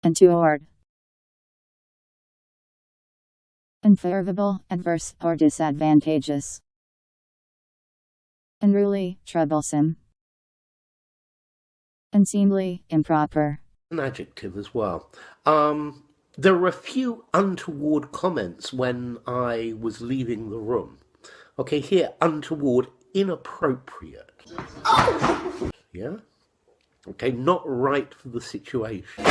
Untoward. Unfavorable, adverse, or disadvantageous. Unruly, troublesome. Unseemly, improper. An adjective as well. There were a few untoward comments when I was leaving the room. Okay, here, untoward, inappropriate. Oh! Yeah? Okay, not right for the situation.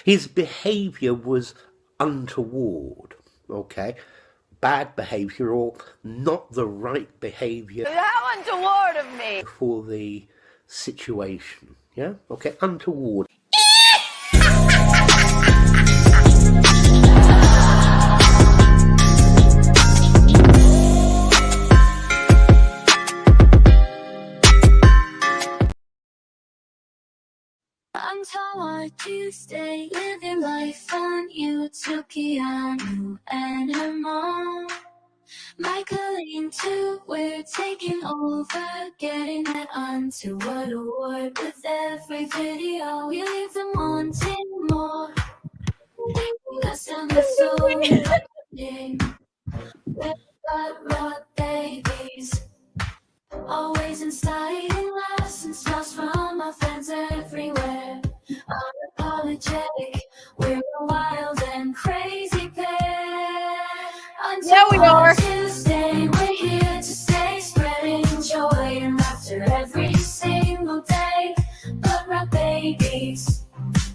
His behaviour was untoward. Okay? Bad behaviour or not the right behaviour. How untoward of me! For the situation. Yeah? Okay, untoward. Untoward Tuesday, living life on YouTube, Keanu and her mom. Michaeline too, we're taking over, getting that Untoward award with every video. We leave them wanting more. Cause I'm so loving. We've got raw babies, always inciting laughs and smiles from our fans everywhere. Unapologetic, we're a wild and crazy pair. Yeah, we are. Tuesday, we're here to stay, spreading joy and laughter every single day. But our babies,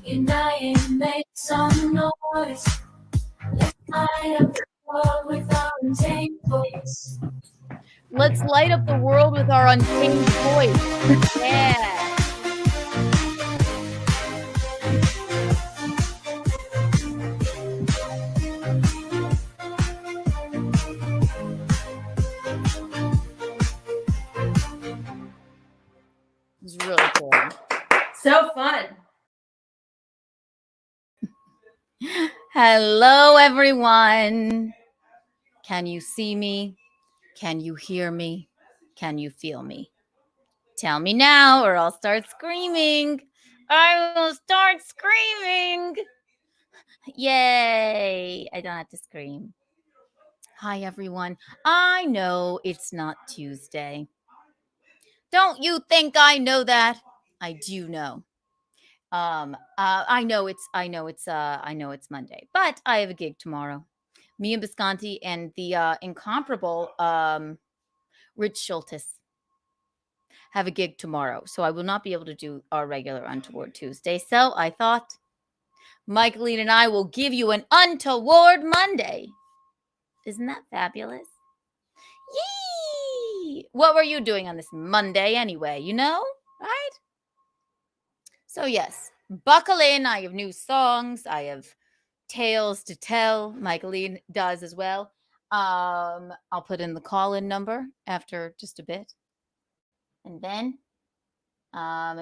uniting, make some noise. Let's light up the world with our untamed voice. Let's light up the world with our untamed voice. Yeah. It's really cool. So fun. Hello, everyone. Can you see me? Can you hear me? Can you feel me? Tell me now or I'll start screaming. I will start screaming. Yay. I don't have to scream. Hi, everyone. I know it's not Tuesday. Don't you think I know that? I do know. I know it's Monday, but I have a gig tomorrow. Me and Bisconti and the incomparable Rich Schultes have a gig tomorrow, so I will not be able to do our regular Untoward Tuesday. So I thought Michaeline and I will give you an Untoward Monday. Isn't that fabulous? Yee! What were you doing on this Monday anyway? You know, right? So yes, buckle in. I have new songs. I have tales to tell. Michaeline does as well. I'll put in the call-in number after just a bit. And then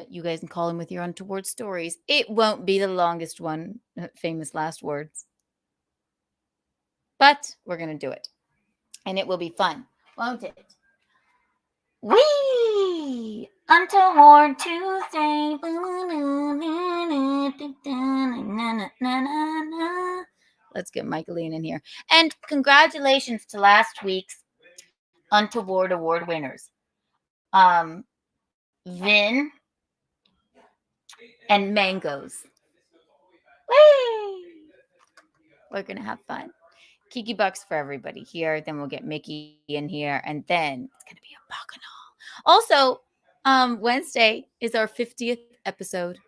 you guys can call in with your untoward stories. It won't be the longest one, famous last words. But we're going to do it. And it will be fun, won't it? Whee! Untoward Tuesday. Let's get Michaeline in here. And congratulations to last week's Untoward Award winners. Vin and Mangoes. Whee! We're going to have fun. Kiki Bucks for everybody here. Then we'll get Mickey in here. And then it's going to be a bacchanal. Also, Wednesday is our 50th episode.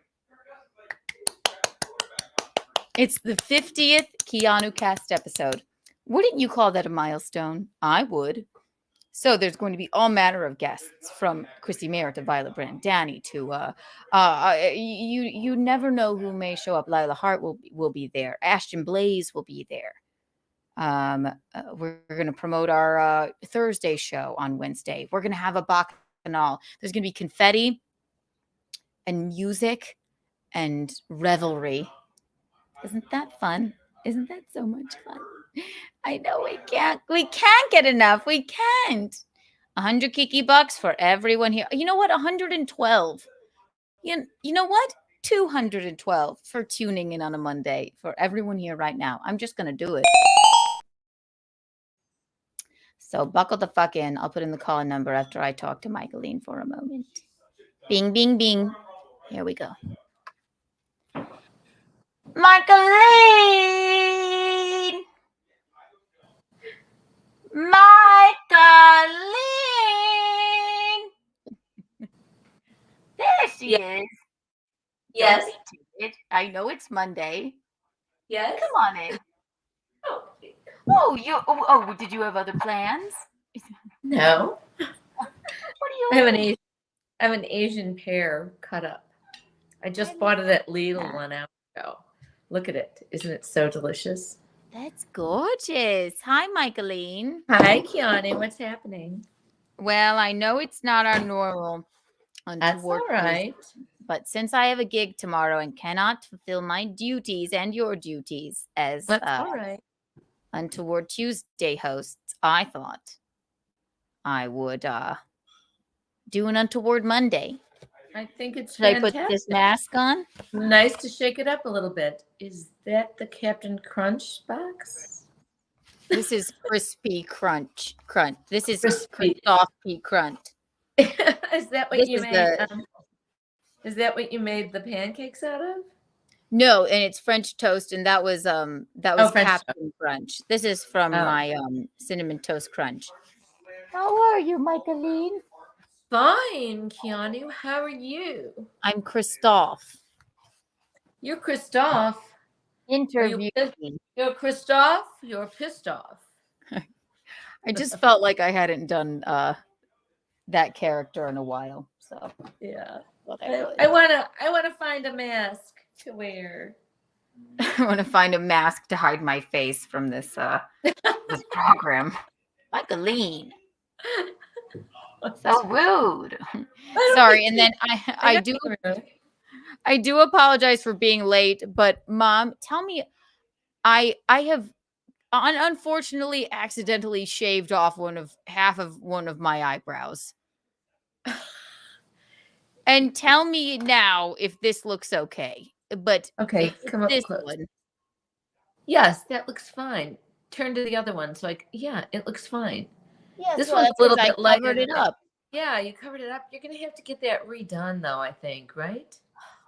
It's the 50th Keanu Cast episode. Wouldn't you call that a milestone? I would. So there's going to be all manner of guests, from Chrissy Mayer to Violet Brand Danny to you never know who may show up. Lila Hart will be there. Ashton Blaze will be there. We're going to promote our Thursday show on Wednesday. We're going to have a bacchanal. There's going to be confetti and music and revelry. Isn't that fun? Isn't that so much fun? I know we can't get enough. We can't. 100 Kiki Bucks for everyone here. You know what? 112. You know what? 212 for tuning in on a Monday. For everyone here right now, I'm just going to do it. So buckle the fuck in. I'll put in the call-in number after I talk to Michaeline for a moment. Bing, bing, bing. Here we go. Michaeline! Michaeline! There she is. Yes. Don't be timid. I know it's Monday. Yes. Come on in. Oh, Oh, did you have other plans? no. What do you I have an Asian pear cut up. I just bought it at Lidl 1 hour ago. Look at it. Isn't it so delicious? That's gorgeous. Hi, Michaeline. Hi, Keanu. What's happening? Well, I know it's not our normal That's all Untoward right. Tuesday, but since I have a gig tomorrow and cannot fulfill my duties and your duties as That's all right. Untoward Tuesday hosts, I thought I would do an Untoward Monday. I think it's Should I fantastic. put this mask on? Nice to shake it up a little bit. Is that the Captain Crunch box? This is crispy crunch. This is Crispy. softy crunch. Is that what This you is made? Is that what you made the pancakes out of? No, and it's French toast, and that was French Captain Crunch. This is from my cinnamon toast crunch. How are you, Michaeline? Fine, Keanu. How are you? I'm Christophe. You're Christophe. Interview You're me. You're Christophe. You're pissed off. I just felt like I hadn't done that character in a while, so Yeah. thought I would. I wanna find a mask to wear. I want to find a mask to hide my face from this this program. Michaeline. So rude. Sorry, and then I do apologize for being late, but Mom, tell me, I have unfortunately accidentally shaved off half of one of my eyebrows. And tell me now if this looks okay. But Okay, come up this close. one. Yes, that looks fine. Turn to the other one. So yeah, it looks fine. Yes, This well, one's that's a little 'cause bit I lighter covered it than up. Yeah, you covered it up. You're gonna have to get that redone though, I think, right?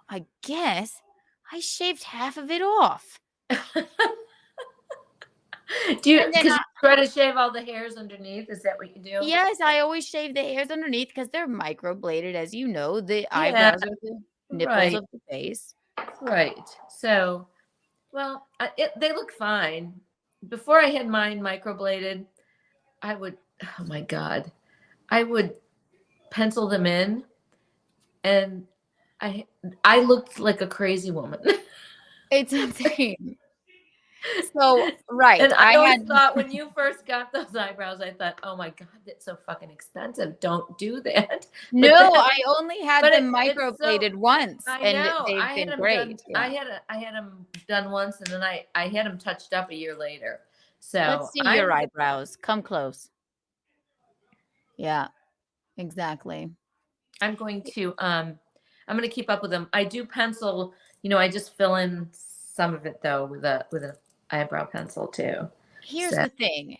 I guess I shaved half of it off. Do you And then because you try to shave all the hairs underneath? Is that what you do? Yes, I always shave the hairs underneath because they're microbladed, as you know. The eyebrows are the nipples right. of the face. Right. So, well, they look fine. Before I had mine microbladed, I would, oh my God, I would pencil them in, and I looked like a crazy woman. It's insane. So, right. And I always thought when you first got those eyebrows, I thought, oh my God, that's so fucking expensive. Don't do that. No, then- I only had but them it's microbladed once, I and know. they've I had been them great. done. I had them done once, and then I had them touched up a year later. So Let's see your eyebrows. Come close. Yeah, exactly. I'm going to keep up with them. I do pencil. I just fill in some of it though with an eyebrow pencil too. Here's the thing.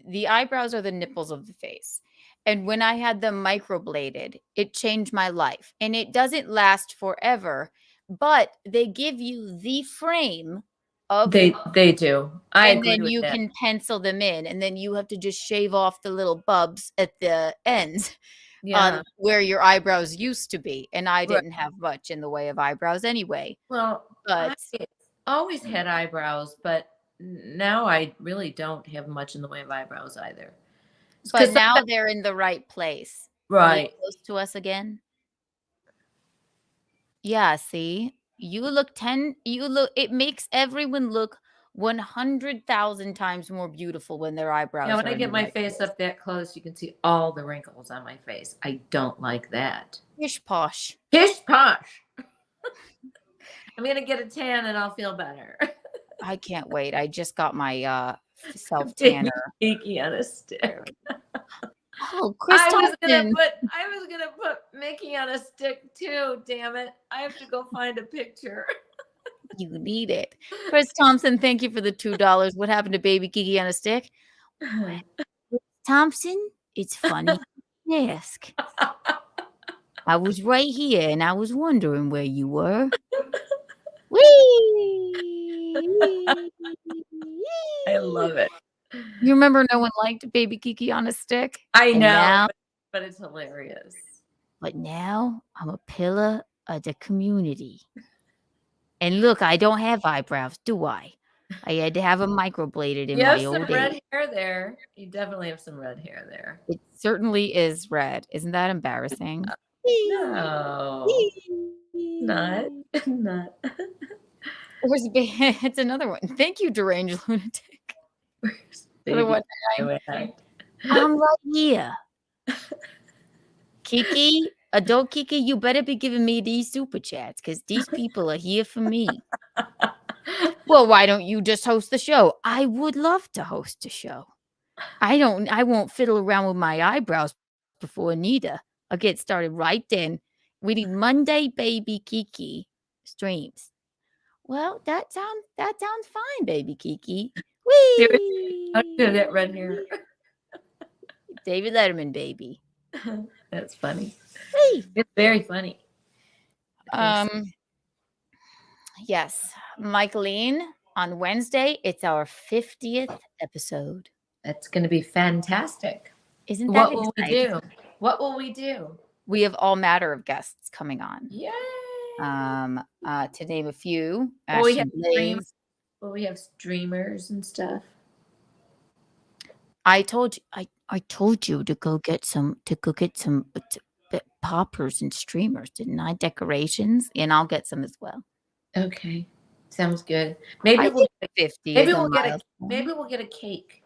The eyebrows are the nipples of the face. And when I had them microbladed, it changed my life. And it doesn't last forever, but they give you the frame of They do. I and agree then with you that. can pencil them in, and then you have to just shave off the little bubs at the ends where your eyebrows used to be. And I didn't have much in the way of eyebrows anyway. Well, But I always had eyebrows, but now I really don't have much in the way of eyebrows either. But now they're in the right place. Right. Are you close to us again? Yeah, see? It makes everyone look 100,000 times more beautiful when their eyebrows Yeah, when are I in get the my right face place. up that close, you can see all the wrinkles on my face. I don't like that. Pish posh. Pish posh. I'm gonna get a tan and I'll feel better. I can't wait. I just got my self tanner. Icky on a stick. Oh, Chris I was Thompson. gonna put Mickey on a stick too. Damn it! I have to go find a picture. You need it. Chris Thompson, thank you for the $2. What happened to baby Kiki on a stick? Thompson, it's funny you ask. I was right here and I was wondering where you were. Whee! I love it. You remember no one liked baby Kiki on a stick? I And know, now- but it's hilarious. But now I'm a pillar of the community. And look, I don't have eyebrows, do I? I had to have them microbladed in You my have some old red age. hair there. You definitely have some red hair there. It certainly is red. Isn't that embarrassing? No, not. Where's it's another one. Thank you, deranged lunatic. For the one time. I'm right here. Kiki, adult Kiki, you better be giving me these super chats because these people are here for me. Well, why don't you just host the show? I would love to host a show. I won't fiddle around with my eyebrows before Anita. I'll get started right then. We need Monday baby Kiki streams. Well, that sounds fine, baby Kiki. Whee! How do you have that red hair? David Letterman, baby. That's funny. Whee! It's very funny. Yes, Michaeline, on Wednesday, it's our 50th episode. That's going to be fantastic. Isn't that What will exciting? we do? What will we do? We have all matter of guests coming on. Yay! To name a few, Will we Ashton have Blaze. Will we have streamers and stuff? I told you to go get some poppers and streamers, didn't I? Decorations, and I'll get some as well. Okay, sounds good. Maybe I we'll think 50. maybe is a we'll get a milestone. maybe we'll get a cake.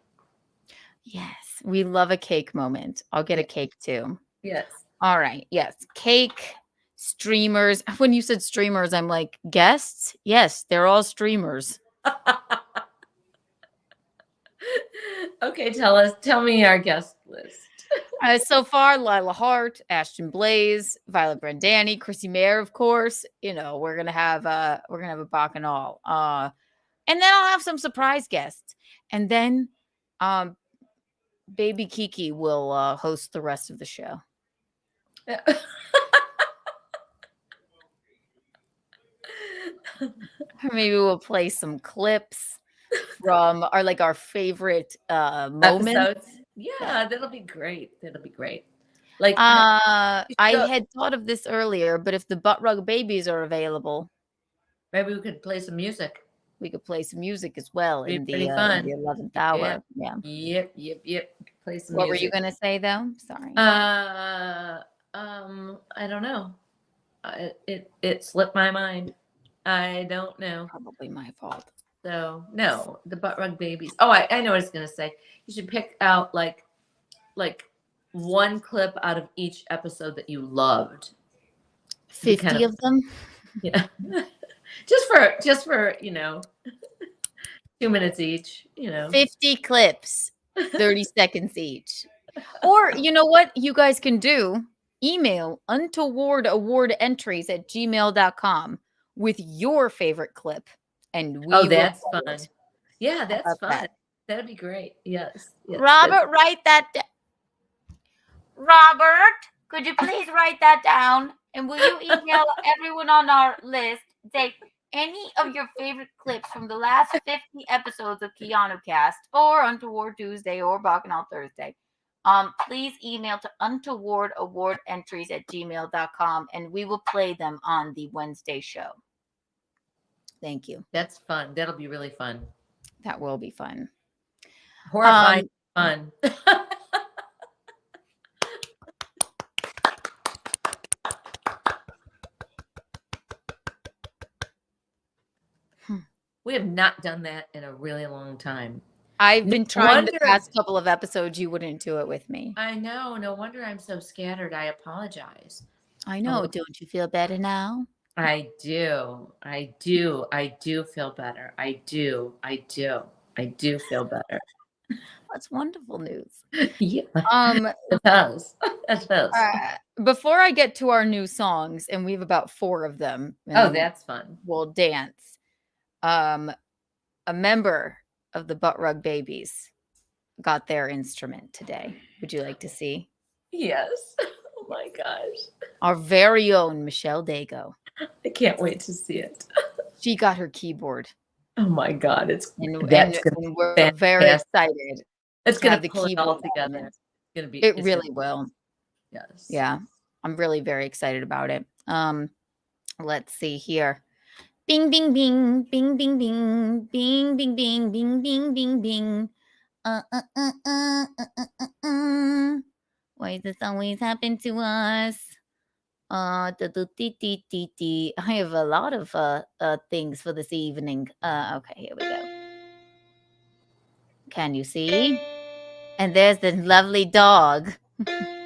Yes, we love a cake moment. I'll get a cake too. Yes. All right. Yes, cake, streamers. When you said streamers, I'm like, guests? Yes, they're all streamers. Okay, tell me our guest list. So far, Lila Hart, Ashton Blaze, Violet Brandani, Chrissy Mayer, of course. You know, we're gonna have a bacchanal. And then I'll have some surprise guests. And then baby Kiki will host the rest of the show. Or maybe we'll play some clips from our favorite moments. Episodes. Yeah, that'll be great. That'll be great. Like I had thought of this earlier, but if the butt rug babies are available, maybe we could play some music. we could play some music as well Be in pretty the fun. 11th hour. Yeah. Yep. Play some What were music. you gonna say though? Sorry. I don't know. It slipped my mind. I don't know. Probably my fault. So no, the butt rug babies. Oh, I know what I was gonna say. You should pick out like one clip out of each episode that you loved. 50 kind of- of them. Yeah. just for 2 minutes each. 50 clips, 30 seconds each. Or you know what you guys can do? Email untowardawardentries@gmail.com with your favorite clip. And we will That's play fun. it. Yeah, that's about fun. that? That'd be great. Yes. Robert, write that down. Robert, could you please write that down? And will you email everyone on our list, say any of your favorite clips from the last 50 episodes of Keanu Cast or Untoward Tuesday or Bacchanal Thursday? Please email to untowardawardentries@gmail.com and we will play them on the Wednesday show. Thank you. That's fun. That'll be really fun. That will be fun. Horrifying fun. We have not done that in a really long time. I've been trying the wonder- past couple of episodes. You wouldn't do it with me. I know. No wonder I'm so scattered. I apologize. I know. Oh. Don't you feel better now? I do. I do feel better. I do feel better. That's wonderful news. Yeah, Um, it does. That's those. Before I get to our new songs, and we have about 4 of them. and Oh, then that's fun. we'll dance. A member of the Butt Rug Babies got their instrument today. Would you like to see? Yes. Oh my gosh. Our very own Michelle Dago. I can't wait to see it. She got her keyboard. Oh my God. It's And we're fantastic. very excited. It's to going have to the pull it all keyboard together. element. It's going to be. It it's really gonna- will. Yes. Yeah. I'm really very excited about it. Let's see here. Bing, bing, bing, bing, bing, bing, bing, bing, bing, bing, bing, bing, bing. Why does this always happen to us? I have a lot of things for this evening. Okay, here we go. Can you see? And there's the lovely dog.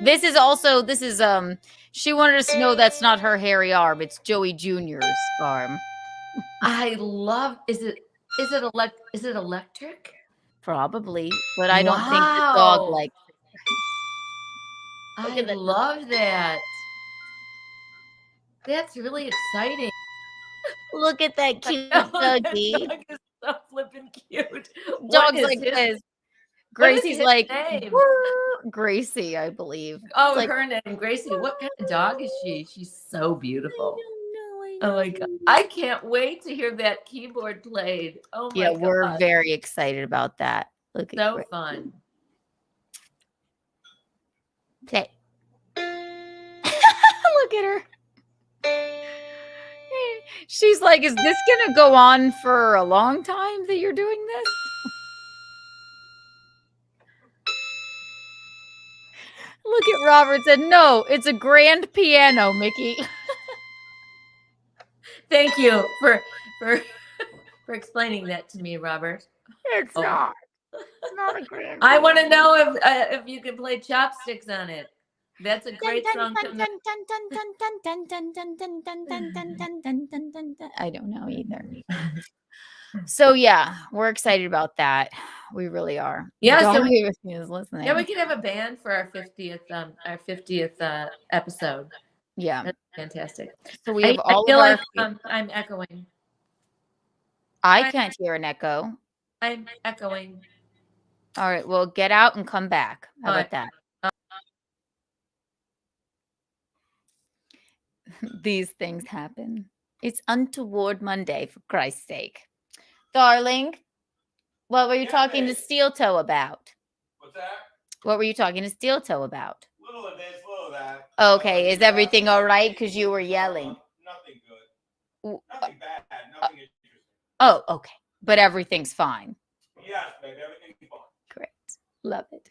This is she wanted us to know that's not her hairy arm. It's Joey Jr.'s arm. I love. Is it electric? Probably, but I don't think the dog Wow. likes it. I at that. love that. That's really exciting. Look at that cute That doggy. dog is so flippin' cute. What Dog's is like his- this. what is Gracie's his like name? "Woo." Gracie, I believe. Oh, It's like, her name, Gracie. What kind of dog is she? She's so beautiful. I Oh my God. I can't wait to hear that keyboard played. Oh my Yeah, God. we're very excited about that. Look at So Gracie. fun. Play. Look at her. She's like, is this gonna go on for a long time that you're doing this? Look at Robert said, no, it's a grand piano, Mickey. Thank you for for explaining that to me, Robert. It's Oh. not. It's not a grand I want to know if you can play chopsticks on it. That's a great song. I don't know either. So yeah, we're excited about that. We really are. Yeah, so Doggy is listening. Yeah, we could have a band for our 50th episode. Yeah. That's fantastic. So we have I all feel of like our. I'm echoing. I can't hear an echo. I'm echoing. All right, well, get out and come back. How All about that? These things happen. It's Untoward Monday, for Christ's sake. Darling, what were you talking to Steel Toe about? What's that? What were you talking to Steel Toe about? Little of this, little of that. Okay, is everything all right? Because you were yelling. Nothing good. W- Nothing bad. Nothing interesting. Oh, okay. But everything's fine. Yes, baby. Everything's fine. Great. Love it.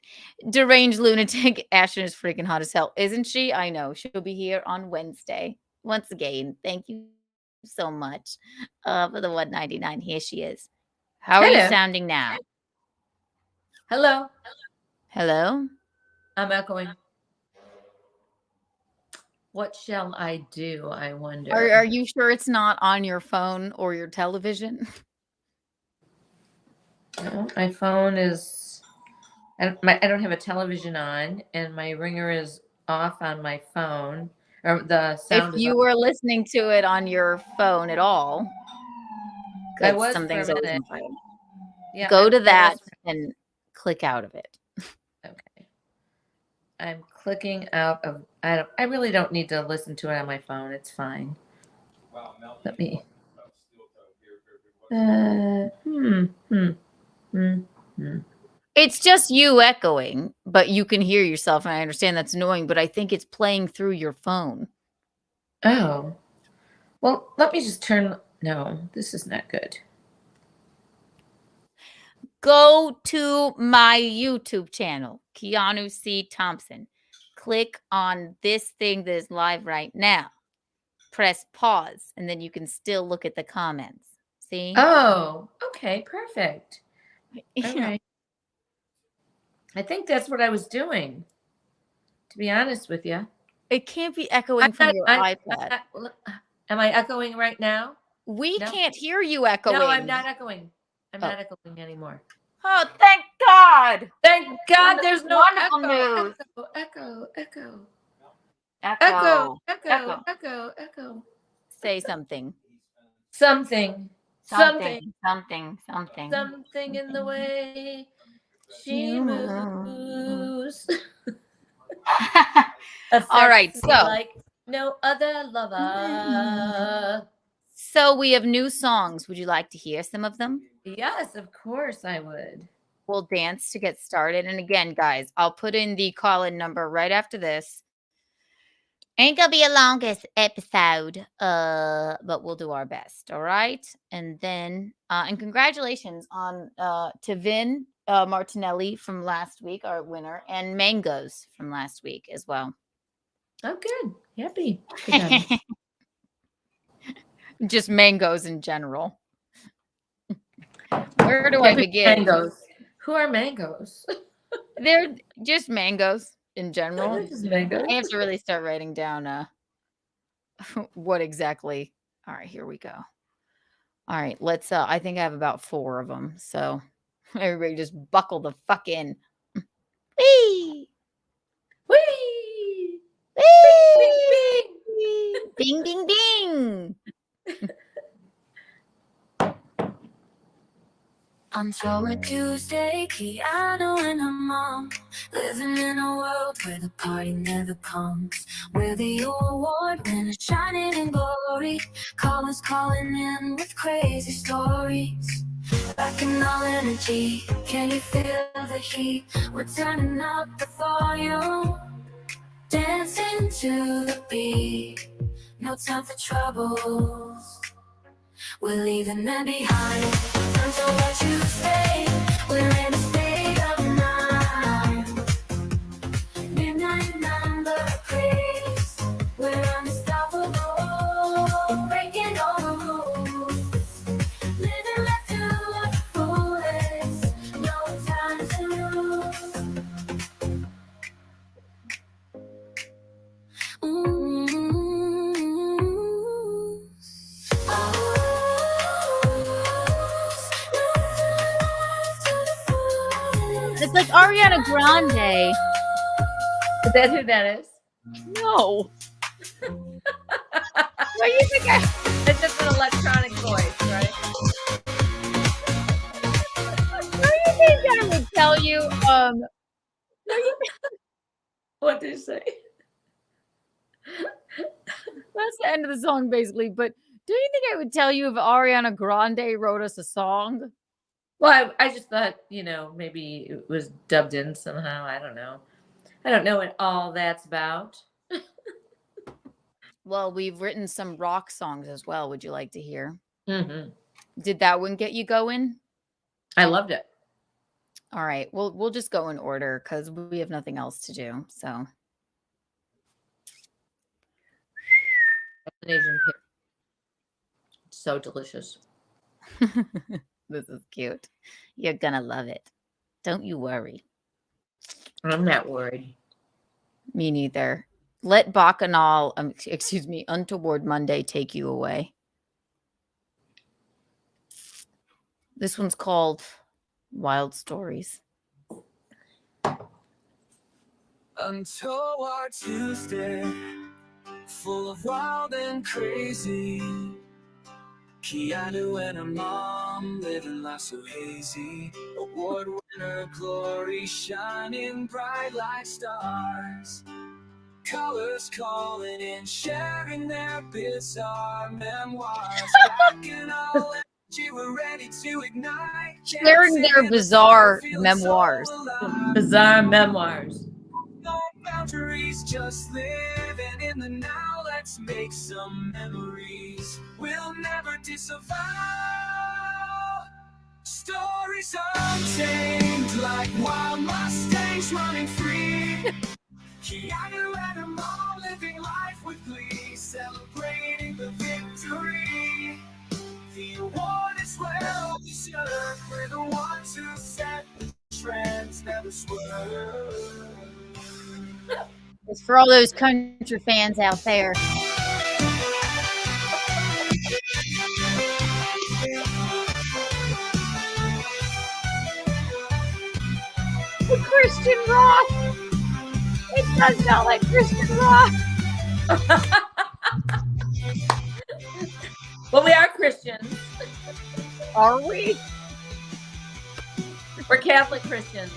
Deranged lunatic. Ashton is freaking hot as hell, isn't she? I know. She'll be here on Wednesday. Once again, thank you so much for the $1.99. Here she is. How are you Hello. sounding now? Hello. Hello? I'm echoing. What shall I do? I wonder. Are you sure it's not on your phone or your television? No, my phone is. I don't have a television on, and my ringer is off on my phone. Or the sound. If is you off. were listening to it on your phone at all, I 'cause was some for a things always minute. on fire. Yeah, Go I to was that for- and click out of it. Okay. I'm clicking out of. I really don't need to listen to it on my phone. It's fine. Wow, Mel. Let me. Here. It's just you echoing, but you can hear yourself, and I understand that's annoying, but I think it's playing through your phone. Oh. Well, let me just turn. No, this is not good. Go to my YouTube channel, Keanu C. Thompson. Click on this thing that is live right now. Press pause, and then you can still look at the comments. See? Oh, okay, perfect. All Yeah. right. I think that's what I was doing. To be honest with you. It can't be echoing from your iPad. Am I echoing right now? We No. can't hear you echoing. No, I'm not echoing. I'm Oh. not echoing anymore. Oh, thank God. Thank God there's no Wonderful echo. news. Echo. Echo. Say something. Something Something in the way she You moves. All right, Affects me so like no other lover. so we have new songs. Would you like to hear some of them? Yes, of course I would. We'll dance to get started. And again, guys, I'll put in the call-in number right after this. Ain't gonna be a longest episode, but we'll do our best. All right. And then and congratulations on to Vin Martinelli from last week, our winner, and Mangoes from last week as well. Oh, good. Happy. to have you. Just mangoes in general. Where do I begin? Mangoes. Who are mangoes? They're just mangoes in general. They're just mangoes. I have to really start writing down what exactly. All right, here we go. All right, let's I think I have about 4 of them. So everybody just buckle the fuck in. Whee! Whee! Whee! Ding ding ding. Untoward Tuesday, Keanu and her mom, living in a world where the party never comes, where the award winners shining in glory, callers calling in with crazy stories. Back in all energy, can you feel the heat? We're turning up the volume, dancing to the beat. No time for troubles, we're leaving them behind. Untoward Tuesday, we're in a state of mind. Midnight number craze, we're unstoppable, breaking all the rules. Living life to the fullest, no time to lose. It's like Ariana Grande. Is that who that is? No. What do you think? It's just an electronic voice, right? What do you think I would tell you? What did you say? That's the end of the song, basically. But do you think I would tell you if Ariana Grande wrote us a song? Well, I just thought, maybe it was dubbed in somehow. I don't know. I don't know what all that's about. Well, we've written some rock songs as well. Would you like to hear? Mm-hmm. Did that one get you going? I loved it. All right. We'll just go in order because we have nothing else to do. So An Asian pear. It's so delicious. this is cute. You're gonna love it. Don't you worry. I'm not worried. Me neither. Let Bacchanal, Untoward Monday take you away. This one's called Wild Stories. Untoward Tuesday, full of wild and crazy. Keanu and her mom living life so hazy. Award winner glory shining bright like stars. Colors calling in, sharing their bizarre memoirs. Back in all energy, we're ready to ignite. Sharing their bizarre memoirs. Bizarre memoirs. No boundaries, just living in the now. Let's make some memories. We'll never disavow. Stories untamed, like wild mustangs running free. Keanu and her mom living life with glee, celebrating the victory. The award is well deserved. We're the ones who set the trends, never swerve. It's for all those country fans out there. Christian rock. It does sound like Christian rock. Well, we are Christians. Are we? We're Catholic Christians.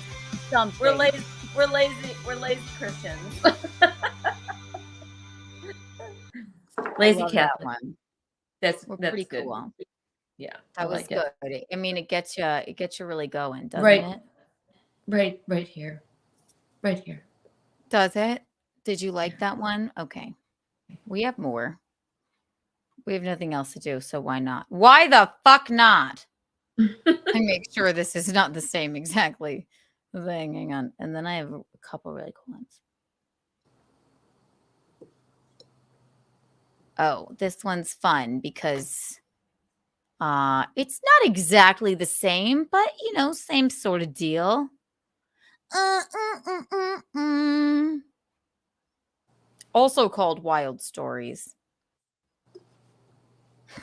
Something. We're lazy. We're lazy Christians. Lazy I love that Catholic. one. That's Pretty good. cool. Yeah, That I was like good. it. I mean, it gets you really going, doesn't Right. it? Right here. Right here. Does it? Did you like that one? Okay. We have more. We have nothing else to do, so why not? Why the fuck not? I make sure this is not the same exactly thing. Hang on. And then I have a couple really cool ones. Oh, this one's fun because it's not exactly the same, but same sort of deal. Also called Wild Stories.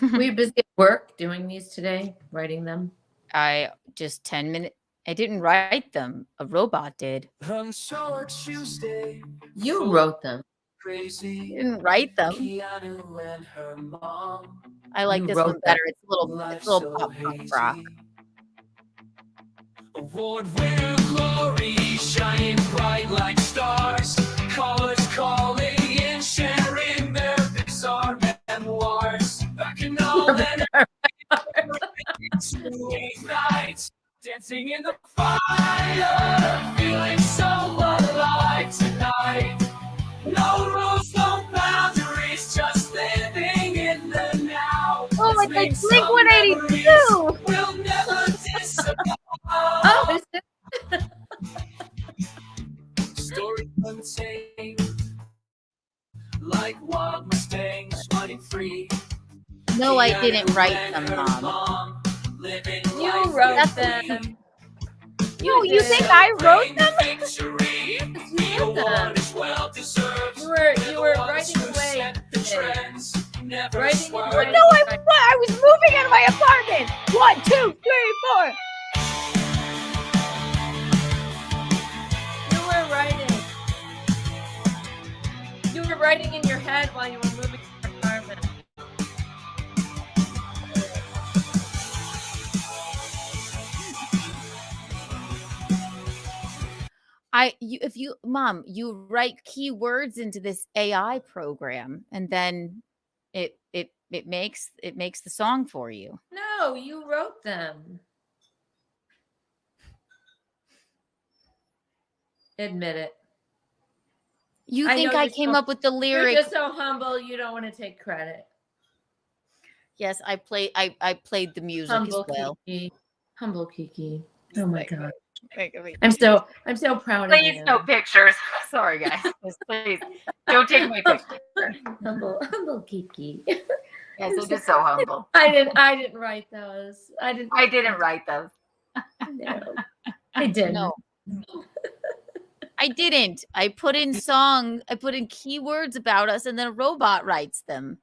Were you busy at work doing these today, writing them? I just 10 minutes. I didn't write them. A robot did. Untoward Tuesday, You wrote them. I crazy. didn't write them. Keanu and her mom. I like You this wrote one them. better. It's a Life little so pop punk rock. hazy. Award winner glory, shining bright like stars. College calling and sharing their bizarre memoirs. Back in all that nights, dancing in the fire, feeling so alive tonight. No rules, no boundaries, just living in the now. Oh, Let's like make Blink some 182. memories. We'll never disappoint. Oh, is it? Story untamed, like wild Mustangs running free. No, I didn't write them, Mom. You wrote them. No, you think I wrote them? You wrote them. You were writing away today. Writing away. No, I was moving out of my apartment. 1, 2, 3, 4. You were writing. You were writing in your head while you were moving to your apartment. Mom, you write keywords into this AI program, and then it makes the song for you. No, you wrote them. Admit it. You I think know I you're came so- up with the You're lyric? just so humble. You don't want to take credit. Yes, I played the music Humble as well. Kiki. Humble Kiki. Oh my God. Wait. I'm so proud of you. Please, no pictures. Sorry, guys. Please don't take my picture. Humble Kiki. Yes, I'm just so humble. I didn't write those. I didn't write those. No, I didn't. No. I didn't. I put in keywords about us, and then a robot writes them.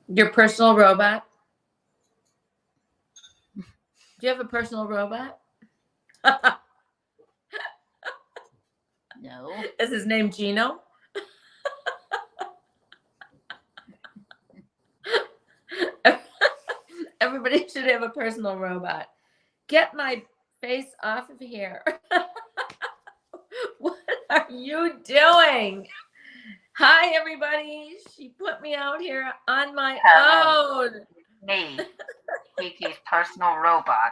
Your personal robot? Do you have a personal robot? No. Is his name Gino? Everybody should have a personal robot. Get my face off of here. What are you doing? Hi, everybody. She put me out here on my Hello. own. Me, Kiki's personal robot.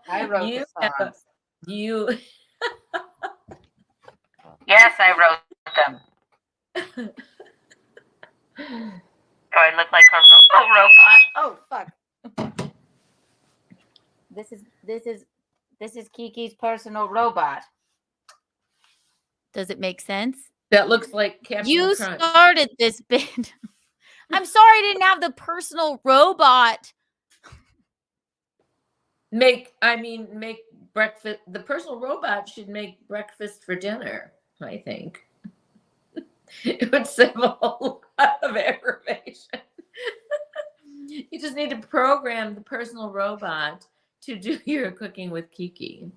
I wrote You the songs. You. Yes, I wrote them. Do I look like a robot? Oh fuck! This is Kiki's personal robot. Does it make sense? That looks like Captain You Crunch. started this bit. I'm sorry I didn't have the personal robot. Make breakfast. The personal robot should make breakfast for dinner, I think. It would save a whole lot of aggravation. You just need to program the personal robot to do your cooking with Kiki.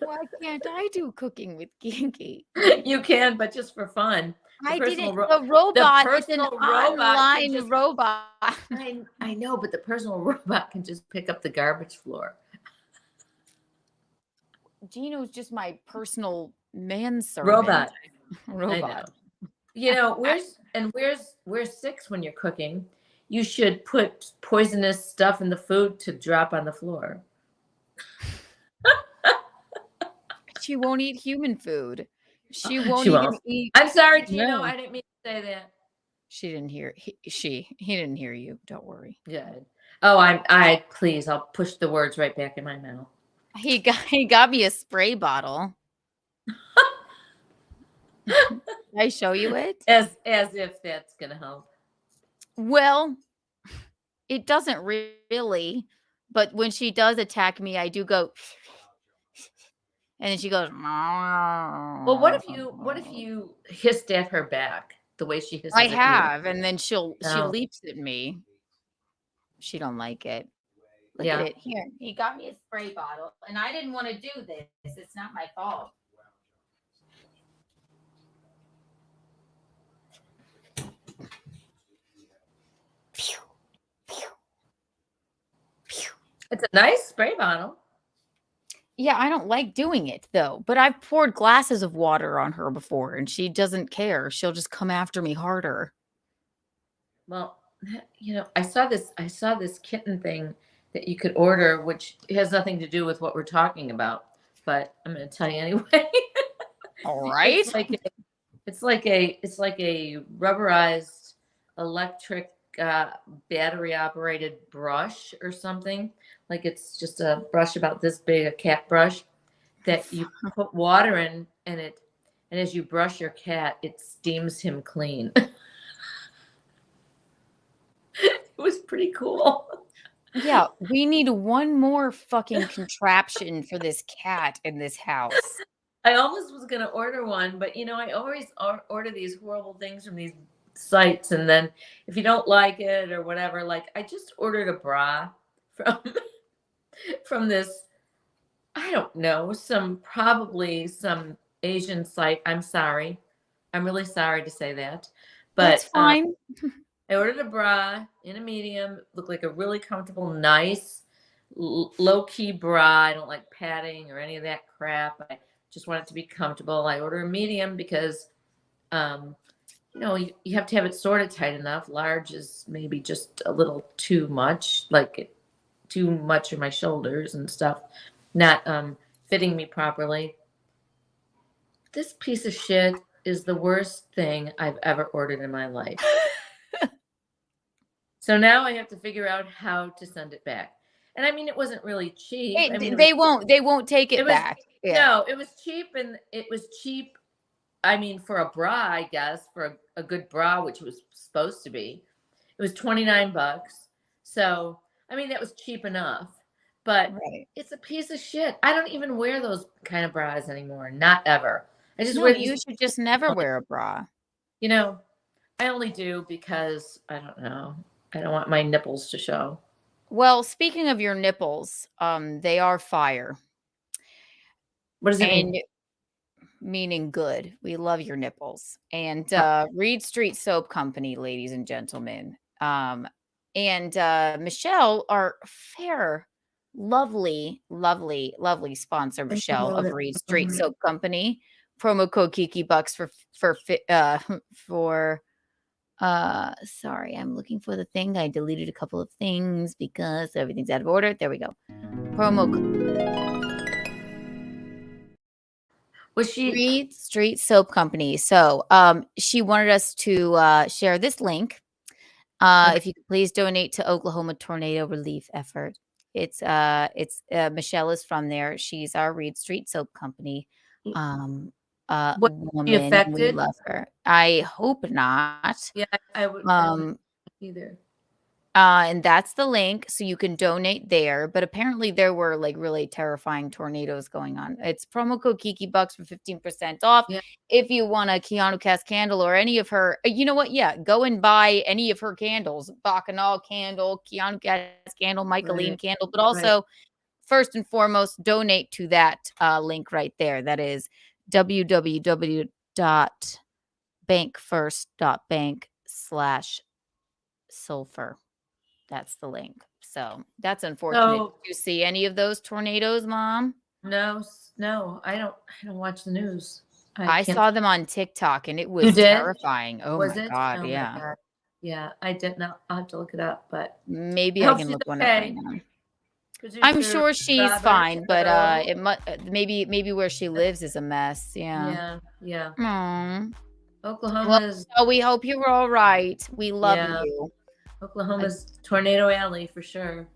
Why can't I do cooking with Kinky? You can, but just for fun. The I personal didn't. ro- The robot is an personal robot can online just- robot. I know, but the personal robot can just pick up the garbage floor. Gino's just my personal manservant. Robot. I Robot. know. You know, where's 6 when you're cooking? You should put poisonous stuff in the food to drop on the floor. She won't eat human food. She won't She even won't. eat. I'm sorry, Gino. No. I didn't mean to say that. She didn't hear. He didn't hear you. Don't worry. Good. Oh, please, I'll push the words right back in my mouth. He got me a spray bottle. Can I show you it? As if that's gonna help. Well, it doesn't really, but when she does attack me, I do go, and then she goes. Well, what if you hissed at her back the way she hisses I at you? have, and then she No. leaps at me. She don't like it. Look Yeah. at it here. He got me a spray bottle, and I didn't want to do this. It's not my fault. It's a nice spray bottle. Yeah, I don't like doing it though, but I've poured glasses of water on her before and she doesn't care. She'll just come after me harder. Well, you know, I saw this kitten thing that you could order, which has nothing to do with what we're talking about, but I'm going to tell you anyway. All right. It's like a rubberized electric battery operated brush or something. Like it's just a brush about this big, a cat brush that you put water in, and as you brush your cat, it steams him clean. It was pretty cool. Yeah, we need one more fucking contraption for this cat in this house. I almost was going to order one, but you know, I always order these horrible things from these sites, and then if you don't like it or whatever, like I just ordered a bra from this, I don't know, probably some Asian site. I'm sorry. I'm really sorry to say that. But That's fine. I ordered a bra in a medium, looked like a really comfortable, nice, low-key bra. I don't like padding or any of that crap. I just want it to be comfortable. I order a medium because you know, you have to have it sort of tight enough. Large is maybe just a little too much, like too much of my shoulders and stuff, not fitting me properly. This piece of shit is the worst thing I've ever ordered in my life. So now I have to figure out how to send it back. And I mean, it wasn't really cheap. I mean, They won't take it back. Yeah. No, it was cheap, and it was cheap. I mean, for a bra, I guess, for a good bra, which was supposed to be, it was $29. So, I mean, that was cheap enough, but It's a piece of shit. I don't even wear those kind of bras anymore. Not ever. I just wear these. You should just never wear a bra. You know, I only do because I don't know. I don't want my nipples to show. Well, speaking of your nipples, they are fire. What does it mean? Meaning good. We love your nipples. And Reed Street Soap Company, ladies and gentlemen. And Michelle, our fair, lovely sponsor, Michelle of Reed Street Soap Company. Promo code Kiki Bucks for sorry, I'm looking for the thing. I deleted a couple of things because everything's out of order. There we go. Promo code. Was she Reed Street Soap Company? So she wanted us to share this link. If you could please donate to Oklahoma tornado relief effort. It's Michelle is from there. She's our Reed Street Soap Company. Woman. We affected? love her. I hope not. Yeah, I would either. And that's the link, so you can donate there. But apparently there were like really terrifying tornadoes going on. It's promo code Kiki Bucks for 15% off. Yeah. If you want a Keanu Cast candle or any of her, you know what? Yeah, go and buy any of her candles, Bacchanal candle, Keanu Cast candle, Michaeline candle, but also first and foremost, donate to that link right there. That is www.bankfirst.bank/sulfur. That's the link. So that's unfortunate. So Did you see any of those tornadoes, Mom? no, I don't watch the news. I can't. saw them on TikTok and it You was did? terrifying. Oh Was my it? God. Oh my Yeah. God. Yeah, I did not. I'll have to look it up, but Maybe I I hope can she's look one up right okay. now. I'm Producer sure she's Robert, fine, but hello? it must maybe where she lives is a mess. Yeah. Yeah. Aw. Oklahoma's Well, we hope you're all right. We love Yeah. you. Oklahoma's tornado alley for sure.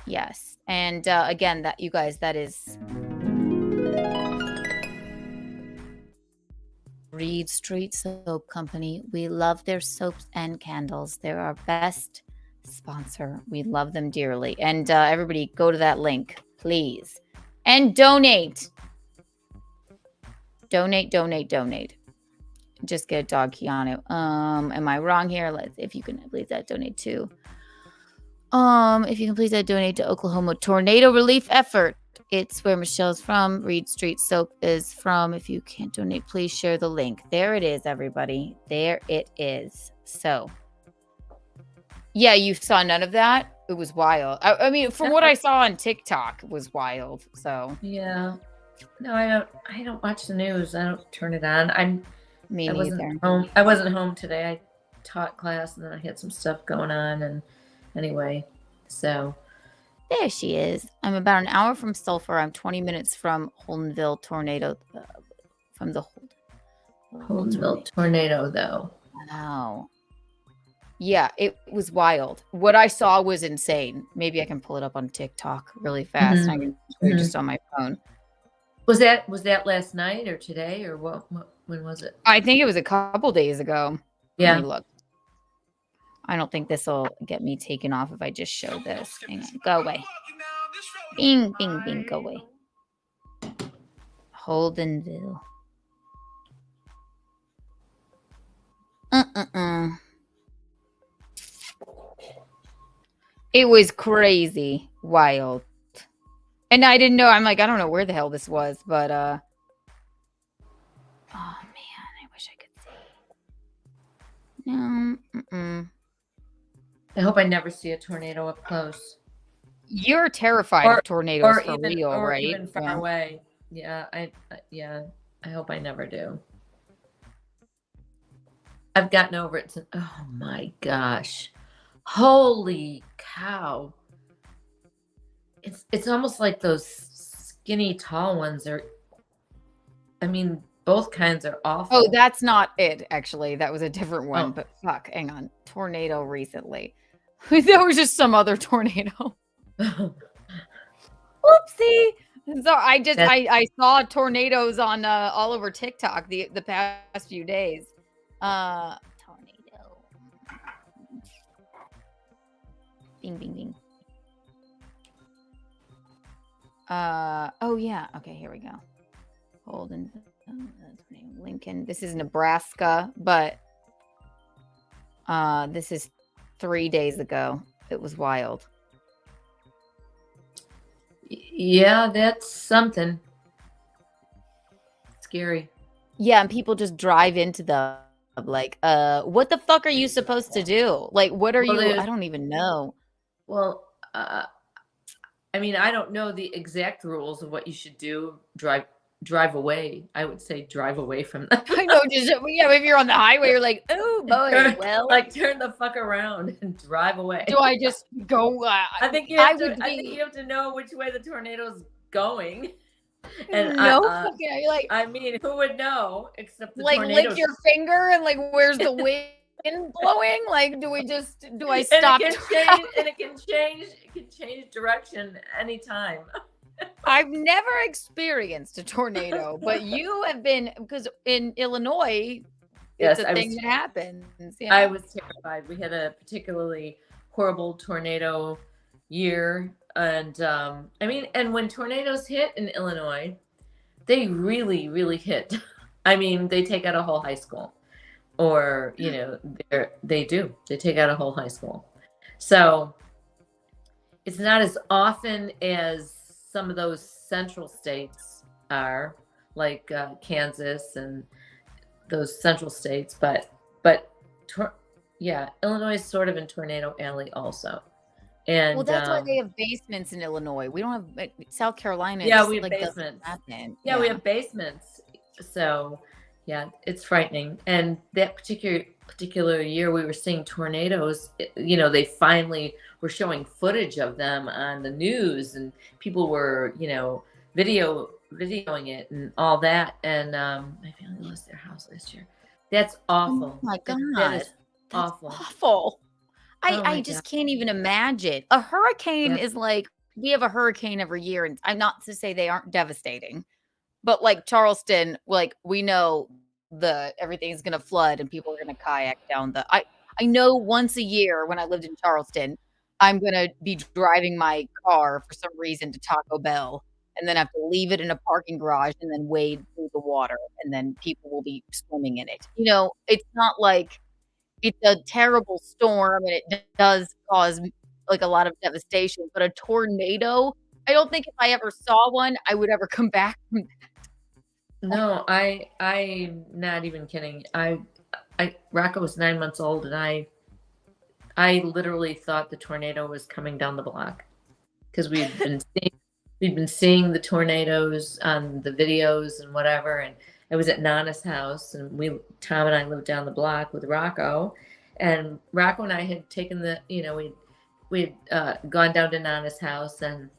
Yes. And again, that you guys, that is Reed Street Soap Company. We love their soaps and candles. They're our best sponsor. We love them dearly. And everybody go to that link, please. And donate. Donate. Just get a dog, Keanu. Am I wrong here? If you can please that donate to. If you can please that donate to Oklahoma tornado relief effort. It's where Michelle's from. Reed Street Soap is from. If you can't donate, please share the link. There it is, everybody. There it is. So, yeah, you saw none of that. It was wild. I mean, from what I saw on TikTok, it was wild. So Yeah. No, I don't watch the news. I don't turn it on. I neither. wasn't home. I wasn't home today. I taught class and then I had some stuff going on. And anyway, so There she is. I'm about an hour from Sulphur. I'm 20 minutes from Holdenville tornado. From the Holdenville tornado, though. Wow. Yeah, it was wild. What I saw was insane. Maybe I can pull it up on TikTok really fast. I can show you just on my phone. Was that last night or today or what when was it? I think it was a couple days ago. Yeah. Let me look. I don't think this will get me taken off if I just show this. Hang on. Go away. Bing, bing, bing. Go away. Holdenville. It was crazy. Wild. And I didn't know. I'm like, I don't know where the hell this was, but oh man, I wish I could see. No. I hope I never see a tornado up close. You're terrified of tornadoes for even, real, or right? even far away. Yeah, I hope I never do. I've gotten over it. Oh my gosh. Holy cow. It's almost like those skinny tall ones are, I mean, both kinds are awful. Oh, that's not it, actually. That was a different one, but fuck, hang on. Tornado recently. There was just some other tornado. Whoopsie. So I saw tornadoes on all over TikTok the past few days. Tornado. Bing, bing, bing. Oh yeah. Okay, here we go. Holden, Lincoln. This is Nebraska, but this is 3 days ago. It was wild. Yeah, that's something. Scary. Yeah, and people just drive into them like, what the fuck are you supposed to do? Like, what are you? I don't even know. Well, I mean, I don't know the exact rules of what you should do. Drive away. I would say drive away from them. I know. If you're on the highway, you're like, oh boy, well, like turn the fuck around and drive away. Do I just go? I think you have to know which way the tornado's going. And you're like, I mean, who would know except the like tornado? lick your finger and like, where's the wind blowing? Like, do I stop? And it can change direction anytime. I've never experienced a tornado, but you have been, because in Illinois, it's a thing that happens. Yeah. I was terrified. We had a particularly horrible tornado year. And I mean, and when tornadoes hit in Illinois, they really, really hit. I mean, they take out a whole high school. Or, you know, they take out a whole high school. So it's not as often as some of those central states are, like Kansas and those central states, but yeah, Illinois is sort of in tornado alley also. And Well, that's why they have basements in Illinois. We don't have South Carolina. yeah, just, we have like, doesn't basements. happen. Yeah, we have basements. So yeah, it's frightening. And that particular year we were seeing tornadoes. You know, they finally were showing footage of them on the news, and people were, you know, videoing it and all that. And my family lost their house last year. That's awful. Oh my God. That is That's awful. awful. Oh my I just can't even imagine. A hurricane Yeah. is like, we have a hurricane every year, and I'm not to say they aren't devastating, but like Charleston, like we know everything's gonna flood and people are gonna kayak down I know once a year when I lived in Charleston, I'm gonna be driving my car for some reason to Taco Bell and then have to leave it in a parking garage and then wade through the water, and then people will be swimming in it. You know, it's not like it's a terrible storm and it does cause like a lot of devastation, but a tornado, I don't think if I ever saw one, I would ever come back from No, I'm not even kidding. Rocco was 9 months old, and I literally thought the tornado was coming down the block because we'd been seeing the tornadoes on the videos and whatever. And I was at Nana's house, and Tom and I lived down the block with Rocco, and Rocco and I had taken we'd gone down to Nana's house, and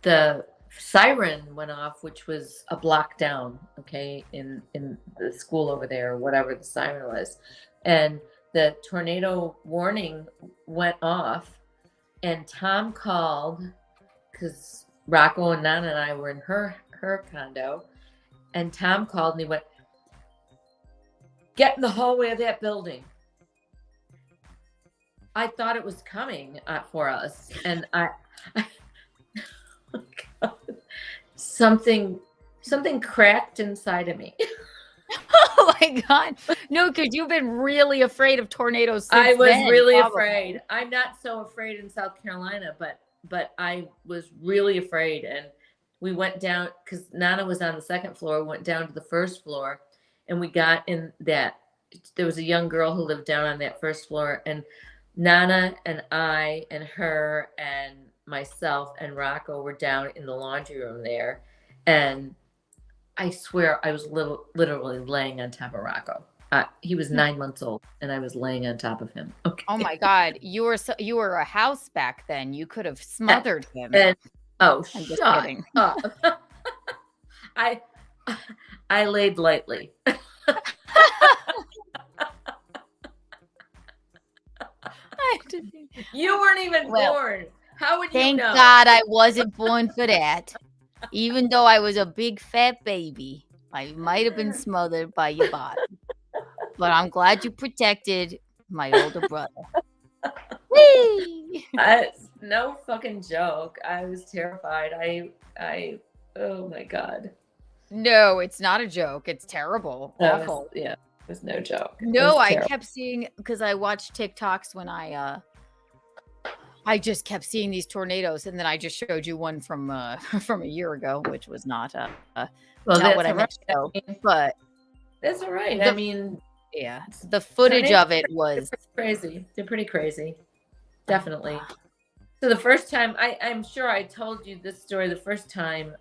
the siren went off, which was a block down, okay, in the school over there, or whatever the siren was. And the tornado warning went off, and Tom called because Rocco and Nana and I were in her condo, and Tom called and he went, "Get in the hallway of that building." I thought it was coming for us, and I oh God. Something cracked inside of me. Oh my God. No, because you've been really afraid of tornadoes since I was then, really probably. afraid. I'm not so afraid in South Carolina, but I was really afraid. And we went down because Nana was on the second floor. We went down to the first floor, and we got in that. There was a young girl who lived down on that first floor, and Nana and I and her and myself and Rocco were down in the laundry room there, and I swear I was literally laying on top of Rocco. He was 9 months old, and I was laying on top of him. Okay. Oh my God. You were a house back then. You could have smothered him. And I'm just shut kidding. up. I laid lightly. You weren't even born. How would you Thank know? God I wasn't born for that. Even though I was a big fat baby, I might have been smothered by your body. But I'm glad you protected my older brother. Whee! No fucking joke. I was terrified. I oh my God. No, it's not a joke. It's terrible. Awful. It was no joke. No, I kept seeing, because I watched TikToks when I just kept seeing these tornadoes, and then I just showed you one from a year ago, which was not not what I meant to show. But that's all right. I mean, yeah, the footage of it was crazy. They're pretty crazy. Definitely. So the first time, I'm sure I told you this story. The first time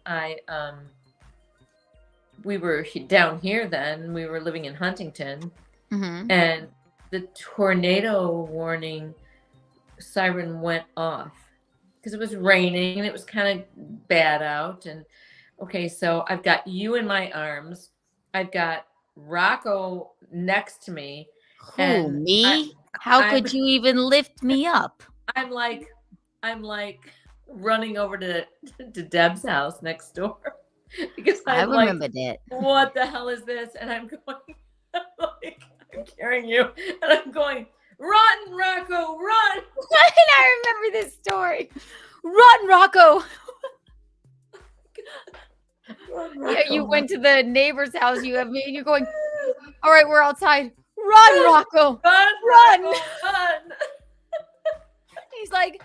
we were down here, then we were living in Huntington, and the tornado warning siren went off because it was raining and it was kind of bad out. And okay, so I've got you in my arms. I've got Rocco next to me. Who, me? How could you even lift me up? I'm like running over to Deb's house next door because I remember that. What the hell is this? And I'm going, I'm carrying you, and I'm going, "Run, Rocco, run!" And I remember this story. Run, Rocco! Run, Yeah, Rocco, you went to the neighbor's house. You have me, and you're going, "All right, we're outside. Run, Rocco! Run, Run!" Rocco, run! He's like,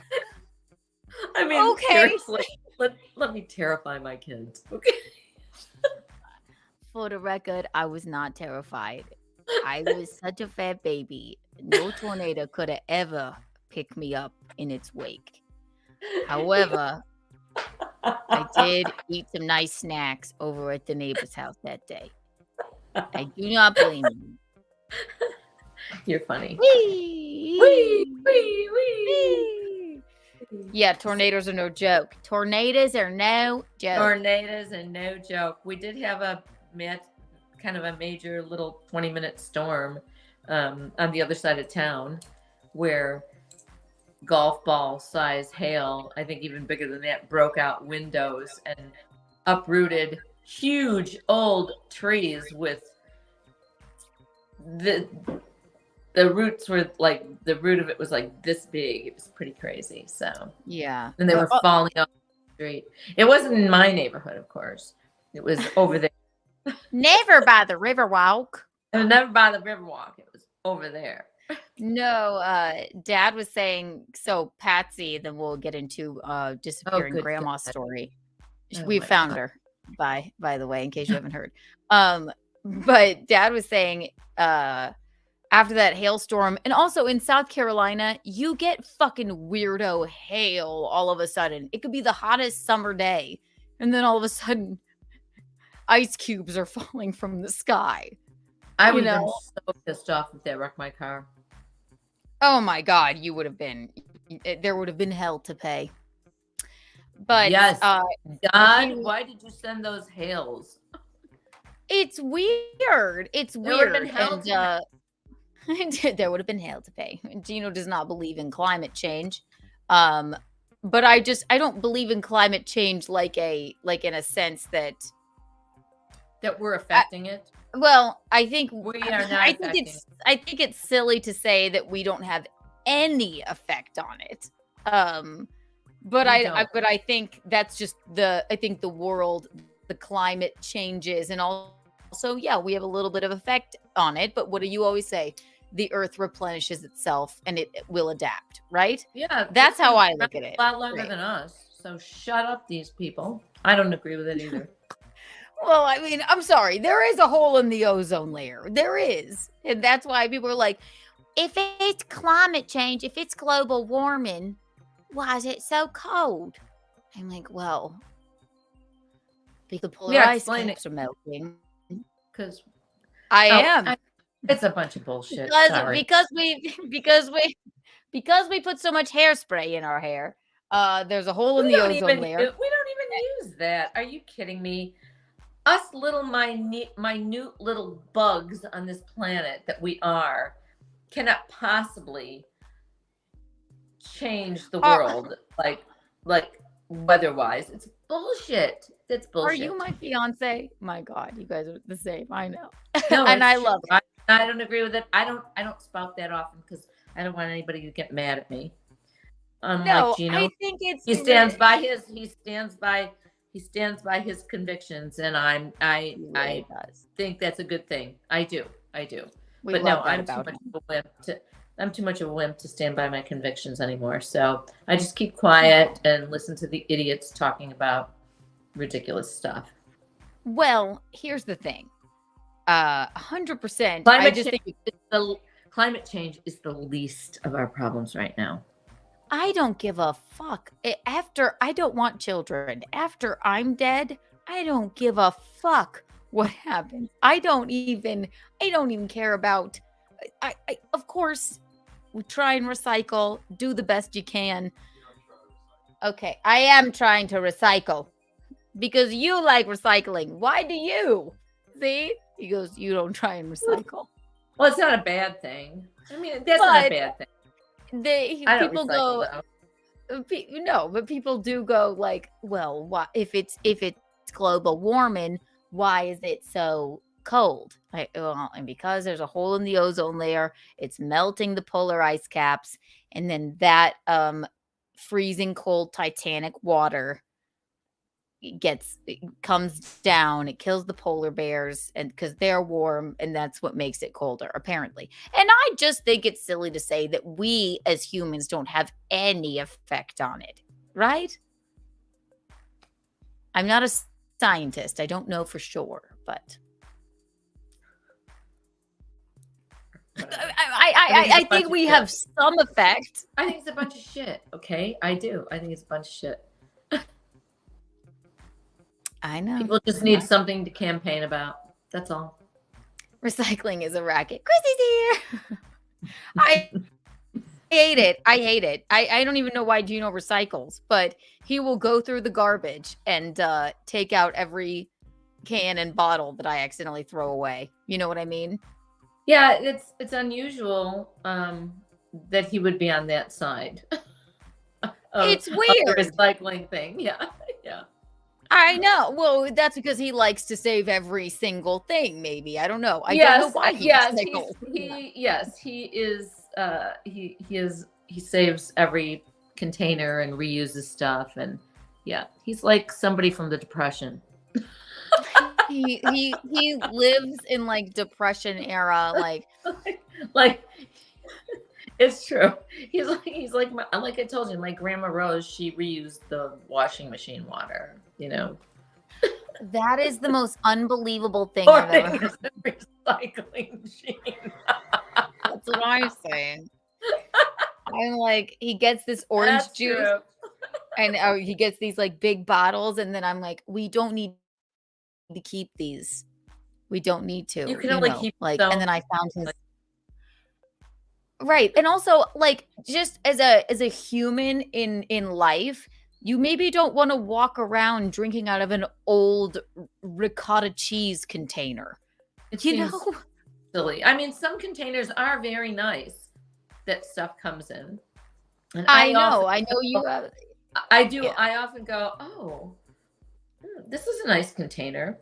I mean, okay. seriously. Let me terrify my kids. Okay. For the record, I was not terrified. I was such a fat baby. No tornado could have ever picked me up in its wake. However, I did eat some nice snacks over at the neighbor's house that day. I do not blame you. You're funny. Whee! Wee, wee, wee. Yeah, tornadoes are no joke. Tornadoes are no joke. Tornadoes and no joke. We did have kind of a major little 20-minute storm on the other side of town where golf ball size hail, I think even bigger than that, broke out windows and uprooted huge old trees with the roots were like, the root of it was like this big. It was pretty crazy. So Yeah. and they were falling off the street. It wasn't in my neighborhood, of course. It was over there. Never by the Riverwalk. It was never by the Riverwalk. It was over there. No, Dad was saying, so Patsy, then we'll get into disappearing good grandma God. story. Oh We my found God. her, by the way, in case you haven't heard. But Dad was saying after that hailstorm, and also in South Carolina, you get fucking weirdo hail all of a sudden. It could be the hottest summer day, and then all of a sudden ice cubes are falling from the sky. I You would have been know? so pissed off if that wrecked my car. Oh my God, you would have been, there would have been hell to pay. But Yes. God, you- why did you send those hails? it's weird. It's There would have weird. been hell And to there would have been hell to pay. Gino does not believe in climate change. But I don't believe in climate change like in a sense that, That we're affecting it. well, I think We are not I think affecting I think it's silly to say that we don't have any effect on it. But We I don't. but I think that's just I think the world, the climate changes, and also, yeah, we have a little bit of effect on it. But what do you always say? The earth replenishes itself and it will adapt, right? Yeah. That's this how is I look at it. A lot longer Right. than us. So shut up, these people. I don't agree with it either. Well, I mean, I'm sorry. There is a hole in the ozone layer. There is. And that's why people are like, if it's climate change, if it's global warming, why is it so cold? I'm like, well, because the polar Yeah, ice explain caps are melting. Because I am. it's a bunch of bullshit. Because Sorry. because we put so much hairspray in our hair. There's a hole in We the don't ozone even layer. we don't even use that. Are you kidding me? Us little minute little bugs on this planet that we are cannot possibly change the world like weather-wise. It's bullshit. It's Are bullshit. you my fiance? My God, you guys are the same. I know. No, And it's I true. love it. I don't agree with it. I don't spout that often because I don't want anybody to get mad at me. Unlike No, Gino, I think it's he stands by his convictions, and He I really does. think that's a good thing. I do. We But love no, that I'm too about much him. of a wimp to. I'm too much of a wimp to stand by my convictions anymore. So I just keep quiet and listen to the idiots talking about ridiculous stuff. Well, here's the thing. 100%. I Climate just change, think climate change is the least of our problems right now. I don't give a fuck. After I don't want children. After I'm dead, I don't give a fuck what happens. I don't even care about. I of course, we try and recycle. Do the best you can. Okay, I am trying to recycle because you like recycling. Why do you? See, he goes. You don't try and recycle. Well, it's not a bad thing. I mean, that's not a But bad thing. People I don't go. recycle, though. No, but people do go like, well, why, if it's global warming, why is it so cold? Well, and because there's a hole in the ozone layer, it's melting the polar ice caps, and then that freezing cold Titanic water comes down, it kills the polar bears, and because they're warm, and that's what makes it colder, apparently. And I just think it's silly to say that we as humans don't have any effect on it, right? I'm not a scientist. I don't know for sure, but I think we have some effect. I think it's a bunch of shit. Okay, I do. I think it's a bunch of shit. I know. People just need something to campaign about. That's all. Recycling is a racket. Chrissy's here. I hate it. I hate it. I don't even know why Gino recycles, but he will go through the garbage and take out every can and bottle that I accidentally throw away. You know what I mean? Yeah, it's unusual that he would be on that side. It's of weird. the recycling thing. Yeah, yeah. I know. Well, that's because he likes to save every single thing. Maybe I don't know. I Yes, don't know why he yes, recycles. He saves every container and reuses stuff, and yeah, he's like somebody from the Depression. He lives in like Depression era, like it's true. He's like I told you, my grandma Rose, she reused the washing machine water, you know. that is the most unbelievable thing I've ever heard. Recycling machine. That's what I'm saying. I'm like, he gets this orange That's juice true. and he gets these like big bottles, and then I'm like, we don't need to keep these. We don't need to. You can only know, keep like, some. and then I found his right, and also like just as a human in life, you maybe don't want to walk around drinking out of an old ricotta cheese container. It You seems know, silly. I mean, some containers are very nice that stuff comes in. And I know often you have. I do. Yeah. I often go, oh, this is a nice container.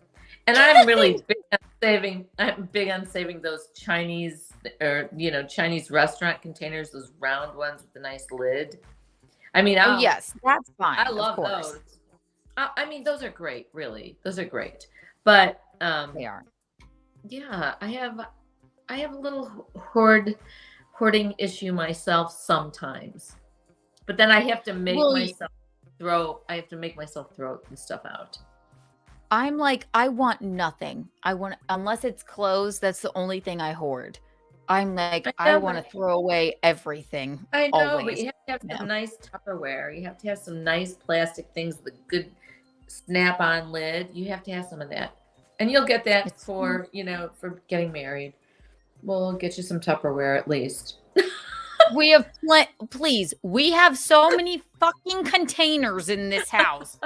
And I'm really big on saving. I'm big on saving those Chinese or Chinese restaurant containers, those round ones with the nice lid. I mean, Oh yes, that's fine. I of love course. those. I mean, those are great. Really, those are great. But They are. yeah, I have a little hoarding issue myself sometimes. But then I have to make myself throw the stuff out. I'm like, I want nothing. Unless it's clothes, that's the only thing I hoard. I'm like, I want to throw away everything. I know, always. but you have to have some nice Tupperware. You have to have some nice plastic things with a good snap-on lid. You have to have some of that. And you'll get that for getting married. We'll get you some Tupperware at least. We have please. We have so many fucking containers in this house.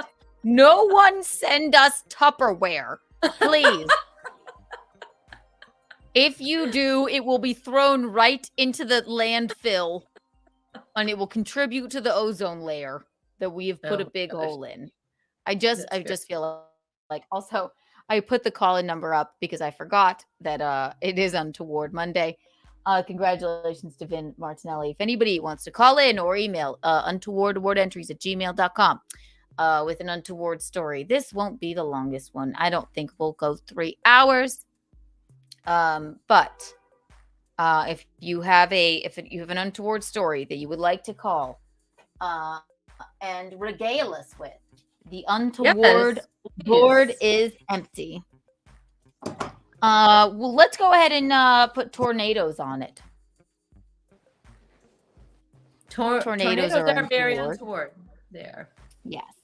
No one send us Tupperware, please. If you do, it will be thrown right into the landfill, and it will contribute to the ozone layer that we have put a big hole in. I just feel like also I put the call-in number up because I forgot that it is Untoward Monday. Congratulations to Vin Martinelli. If anybody wants to call in or email untowardawardentries@gmail.com with an untoward story. This won't be the longest one. I don't think we'll go 3 hours. But if you have an untoward story that you would like to call and regale us with, the untoward board is empty. Well, let's go ahead and put tornadoes on it. Tornadoes are very untoward. untoward. There. Yes.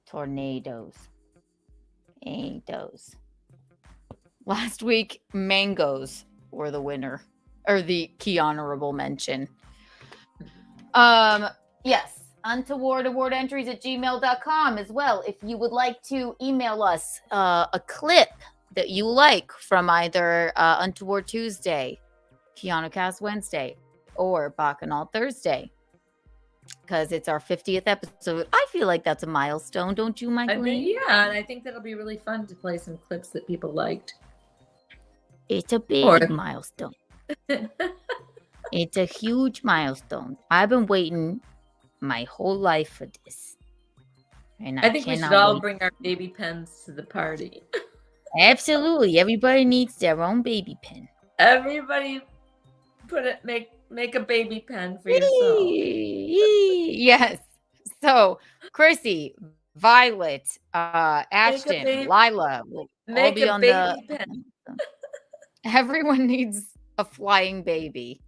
Tornadoes. Last week, mangoes were the winner, or the key honorable mention. Yes. Untoward award entries at gmail.com as well. If you would like to email us a clip that you like from either Untoward Tuesday, Keanu Cast Wednesday, or Bacchanal Thursday, because it's our 50th episode. I feel like that's a milestone, don't you, Michael? Yeah, and I think that'll be really fun to play some clips that people liked. It's a big milestone. It's a huge milestone. I've been waiting my whole life for this. And I think we should all bring our baby pens to the party. Absolutely. Everybody needs their own baby pen. Everybody make a baby pen for yourself. Yes. So, Chrissy, Violet, Make a Ashton, baby, Lila will all make be a on the. baby pen. Everyone needs a flying baby.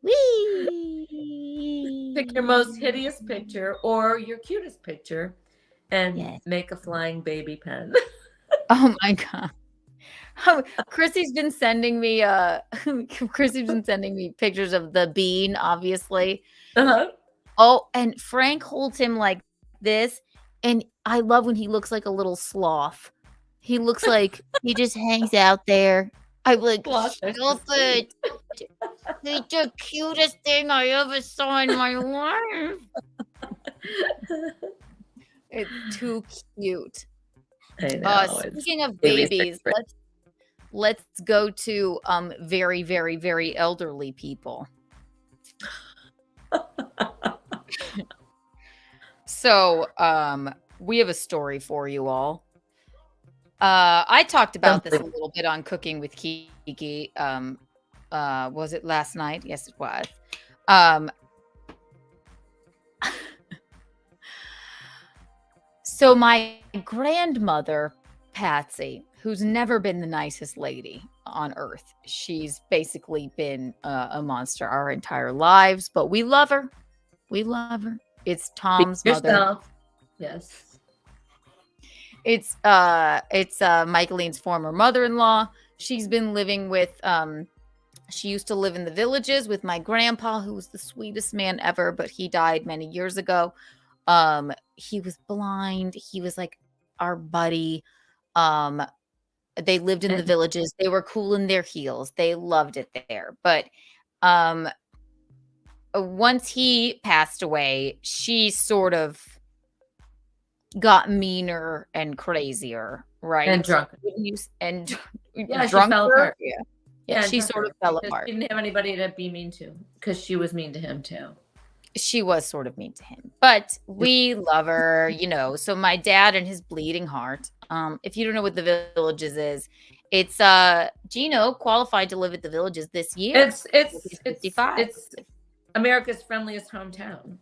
Whee! Pick your most hideous picture or your cutest picture and Yes. make a flying baby pen. Oh my god. Oh, Chrissy's been sending me pictures of the bean, obviously. Uh-huh. Oh, and Frank holds him like this, and I love when he looks like a little sloth. He looks like he just hangs out there. I'm like, Sloth stop it. It's the cutest thing I ever saw in my life. It's too cute. I know. Speaking of baby's babies, favorite. let's go to very, very, very elderly people. So we have a story for you all. I talked about this a little bit on Cooking with Kiki. Was it last night? Yes, it was. So my grandmother, Patsy, who's never been the nicest lady on earth. She's basically been a monster our entire lives, but we love her. We love her. It's Tom's mother. Yourself. Yes. It's Michaeline's former mother-in-law. She's been living with she used to live in the Villages with my grandpa, who was the sweetest man ever, but he died many years ago. He was blind. He was like our buddy. They lived in the Villages. They were cool in their heels. They loved it there. But once he passed away, she sort of got meaner and crazier, right? And drunk. And Yeah, she drunker. fell apart. Yeah, she sort of fell because apart. She didn't have anybody to be mean to because she was mean to him too. She was sort of mean to him, but we love her, you know. So my dad and his bleeding heart. If you don't know what the Villages is, it's Gino qualified to live at the Villages this year. It's 55. It's America's friendliest hometown.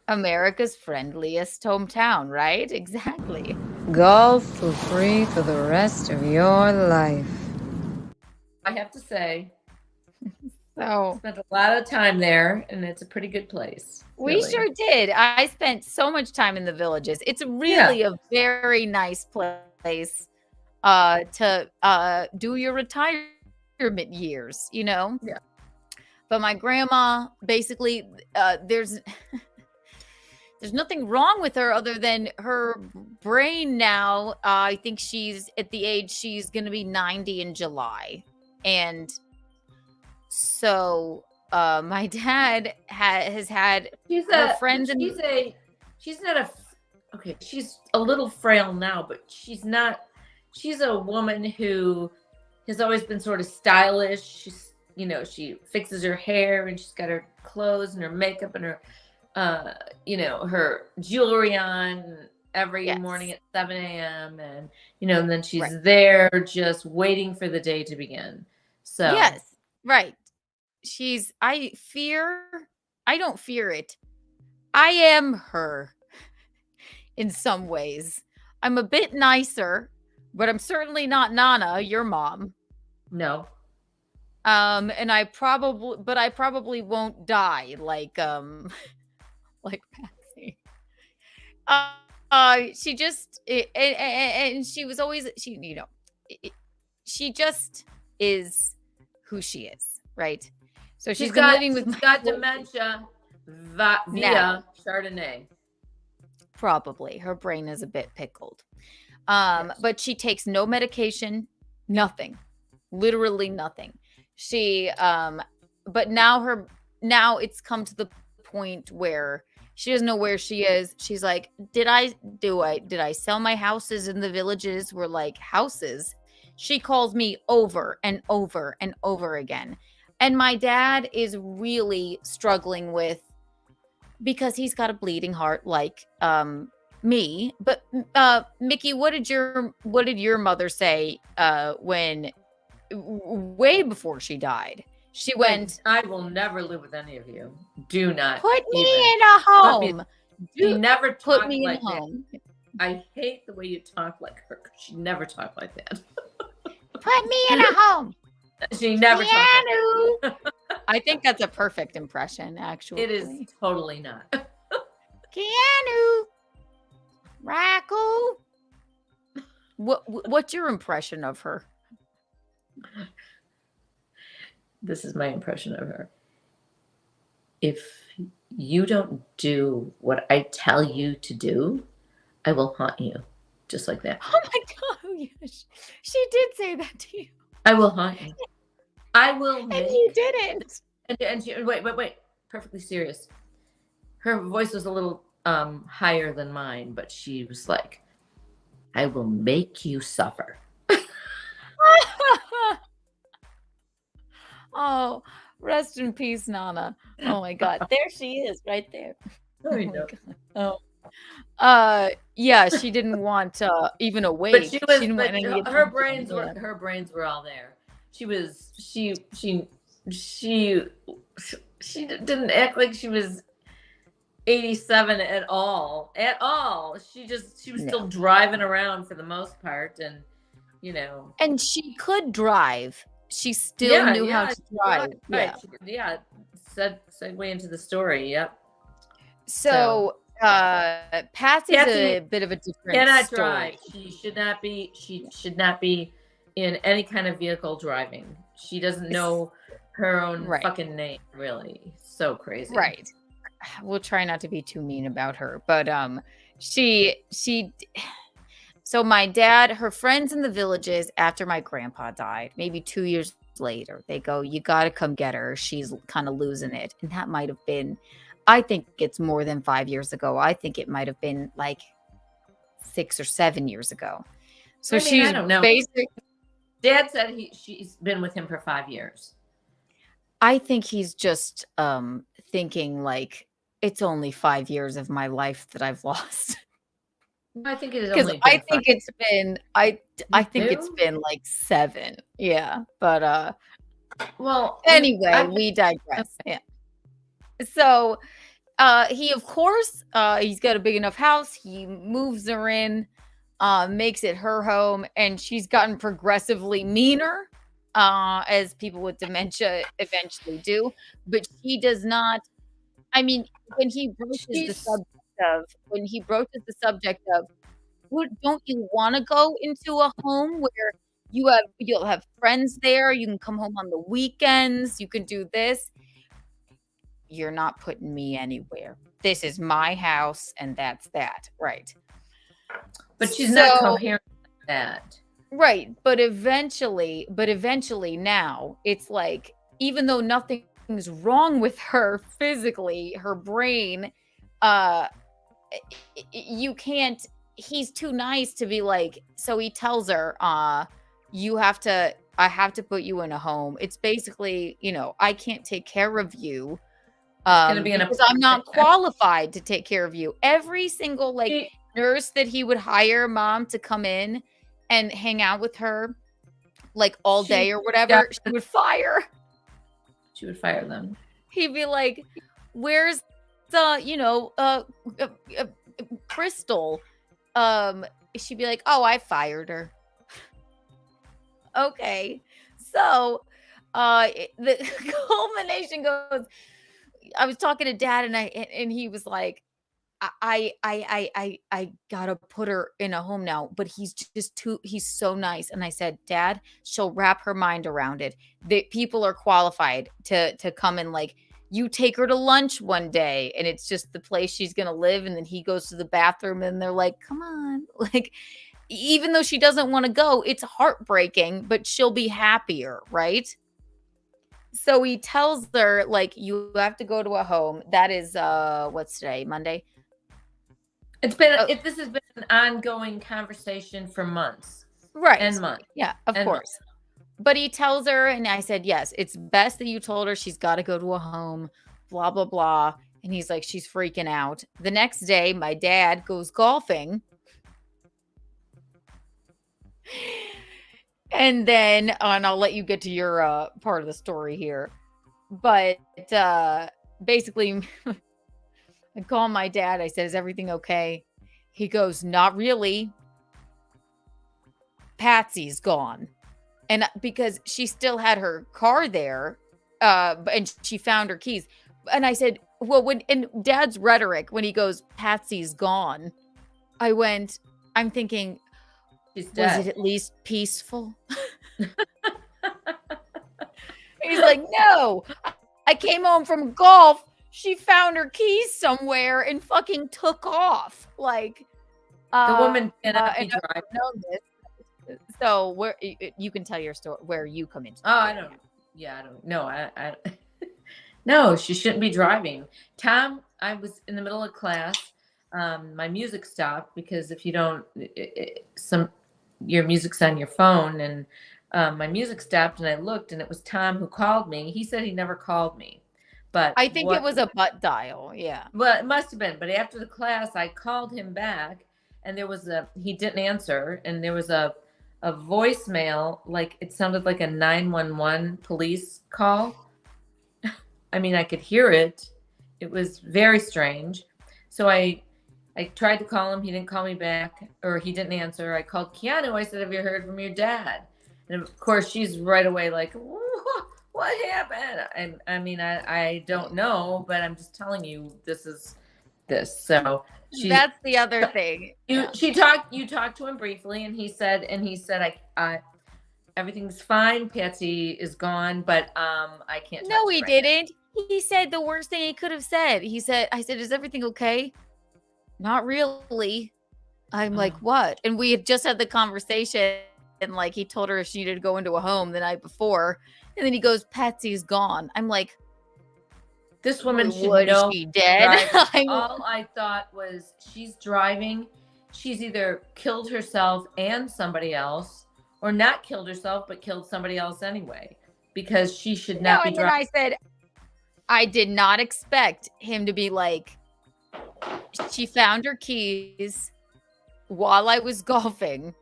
America's friendliest hometown, right? Exactly. Golf for free for the rest of your life. I have to say, So spent a lot of time there, and it's a pretty good place. we really. sure did. I spent so much time in the Villages. It's really a very nice place to do your retirement years, you know? Yeah. But my grandma, basically, there's nothing wrong with her other than her brain now. I think she's at the age she's going to be 90 in July. And so my dad has had her friends. She's a little frail now, but she's a woman who has always been sort of stylish. She's, you know, she fixes her hair and she's got her clothes and her makeup and her her jewelry on every morning at 7 a.m. and and then she's there just waiting for the day to begin. So yes, right. I don't fear it. I am her in some ways. I'm a bit nicer, but I'm certainly not Nana, your mom. No. And I probably won't die like Patsy. She just and she was always she just is who she is, right? So she's been living with got dementia via Chardonnay. Probably her brain is a bit pickled. But she takes no medication, nothing, literally nothing. She but now it's come to the point where she doesn't know where she is. She's like, did I sell my houses in the Villages? Were like houses. She calls me over and over and over again. And my dad is really struggling with, because he's got a bleeding heart like me. But Mickey, what did your mother say when way before she died? She went, I will never live with any of you. Do not put me in a home. She never put talked me in like a home. I hate the way you talk like her. 'Cause she never talked like that. Put me in a home. She never talked Keanu. like that. I think that's a perfect impression, actually. It is totally not. Keanu. Rackle. What's your impression of her? This is my impression of her. If you don't do what I tell you to do, I will haunt you. Just like that. Oh my God. Yes. She did say that to you. I will haunt you. I will And make. you didn't. And she, wait. Perfectly serious. Her voice was a little higher than mine, but she was like, I will make you suffer. Oh, rest in peace, Nana. Oh my God. There she is, right there. Oh, you my know. God. Oh. Yeah, she didn't want even awake. But she was, didn't but want any her attention. brains were all there. She didn't act like she was 87 at all. She was still driving around for the most part, and And she could drive. She still knew how to drive. Right. Segue into the story. Yep. So Pat is a bit of a different cannot story. drive. She should not be in any kind of vehicle driving. She doesn't know her own fucking name, really. So crazy. Right. We'll try not to be too mean about her, but she so my dad, her friends in the villages after my grandpa died, maybe 2 years later, they go, you got to come get her. She's kind of losing it. And that might have been, I think it's more than 5 years ago. I think it might have been like 6 or 7 years ago. So she's I don't know. basic. Dad said she's been with him for 5 years. I think he's just thinking like it's only 5 years of my life that I've lost. I think it is Because only. I think it's been I think it's been like 7. Yeah, but well, anyway, we digress. Yeah. So he of course he's got a big enough house. He moves her in, makes it her home, and she's gotten progressively meaner, as people with dementia eventually do. But she does not. I mean, when he broaches the subject of, don't you want to go into a home where you'll have friends there, you can come home on the weekends, you can do this. You're not putting me anywhere. This is my house, and that's that, right? But she's not coherent with that. Right, but eventually now it's like, even though nothing's wrong with her physically, her brain, you can't. He's too nice to be like. So he tells her, I have to put you in a home. It's basically, I can't take care of you. Because I'm not qualified to take care of you. Every single nurse that he would hire, mom, to come in and hang out with her like all day or whatever, she would fire. She would fire them. He'd be like, where's the, Crystal? She'd be like, oh, I fired her. Okay. So the culmination goes, I was talking to Dad and he was like, I gotta put her in a home now, but he's so nice. And I said, Dad, she'll wrap her mind around it. The people are qualified to come and you take her to lunch one day and it's just the place she's gonna live. And then he goes to the bathroom and they're like, come on. Even though she doesn't want to go, it's heartbreaking, but she'll be happier, right? So he tells her, you have to go to a home. That is, what's today? Monday? It's been, this has been an ongoing conversation for months. Right. And months. Yeah, of course. But he tells her, and I said, yes, it's best that you told her she's got to go to a home, blah, blah, blah. And he's like, she's freaking out. The next day, my dad goes golfing. And then, and I'll let you get to your part of the story here. But basically, I call my dad. I said, is everything okay? He goes, not really. Patsy's gone. And because she still had her car there, and she found her keys. And I said, well, in Dad's rhetoric, when he goes, Patsy's gone, I'm thinking, She's was dead. it at least peaceful? He's like, no, I came home from golf. She found her keys somewhere and fucking took off. Like, The woman cannot be and I driving. don't know this. So where you can tell your story where you come into. Oh, I don't. Yeah, I don't. No, I no, she shouldn't be driving. Tom, I was in the middle of class. My music stopped because if you don't, your music's on your phone, and my music stopped, and I looked, and it was Tom who called me. He said he never called me, but I think it was a butt dial. Yeah. Well, it must have been. But after the class, I called him back, and he didn't answer, and there was a voicemail, like it sounded like a 911 police call. I mean, I could hear it. It was very strange. So I tried to call him. He didn't call me back, or he didn't answer. I called Keanu. I said, have you heard from your dad? And of course, she's right away like, what happened? And I mean, I don't know, but I'm just telling you, this is this. So that's the other thing. You talked to him briefly, and he said, I everything's fine. Patsy is gone, but I can't. No, touch he her right now." didn't. He said the worst thing he could have said. I said, is everything okay? Not really. I'm like, what? And we had just had the conversation, and like he told her if she needed to go into a home the night before, and then he goes, Patsy's gone. I'm like, This woman should was know. she dead? All I thought was she's driving. She's either killed herself and somebody else, or not killed herself but killed somebody else anyway, because she should not be and then driving. I said, I did not expect him to be like, she found her keys while I was golfing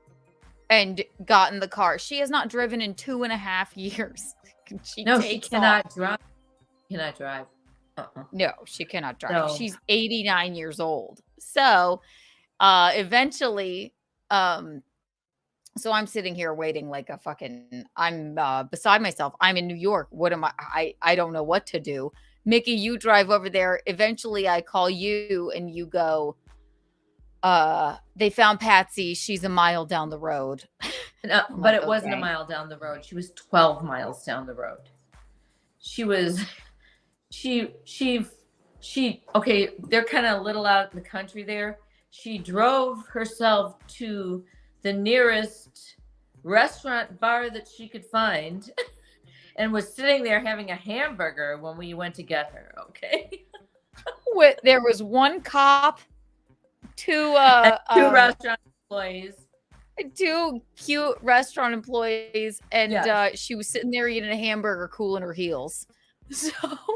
and got in the car. She has not driven in 2.5 years. She cannot drive. Cannot drive. No, she cannot drive. No. She's 89 years old. So eventually, so I'm sitting here waiting like a fucking, I'm beside myself. I'm in New York. What am I don't know what to do. Mickey, you drive over there. Eventually I call you and you go, they found Patsy. She's a mile down the road. No, but like, it wasn't a okay. mile down the road. She was 12 miles down the road. She was, okay, they're kind of a little out in the country there. She drove herself to the nearest restaurant bar that she could find and was sitting there having a hamburger when we went to get her, okay? There was one cop, two restaurant employees. 2 cute restaurant employees, and Yes. she was sitting there eating a hamburger, cooling her heels. So,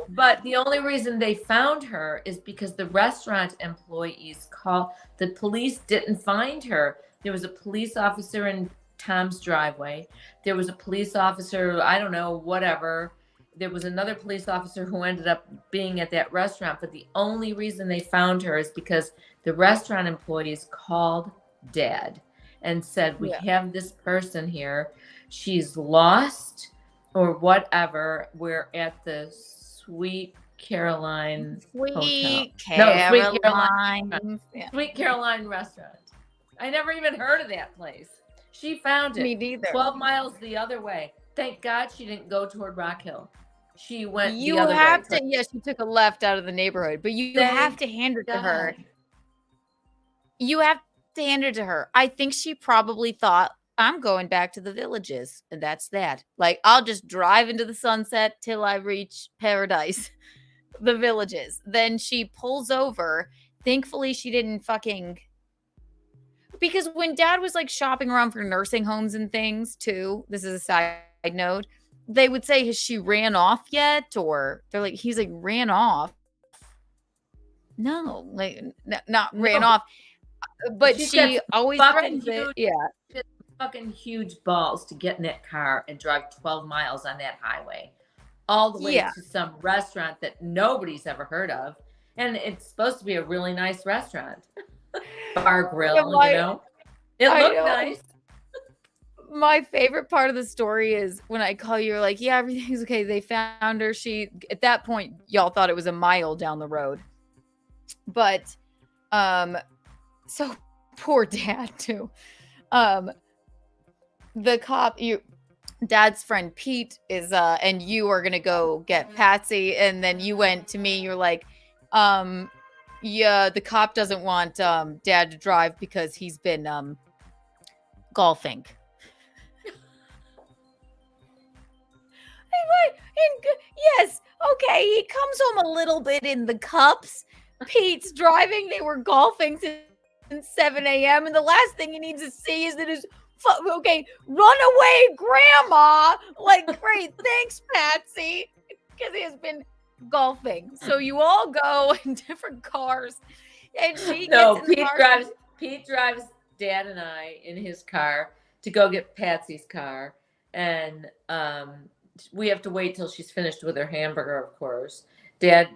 but the only reason they found her is because the restaurant employees called. The police didn't find her. There was a police officer in Tom's driveway. There was a police officer, I don't know, whatever. There was another police officer who ended up being at that restaurant. But the only reason they found her is because the restaurant employees called Dad and said, we have this person here. She's lost or whatever. We're at the Sweet Caroline Hotel. Sweet Caroline. Caroline. Yeah. Sweet Caroline restaurant. I never even heard of that place. She found it. Me neither. 12 miles the other way. Thank God she didn't go toward Rock Hill. She went You the other have way. to, yes, she took a left out of the neighborhood, but you have to hand it to her. God. You have to hand it to her. I think she probably thought, I'm going back to the villages, and that's that. Like, I'll just drive into the sunset till I reach paradise, the villages. Then she pulls over. Thankfully, she didn't fucking... Because when Dad was, like, shopping around for nursing homes and things, too, this is a side note, they would say, has she ran off yet? Or they're like, he's like, ran off. No, like, not ran off. But she always runs it. Yeah. Fucking huge balls to get in that car and drive 12 miles on that highway all the way to some restaurant that nobody's ever heard of, and it's supposed to be a really nice restaurant. bar grill, Yeah, you know. It I looked know. nice. My favorite part of the story is when I call you, you're like, yeah, everything's okay. They found her. At that point, y'all thought it was a mile down the road. But, so poor dad too. The cop, dad's friend Pete is, and you are going to go get Patsy. And then you went to me, you're like, yeah, the cop doesn't want, dad to drive because he's been, golfing. Yes, okay, he comes home a little bit in the cups. Pete's driving. They were golfing since 7 a.m. And the last thing he needs to see is that his okay, run away, Grandma. Like, great, thanks, Patsy, because he has been golfing. So you all go in different cars, and she No, gets in the Pete car. drives Dad and I in his car to go get Patsy's car, and we have to wait till she's finished with her hamburger, of course. Dad,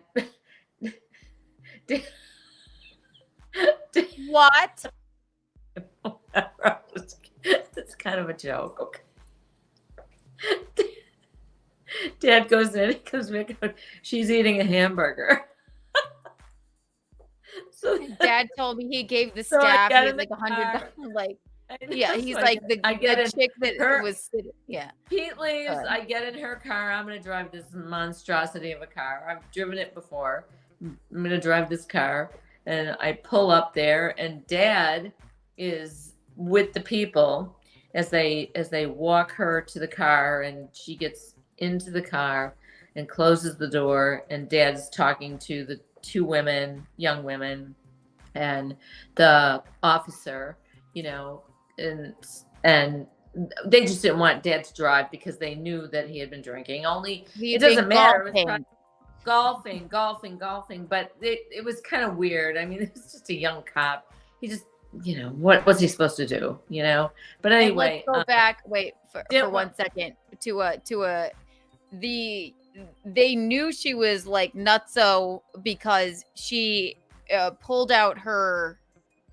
What? It's kind of a joke. Okay. Dad goes in, he comes back out, she's eating a hamburger. So Dad told me he gave the So I staff got he in had the like $100. car. Like, I know, yeah, he's so like the in chick that her- was, yeah. Pete leaves. Good. I get in her car. I'm going to drive this monstrosity of a car. I've driven it before. I'm going to drive this car. And I pull up there, and Dad is with the people as they walk her to the car, and she gets into the car and closes the door, and Dad's talking to the two women, young women, and the officer, you know, and they just didn't want Dad to drive because they knew that he had been drinking. Only it doesn't matter. It was golfing, but it was kind of weird. I mean, it was just a young cop. He just, you know, what's he supposed to do, you know? But anyway, Let's go back. Wait for 1 second they knew she was like nutso because she pulled out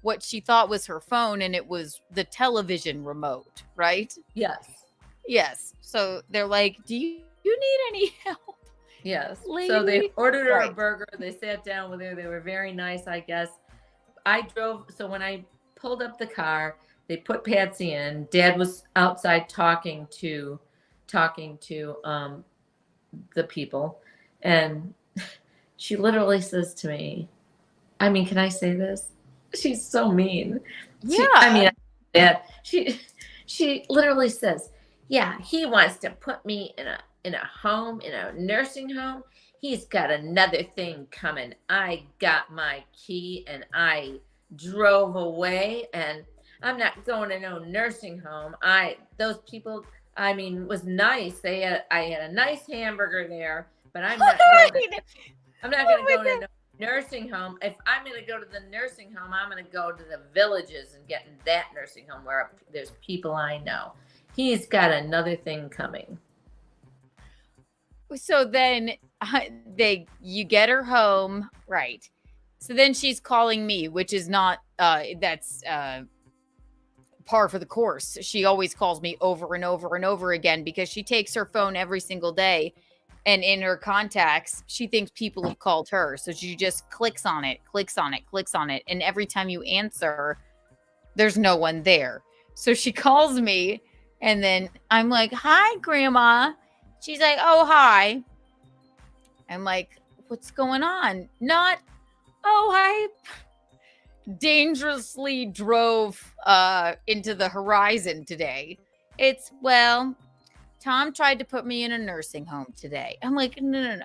what she thought was her phone, and it was the television remote, right? Yes. So they're like, do you need any help? Yes. Lady? So they ordered her a Right. burger. They sat down with her. They were very nice, I guess. So when I pulled up the car, they put Patsy in. Dad was outside talking to the people, and she literally says to me, I mean, can I say this? She's so mean. Yeah. She literally says, yeah, he wants to put me in a nursing home. He's got another thing coming. I got my key and I drove away, and I'm not going to no nursing home. Those people, I mean, was nice. I had a nice hamburger there, but I'm not going to go to no nursing home. If I'm going to go to the nursing home, I'm going to go to the villages and get in that nursing home where there's people I know. He's got another thing coming. So then you get her home, right? So then she's calling me, which is not that's par for the course. She always calls me over and over and over again because she takes her phone every single day, and in her contacts, she thinks people have called her. So she just clicks on it, and every time you answer, there's no one there. So she calls me, and then I'm like, "Hi, Grandma." She's like, "Oh, hi." I'm like, "What's going on?" Not, "Oh, I dangerously drove into the horizon today." It's, "Well, Tom tried to put me in a nursing home today." I'm like, no.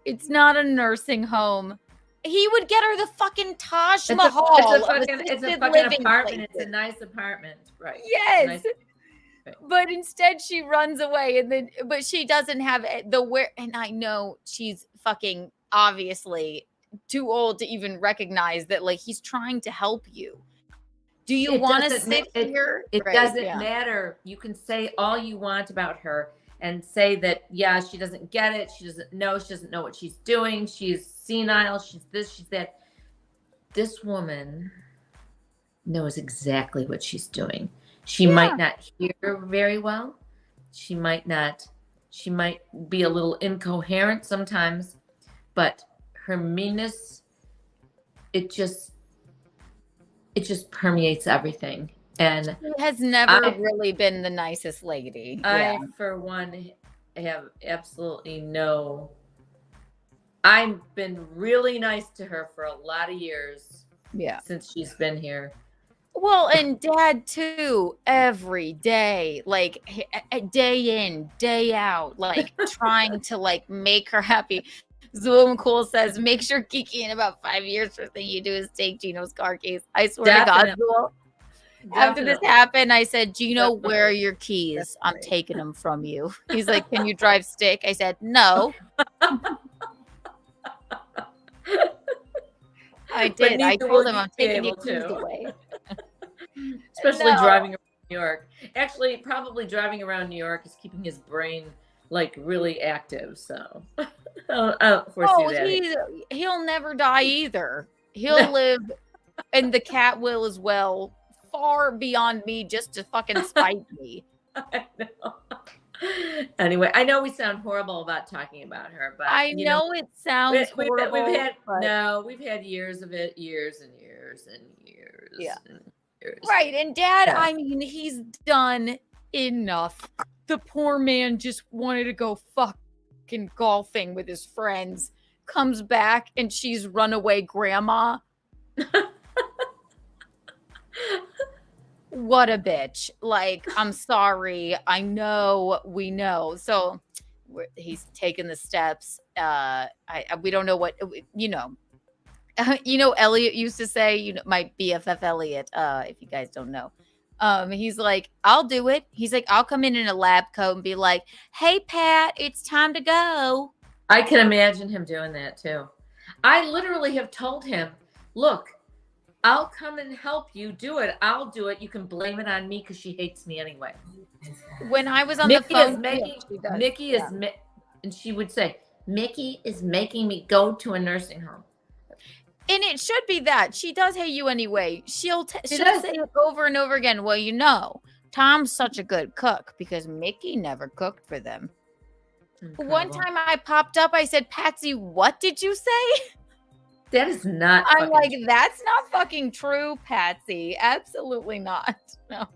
It's not a nursing home. He would get her the fucking Taj Mahal. It's a fucking apartment. It's a nice apartment, right? Yes. Nice. But instead she runs away, but she doesn't have the where, and I know she's fucking obviously too old to even recognize that, like, he's trying to help you. Do you want to sit here? It doesn't matter. You can say all you want about her and say that, yeah, she doesn't get it. She doesn't know what she's doing. She's senile. She's this, she's that. this woman knows exactly what she's doing. She might not hear very well. She might be a little incoherent sometimes, but her meanness, it just permeates everything. And She has never really been the nicest lady. I, for one, have absolutely no. I've been really nice to her for a lot of years. Yeah. Since she's been here. Well, and Dad too, every day, like day in, day out, like trying to like make her happy. Zoom Cool says, make sure Kiki in about 5 years first thing you do is take Gino's car keys. I swear to God, Zool. After this happened, I said, Gino, where are your keys? I'm taking them from you. He's like, can you drive stick? I said, no. I did. I told him I'm taking your keys away. Especially driving around New York. Actually, probably driving around New York is keeping his brain like really active. So I don't foresee that. He'll never die either. He'll live, and the cat will as well, far beyond me just to fucking spite me. I know. Anyway, I know we sound horrible about talking about her, but I know it sounds horrible. We've had years of it, years and years and years. Yeah. And years. Right. And Dad, I mean, he's done enough. The poor man just wanted to go fucking golfing with his friends. Comes back and she's runaway grandma. What a bitch. Like, I'm sorry. I know, we know. So he's taken the steps. We don't know what, Elliot used to say, my BFF Elliot, if you guys don't know. He's like, I'll do it. He's like, I'll come in a lab coat and be like, hey, Pat, it's time to go. I can imagine him doing that too. I literally have told him, look, I'll come and help you do it. I'll do it. You can blame it on me because she hates me anyway. When I was on the phone, and she would say, Mickey is making me go to a nursing home. And it should be that. She does hate you anyway. She'll say it over and over again. Well, Tom's such a good cook because Mickey never cooked for them. Incredible. One time I popped up, I said, Patsy, what did you say? That is not. I'm like, that's not fucking true, Patsy. Absolutely not. No.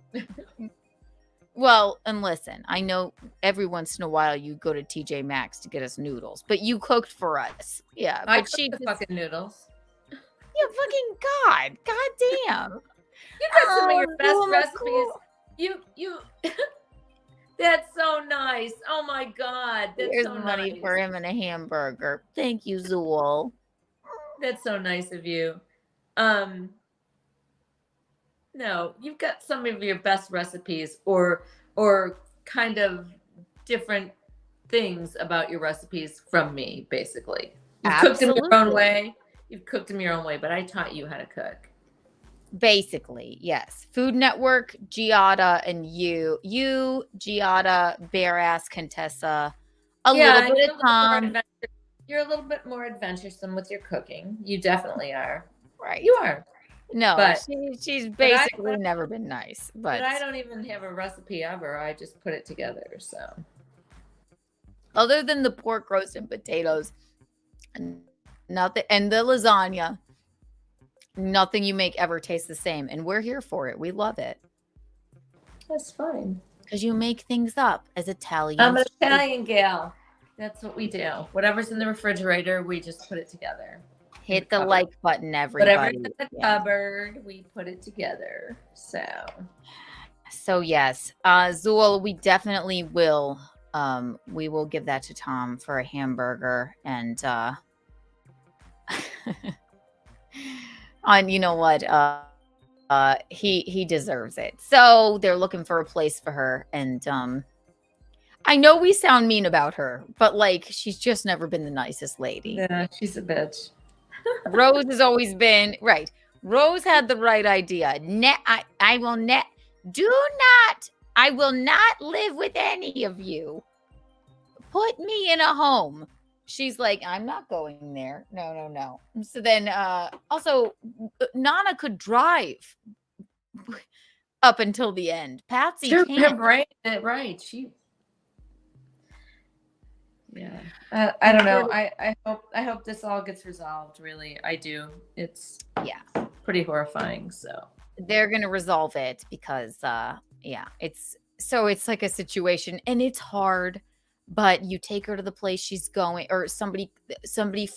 Well, and listen, I know every once in a while you go to TJ Maxx to get us noodles, but you cooked for us. Yeah. I but she the fucking noodles. Yeah, fucking God. God damn. You got some of your best recipes. Cool. You That's so nice. Oh my God. That's Here's so money nice. for him and a hamburger. Thank you, Zool. That's so nice of you. No, you've got some of your best recipes or kind of different things about your recipes from me, basically. You've cooked them your own way. You've cooked them your own way, but I taught you how to cook. Basically, yes. Food Network, Giada, and you, Giada, Bare Ass Contessa, a little bit of Tom. You're a little bit more adventuresome with your cooking. You definitely are. Right. You are. No, but she's basically never been nice. But I don't even have a recipe ever. I just put it together. So, other than the pork roast and potatoes, nothing, and the lasagna, nothing you make ever tastes the same. And we're here for it. We love it. That's fine. Because you make things up as Italians. I'm an Italian gal. That's what we do. Whatever's in the refrigerator, we just put it together. Hit the like button, everybody. Whatever's in the cupboard, we put it together. So yes, Zool, we definitely will. We will give that to Tom for a hamburger, and you know what? He deserves it. So they're looking for a place for her, and I know we sound mean about her, but like she's just never been the nicest lady. Yeah, she's a bitch. Rose has always been right. Rose had the right idea. I will not live with any of you. Put me in a home. she's like, I'm not going there. No, no, no. So then also Nana could drive up until the end. Patsy Her can't. brain, right? Yeah. I don't know. I hope this all gets resolved. Really, I do. It's pretty horrifying. So They're gonna resolve it because it's like a situation, and it's hard, but you take her to the place she's going, or somebody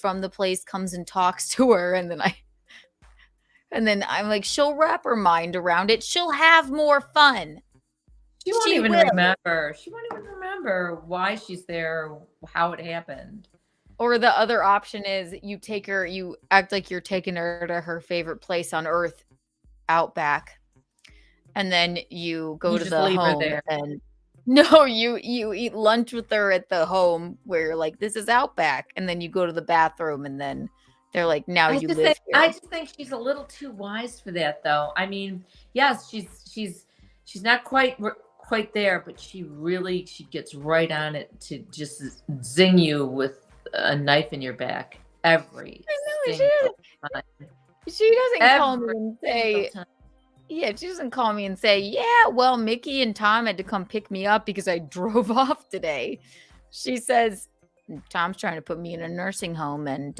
from the place comes and talks to her, and then I'm like, she'll wrap her mind around it. She'll have more fun. she won't She even will. remember. She won't even remember why she's there, how it happened. Or the other option is you act like you're taking her to her favorite place on earth, Outback, and then you go You to just the leave her home there. and no, you eat lunch with her at the home where you're like, this is Outback, and then you go to the bathroom, and then they're like, now you live here. I just think she's a little too wise for that, though. I mean, yes, she's not quite there, but she gets right on it to just zing you with a knife in your back every single time. She doesn't call me Every and single say, time. yeah, she doesn't call me and say, yeah, well, Mickey and Tom had to come pick me up because I drove off today. She says, Tom's trying to put me in a nursing home, and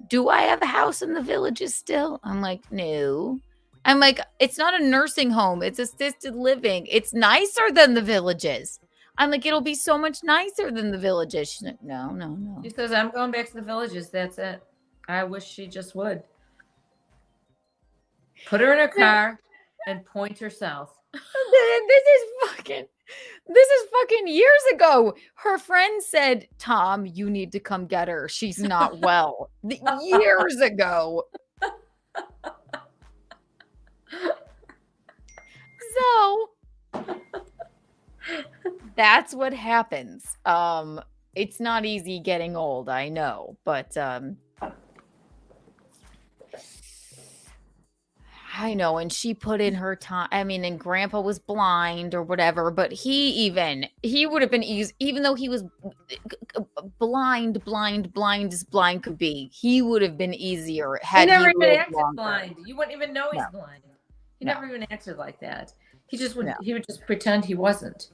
do I have a house in the Villages still? I'm like, no. I'm like, it's not a nursing home. It's assisted living. It's nicer than the Villages. I'm like, it'll be so much nicer than the Villages. She's like, no, no, no. She says, I'm going back to the Villages. That's it. I wish she just would. Put her in her car and point her south. This is fucking years ago. Her friend said, Tom, you need to come get her. She's not well. Years ago. So that's what happens. It's not easy getting old, I know, but I know, and she put in her time. I mean, and Grandpa was blind or whatever, but he would have been easy, even though he was blind as blind could be. He would have been easier had He never he even lived acted longer. blind. You wouldn't even know he's No. blind. He No. never even acted like that. He just would. No. He would just pretend he wasn't.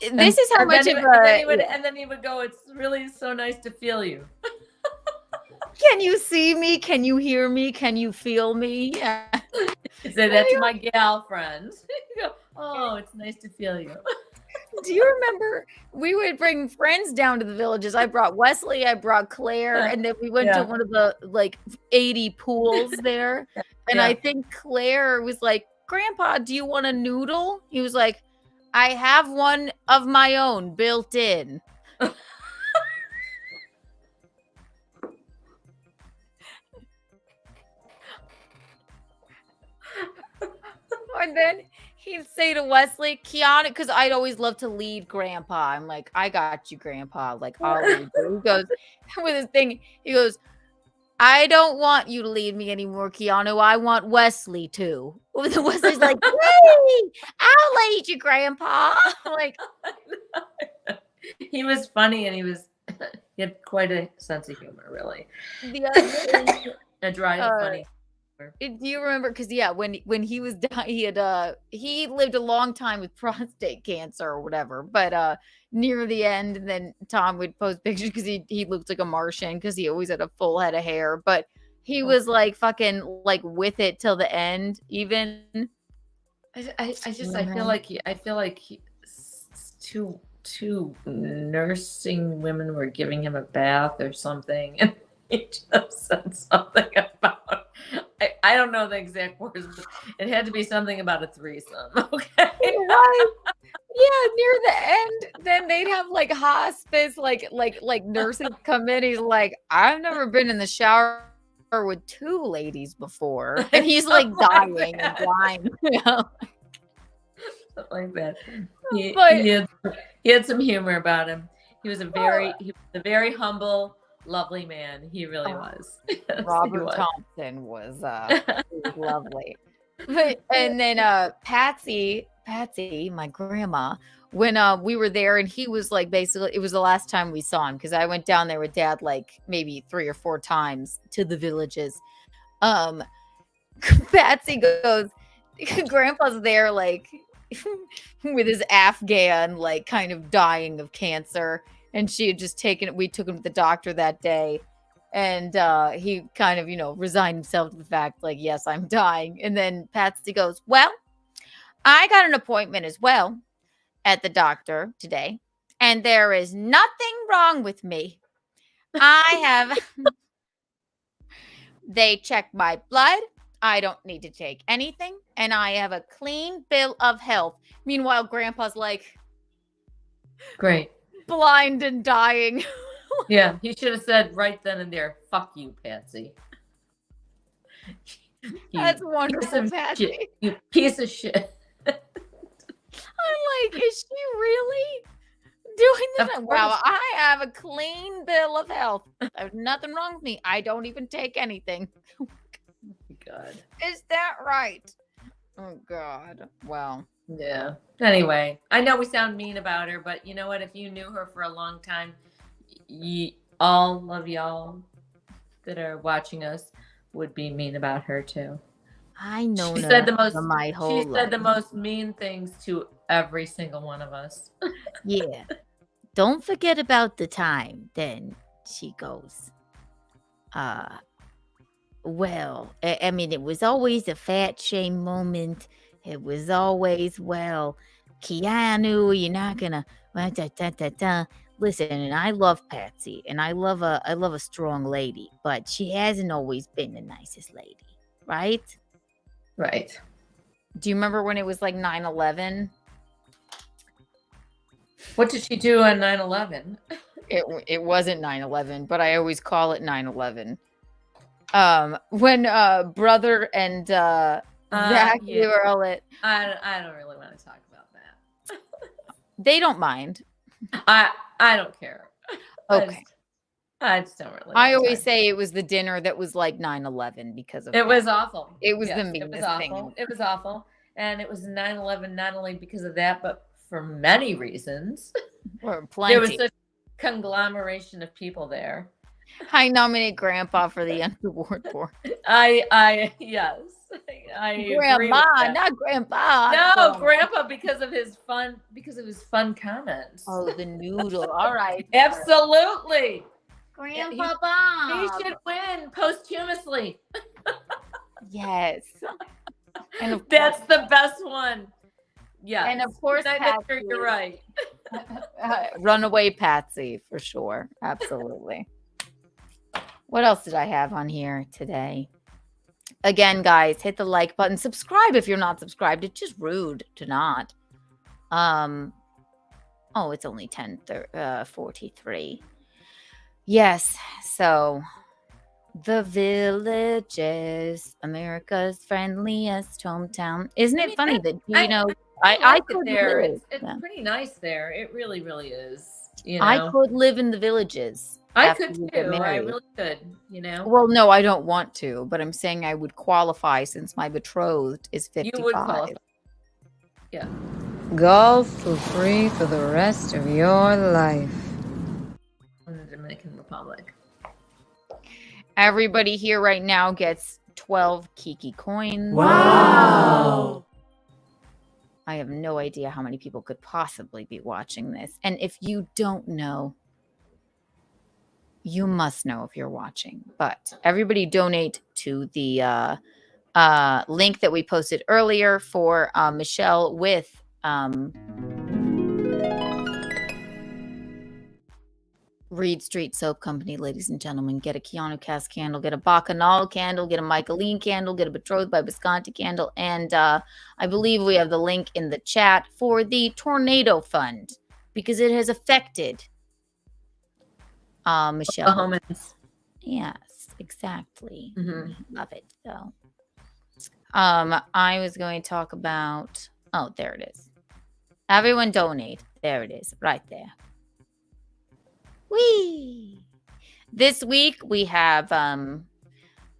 This is how much of and then he would go, "It's really so nice to feel you." Can you see me? Can you hear me? Can you feel me? Yeah. He'd say that to my gal friends. He'd go, "Oh, it's nice to feel you." Do you remember we would bring friends down to the Villages? I brought Wesley, I brought Claire, and then we went to one of the like 80 pools there. And I think Claire was like, Grandpa, do you want a noodle? He was like, I have one of my own built in. And then he'd say to Wesley, Keanu, because I'd always love to lead Grandpa. I'm like, I got you, Grandpa. Like, I'll lead you. He goes, with his thing, he goes, I don't want you to lead me anymore, Keanu. I want Wesley to. Wesley's like, hey, I'll lead you, Grandpa. Like, he was funny, and he had quite a sense of humor, really. The other thing, A dry, funny. Do you remember? Because when he was he lived a long time with prostate cancer or whatever. But near the end, and then Tom would post pictures because he looked like a Martian because he always had a full head of hair. But he was like fucking like with it till the end. Even I feel like two nursing women were giving him a bath or something, and he just said something about. I don't know the exact words, but it had to be something about a threesome. Okay. Right. Yeah, near the end, then they'd have like hospice, like nurses come in. He's like, I've never been in the shower with two ladies before, and he's like dying and blind. You know? Something like that. He had some humor about him. He was a very humble, lovely man. He really was. Yes, Robert Thompson was lovely. But and then Patsy Patsy, my grandma, when we were there, and he was like, basically, it was the last time we saw him because I went down there with Dad like maybe 3 or 4 times to the villages. Um, Patsy goes, Grandpa's there like with his Afghan, like kind of dying of cancer, and she had just taken it. We took him to the doctor that day. And he kind of, resigned himself to the fact, like, yes, I'm dying. And then Patsy goes, well, I got an appointment as well at the doctor today, and there is nothing wrong with me. I have, they checked my blood. I don't need to take anything, and I have a clean bill of health. Meanwhile, Grandpa's like Great. blind and dying. Yeah, he should have said right then and there, "Fuck you, Patsy." That's You wonderful, piece of Patsy. shit. You piece of shit. I'm like, is she really doing this? Of Wow, course. I have a clean bill of health. There's nothing wrong with me. I don't even take anything. God. Is that right? Oh God. Well, Yeah. Anyway, I know we sound mean about her, but you know what? If you knew her for a long time, all of y'all that are watching us would be mean about her too. I know She said the most. for my whole She said the life. most mean things to every single one of us. Yeah. Don't forget about the time. Then she goes, well, I mean, it was always a fat shame moment. It was always, well, Keanu, you're not gonna listen. And I love Patsy, and I love a strong lady, but she hasn't always been the nicest lady, right? Right. Do you remember when it was like 9/11? What did she do on 9/11? It wasn't 9/11, but I always call it 9/11. When brother and Zach, yeah. they were all at, I don't really want to talk about that. they don't mind. I don't care. Okay. I just don't really. I wanna always talk. say it was the dinner that was like 9/11 because of It that. was awful. It was Yes, the it was meanest thing. awful. It was awful, and it was 9/11 not only because of that, but for many reasons. Or There was plenty. such a conglomeration of people there. I nominate Grandpa for the Untoward board. Yes, I agree with Grandma, that. not Grandpa. No, Grandpa, because of his fun comments. Oh, the noodle. All right. Absolutely. Grandpa He Bob. should win posthumously. Yes. And of That's the best one. Yeah. And of course, Patsy. you're right. Runaway Patsy for sure. Absolutely. What else did I have on here today? Again, guys, hit the like button. Subscribe if you're not subscribed. It's just rude to not. Oh, it's only 10:43. Yes. So the Villages, America's friendliest hometown. Isn't it funny that I like it could there. live. It's Yeah. pretty nice there. It really, really is. I could live in the Villages. I after could we get too. I married. really could. Well, no, I don't want to, but I'm saying I would qualify since my betrothed is 55. You would qualify. Yeah. Golf for free for the rest of your life. In the Dominican Republic. Everybody here right now gets 12 Kiki coins. Wow. I have no idea how many people could possibly be watching this. And if you don't know, you must know if you're watching. But everybody donate to the link that we posted earlier for Michelle with Reed Street Soap Company, ladies and gentlemen. Get a Keanu Cast candle, get a Bacchanal candle, get a Michaeline candle, get a Betrothed by Visconti candle. And I believe we have the link in the chat for the Tornado Fund because it has affected Michelle. Bahamians. Yes, exactly. Mhm. Love it though. I was going to talk about, oh, there it is. Everyone donate. There it is, right there. Whee! This week we have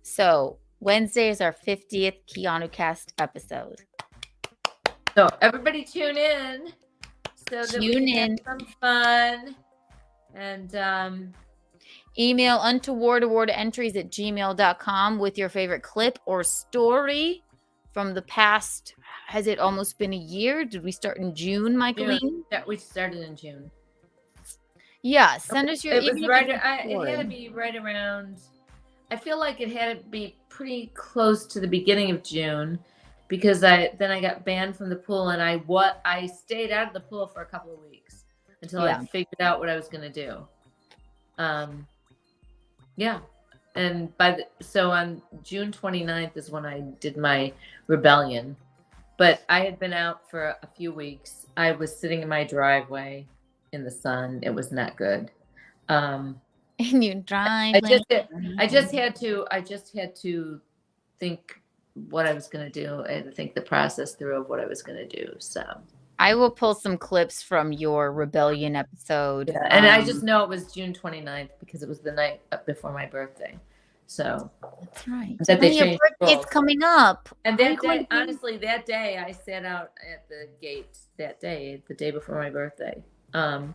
so Wednesday is our 50th Keanu Cast episode. So everybody tune in so that we Tune can in. have some fun. And Email untowardawardentries@gmail.com with your favorite clip or story from the past. Has it almost been a year? Did we start in June, Michaeline? we started in June. Yeah, send us your. It was even if right. it's a It had to story. be right around. I feel like it had to be pretty close to the beginning of June, because I got banned from the pool, and I stayed out of the pool for a couple of weeks until I figured out what I was going to do. Yeah, and so on June 29th is when I did my rebellion, but I had been out for a few weeks. I was sitting in my driveway in the sun. It was not good. In your driveway. I just had to think what I was going to do and think the process through of what I was going to do. So I will pull some clips from your rebellion episode. yeah, and I just know it was June 29th because it was the night before my birthday. So that's right. That they And your changed the birthday's rules. coming up. And Are you that going day, to be- honestly, that day I sat out at the gate that day, the day before my birthday. Yeah.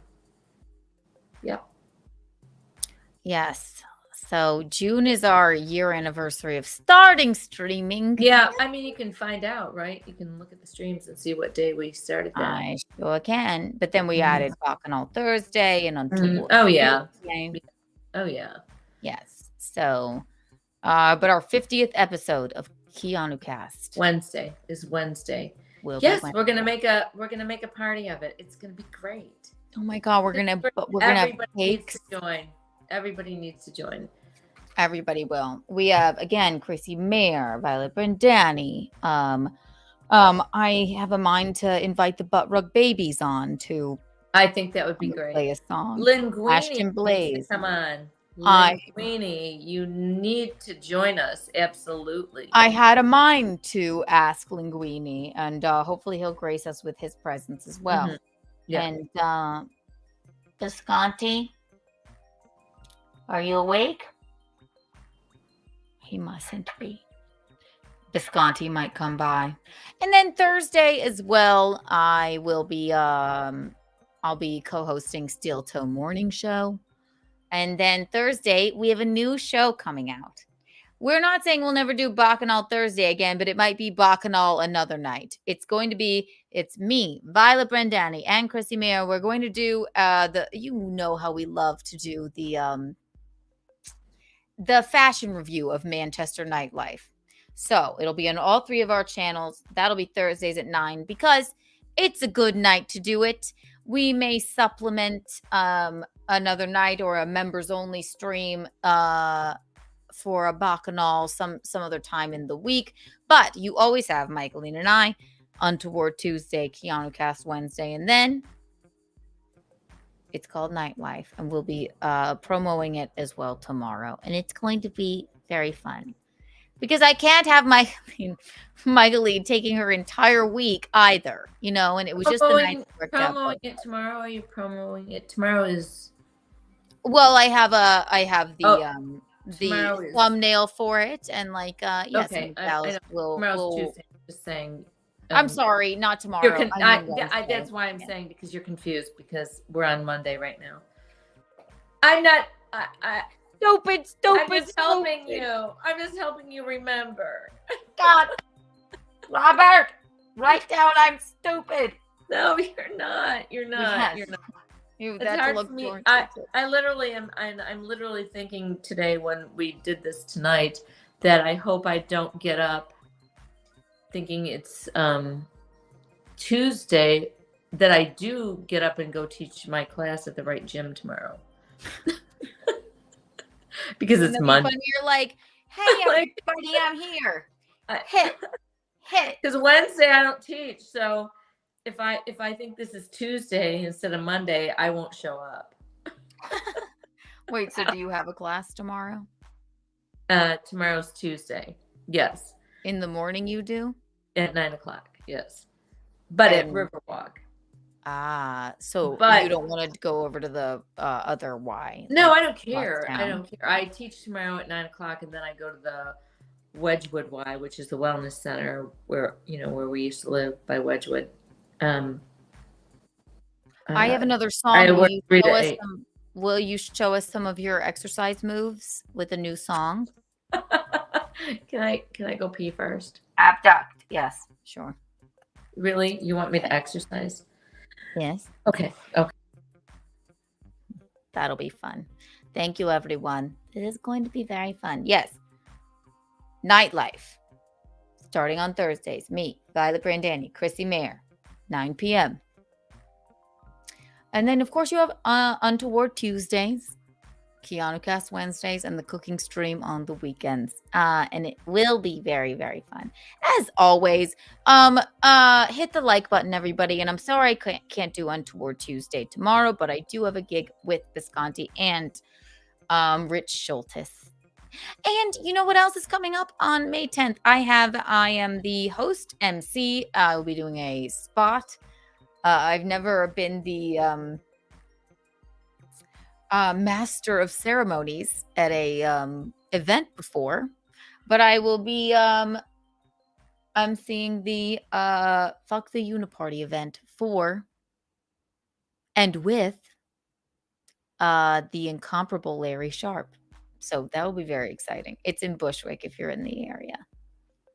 Yes. So June is our year anniversary of starting streaming. Yeah, I mean, you can find out, right? You can look at the streams and see what day we started that. I sure can. But then we added Bacchanal Thursday and Untoward. Oh, yeah. Tuesday. Oh, yeah. Yes. So, but our 50th episode of Keanu Cast Wednesday is Wednesday. will Yes, be we're gonna make a party of it. It's gonna be great. Oh my God, we're gonna have Everybody cakes. needs to join. Everybody needs to join. Everybody will. We have again Chrissy Mayer, Violet Brandani. I have a mind to invite the Butt Rug Babies on to I think that would be great. play a song. Lynn Guini Ashton needs to Blaze. come on. Lynn Guini, you need to join us. Absolutely. I had a mind to ask Linguini, and hopefully he'll grace us with his presence as well. Mhm. Yeah. And Visconti, are you awake? He mustn't be. Visconti might come by. And then Thursday as well, I will be I'll be co-hosting Steel Toe Morning Show. And then Thursday, we have a new show coming out. We're not saying we'll never do Bacchanal Thursday again, but it might be Bacchanal another night. It's me, Violet Brandani, and Chrissy Mayer. We're going to do you know how we love to do the fashion review of Manchester nightlife. So it'll be on all three of our channels. That'll be Thursdays at 9 because it's a good night to do it. We may supplement another night or a members only stream for a Bacchanal some other time in the week. But you always have Michaeline and I, Untoward Tuesday, Keanu Cast Wednesday, and then it's called Nightlife, and we'll be promoting it as well tomorrow. And it's going to be very fun. Because I can't have Michaeline taking her entire week either, and it was just the night it worked out. Promoting it tomorrow? Are you promoting it? Tomorrow is... Well, I have the tomorrow is... thumbnail for it, and yes, okay, tomorrow's Tuesday. I'm just saying. I'm sorry, not tomorrow. That's why I'm saying, because you're confused, because we're on Monday right now. I'm not. Stupid. I'm just helping you. I'm just helping you remember. God, Robert, write down I'm stupid. No, you're not. You're not. Yes. You're not. It's It's hard for me. I literally am. I'm literally thinking today when we did this tonight that I hope I don't get up thinking it's Tuesday, that I do get up and go teach my class at the right gym tomorrow. Because it's Monday. You're like, hey, everybody, I'm here. Hit. Because Wednesday I don't teach, so if I think this is Tuesday instead of Monday, I won't show up. Wait, so do you have a class tomorrow? Tomorrow's Tuesday. Yes. In the morning you do? At 9:00. Yes. But at Riverwalk. So you don't want to go over to the other Y? No, I don't care. I don't care. I teach tomorrow at 9:00, and then I go to the Wedgwood Y, which is the wellness center where we used to live by Wedgwood. I have another I song. work 3 to 8. Will you show us some of your exercise moves with a new song? Can I go pee first? Abduct. Yes, sure. Really? You want me to exercise? Yes. Okay. That'll be fun. Thank you, everyone. It is going to be very fun. Yes. Nightlife. Starting on Thursdays. Me, Violet Brandani, Chrissy Mayer, 9 p.m. And then, of course, you have Untoward Tuesdays, Keanu Cast Wednesdays, and the cooking stream on the weekends. And it will be very, very fun. As always, hit the like button, everybody. And I'm sorry I can't do Untoward Tuesday tomorrow, but I do have a gig with Visconti and Rich Schultes. And you know what else is coming up on May 10th? I am the host MC. I'll be doing a spot. I've never been the master of ceremonies at a event before, but I will be emceeing the Fuck the Uniparty event for and with the incomparable Larry Sharp. So that will be very exciting. It's in Bushwick if you're in the area.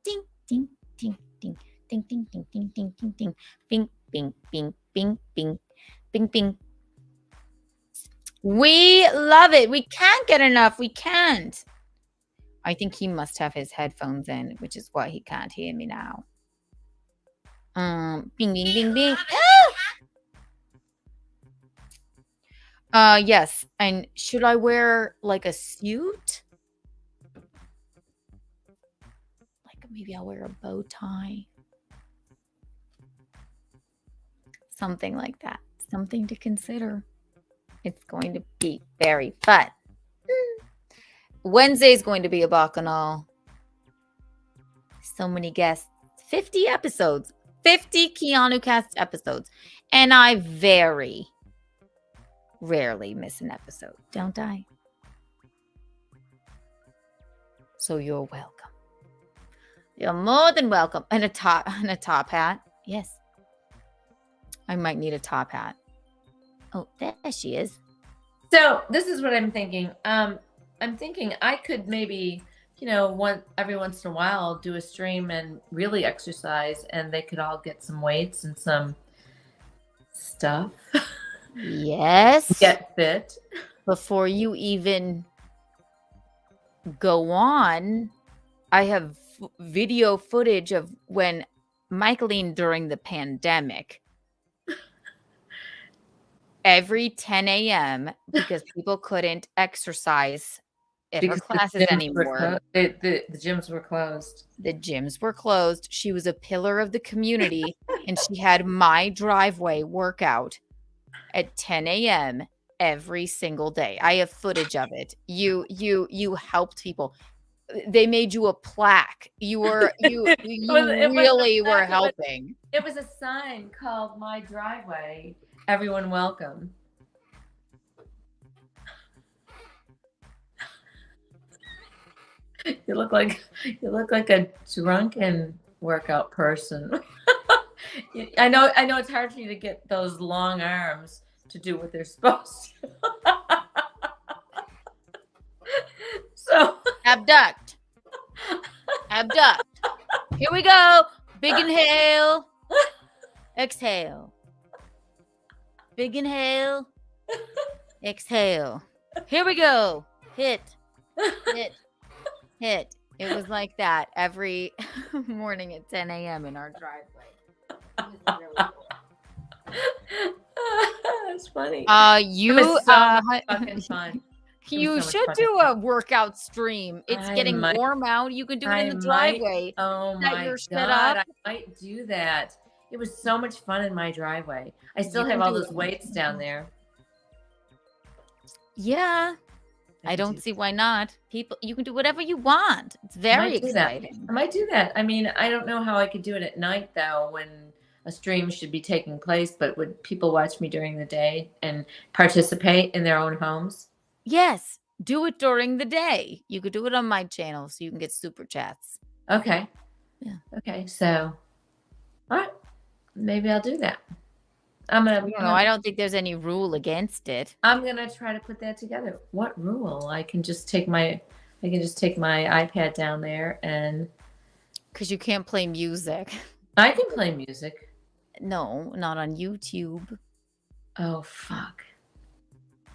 Ding, ding, ding, ding, ding, ding, ding, ding, ding, ding, ding, bing, bing, bing, bing, bing, bing, bing. We love it. We can't get enough. We can't. I think he must have his headphones in, which is why he can't hear me now. Bing, bing, bing, bing. Yes. And should I wear like a suit? Like maybe I'll wear a bow tie. Something like that. Something to consider. It's going to be very fun. Wednesday is going to be a bacchanal. So many guests. 50 episodes. 50 Keanu Cast episodes. And I very rarely miss an episode, don't I? So you're welcome. You're more than welcome. And a top hat. Yes. I might need a top hat. Oh, there she is. So this is what I'm thinking. I'm thinking I could maybe, every once in a while do a stream and really exercise, and they could all get some weights and some stuff. Yes. Get fit. Before you even go on, I have video footage of when Michaeline during the pandemic, every 10 a.m. because people couldn't exercise at her classes anymore. The gyms were closed. The gyms were closed. She was a pillar of the community, and she had my driveway workout at 10 a.m. every single day. I have footage of it. You helped people. They made you a plaque. You really were helping. It was a sign called "My Driveway." Everyone welcome. You look like a drunken workout person. I know it's hard for you to get those long arms to do what they're supposed to. So abduct. Here we go. Big inhale. Exhale. Big inhale. Exhale. Here we go. Hit. It was like that every morning at 10 a.m. in our driveway. It was really cool. That's funny. You it was so fucking fun. You should do a workout stream. It's getting warm out. You can do it in the driveway. Oh my God, I might do that. It was so much fun in my driveway. I still have all those weights down there. Yeah. I don't see why not. People, you can do whatever you want. It's very exciting. I might do that. I mean, I don't know how I could do it at night though, when a stream should be taking place, but would people watch me during the day and participate in their own homes? Yes. do it during the day. You could do it on my channel so you can get super chats. Okay. Yeah. Okay. So, all right. Maybe I'll do that. I'm gonna. I don't think there's any rule against it. I'm gonna try to put that together. What rule? I can just take my iPad down there and. Because you can't play music. I can play music. No, not on YouTube. Oh fuck.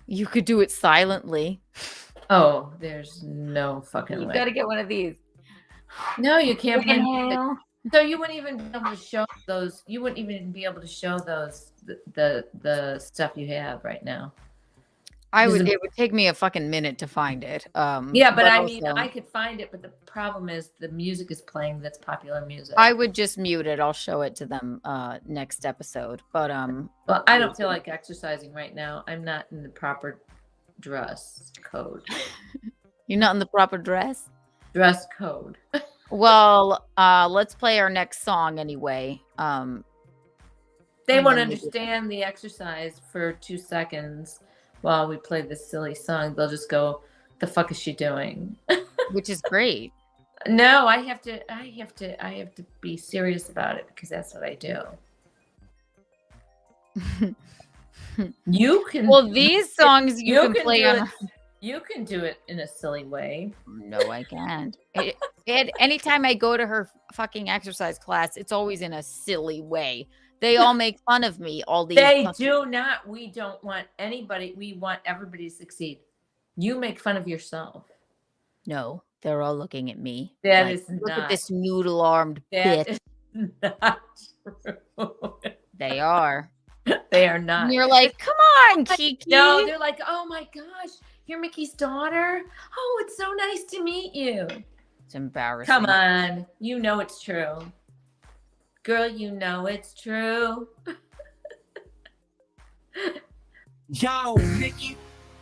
You could do it silently. Oh, there's no fucking You way. gotta get one of these. No, you can't play music. Inhale. So you wouldn't even be able to show those. You wouldn't even be able to show those the stuff you have right now. It would take me a fucking minute to find it. Yeah, but I mean, also, I could find it, but the problem is the music is playing that's popular music. I would just mute it. I'll show it to them next episode. But well, I don't feel like exercising right now. I'm not in the proper dress code. You're not in the proper dress? Dress code. Well, let's play our next song anyway. They And won't then understand the exercise for 2 seconds while we play this silly song. They'll just go, "The fuck is she doing?" which is great. No, I have to be serious about it because that's what I do. You can. Well, these songs you can play do on. it. You can do it in a silly way. No, I can't. Anytime I go to her fucking exercise class, it's always in a silly way. They all make fun of me. All these. They do not. We don't want anybody. We want everybody to succeed. You make fun of yourself. No, they're all looking at me. That like, is look not. at this noodle-armed That bitch. is not true. They are. They are not. And you're like, come on, Kiki. No, they're like, oh my gosh, you're Mickey's daughter. Oh, it's so nice to meet you. It's embarrassing. Come on, you know it's true, girl. You know it's true. Yo, Mickey,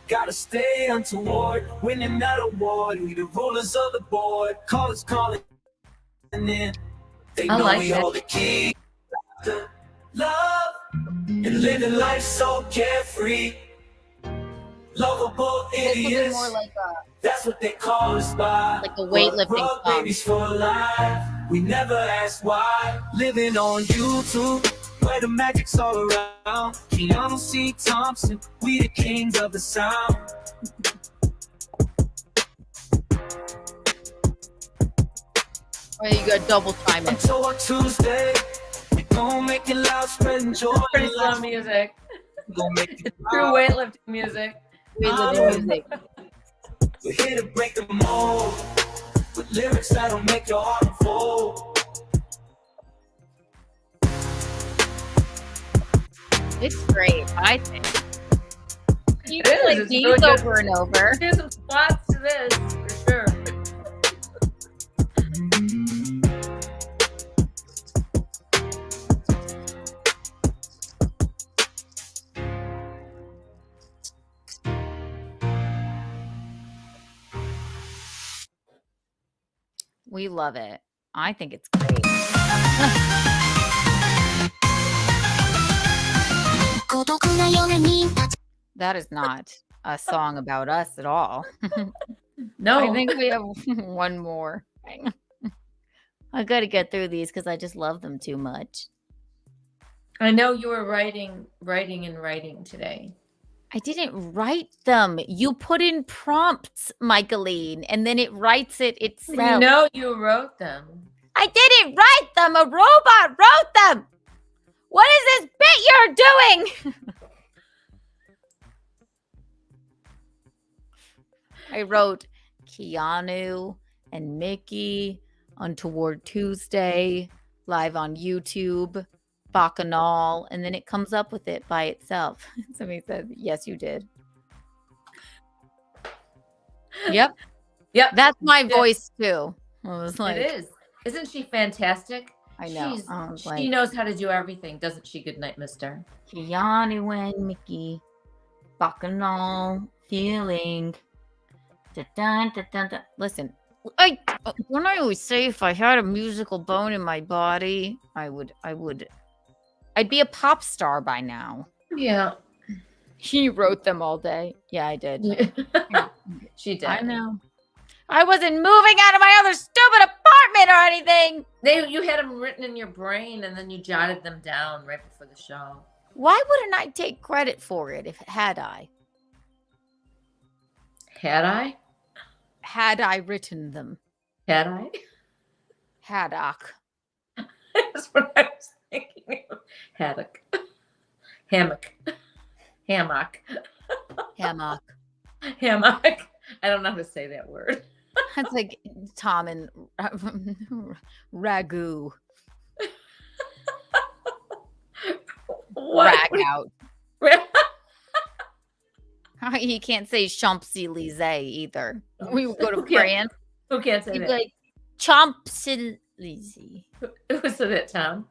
gotta stay untoward. Winning that award, we the rulers of the board. Callers calling in. They I know like we that. hold the key to love and living life so carefree. Lovable This would be idiots. more like That's what they call us by. Like a weightlifting Rug song. babies for life. We never ask why. Living on YouTube, where the magic's all around. Keanu C. Thompson, we the kings of the sound. oh, you got double time it. Untoward Tuesday, we gon' make it loud, spreading joy. Pretty slow music. We gon' make it True loud. weightlifting music. We live in music. We're here to break the mold with lyrics that'll make your heart unfold. It's great, I think. You It is, can play it's these really good. over and over. Do some squats to this for sure. We love it. I think it's great. That is not a song about us at all. No, I think we have one more. I gotta get through these because I just love them too much. I know you were writing today. I didn't write them. You put in prompts, Michaeline, and then it writes it itself. No, you wrote them. I didn't write them. A robot wrote them. What is this bit you're doing? I wrote Keanu and Mickey, Untoward Tuesday, live on YouTube, Bacchanal, and then it comes up with it by itself. Somebody said, yes, you did. Yep. Yep. That's my Yeah. voice too. I was like, It is. Isn't she fantastic? I know. She's, I was she like, knows how to do everything, doesn't she? Good night, mister. Keanu and Mickey, Bacchanal, feeling. Da-dun, da-dun, da. Listen, don't I always say if I had a musical bone in my body, I'd be a pop star by now. Yeah. He wrote them all day. Yeah, I did. She did. I know. I wasn't moving out of my other stupid apartment or anything. You had them written in your brain, and then you jotted them down right before the show. Why wouldn't I take credit for it if had I? Had I? Had I written them? Had I? Haddock. That's what I was thinking of. Haddock. Hammock. Hammock. Hammock. Hammock. I don't know how to say that word. That's like Tom and ragu. What? Rag out. He can't say Champs-Élysées either. We would go to Who can't- France. Who can't say He'd be that? like Champs-Élysées. Who said it, Tom?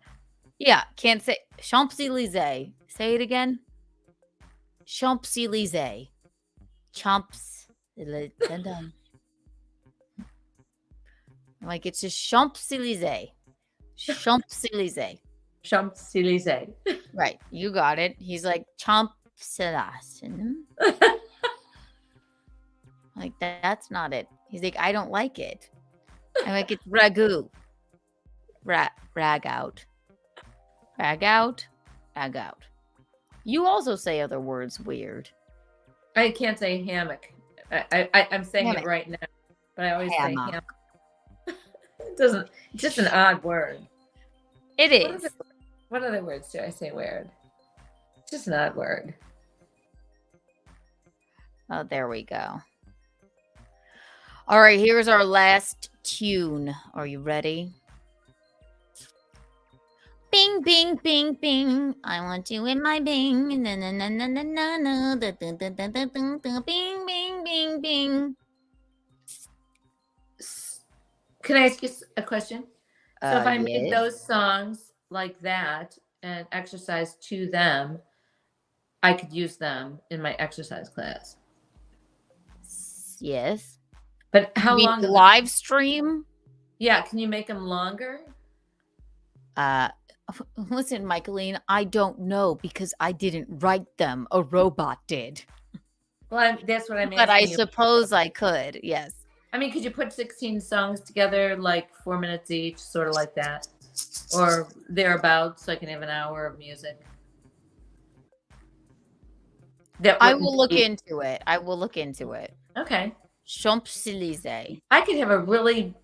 Yeah, can't say Champs-Élysées. Say it again. Champs-Élysées. Champs-Élysées. Like it's just Champs-Élysées. Champs-Élysées. Champs-Élysées. Right, you got it. He's like Champs-Élysées. Like that's not it. He's like, I don't like it. I'm like, it's ragu. Rag out. Rag out. Rag out. You also say other words weird. I can't say hammock. I'm saying Hammock. it right now, but I always Hammock. say hammock. It doesn't. It's just an odd word. It is. What other words do I say weird? It's just an odd word. Oh, there we go. All right, here's our last tune. Are you ready? Bing, bing, bing, bing. I want you in my bing. Na, na, na, na, na, na, na. Da, da, da, da, da, da, da. Bing, bing, bing, bing. Can I ask you a question? So if I made Yes. those songs like that and exercise to them, I could use them in my exercise class. Yes. But how You mean long? live stream? Yeah, can you make them longer? Listen, Michaeline, I don't know because I didn't write them. A robot did. Well, that's what I mean. But I suppose I could. Yes. I mean, could you put 16 songs together, like 4 minutes each, sort of like that? Or thereabouts, so I can have an hour of music? That I wouldn't will look be- into it. I will look into it. Okay. Champs-Élysées. I could have a really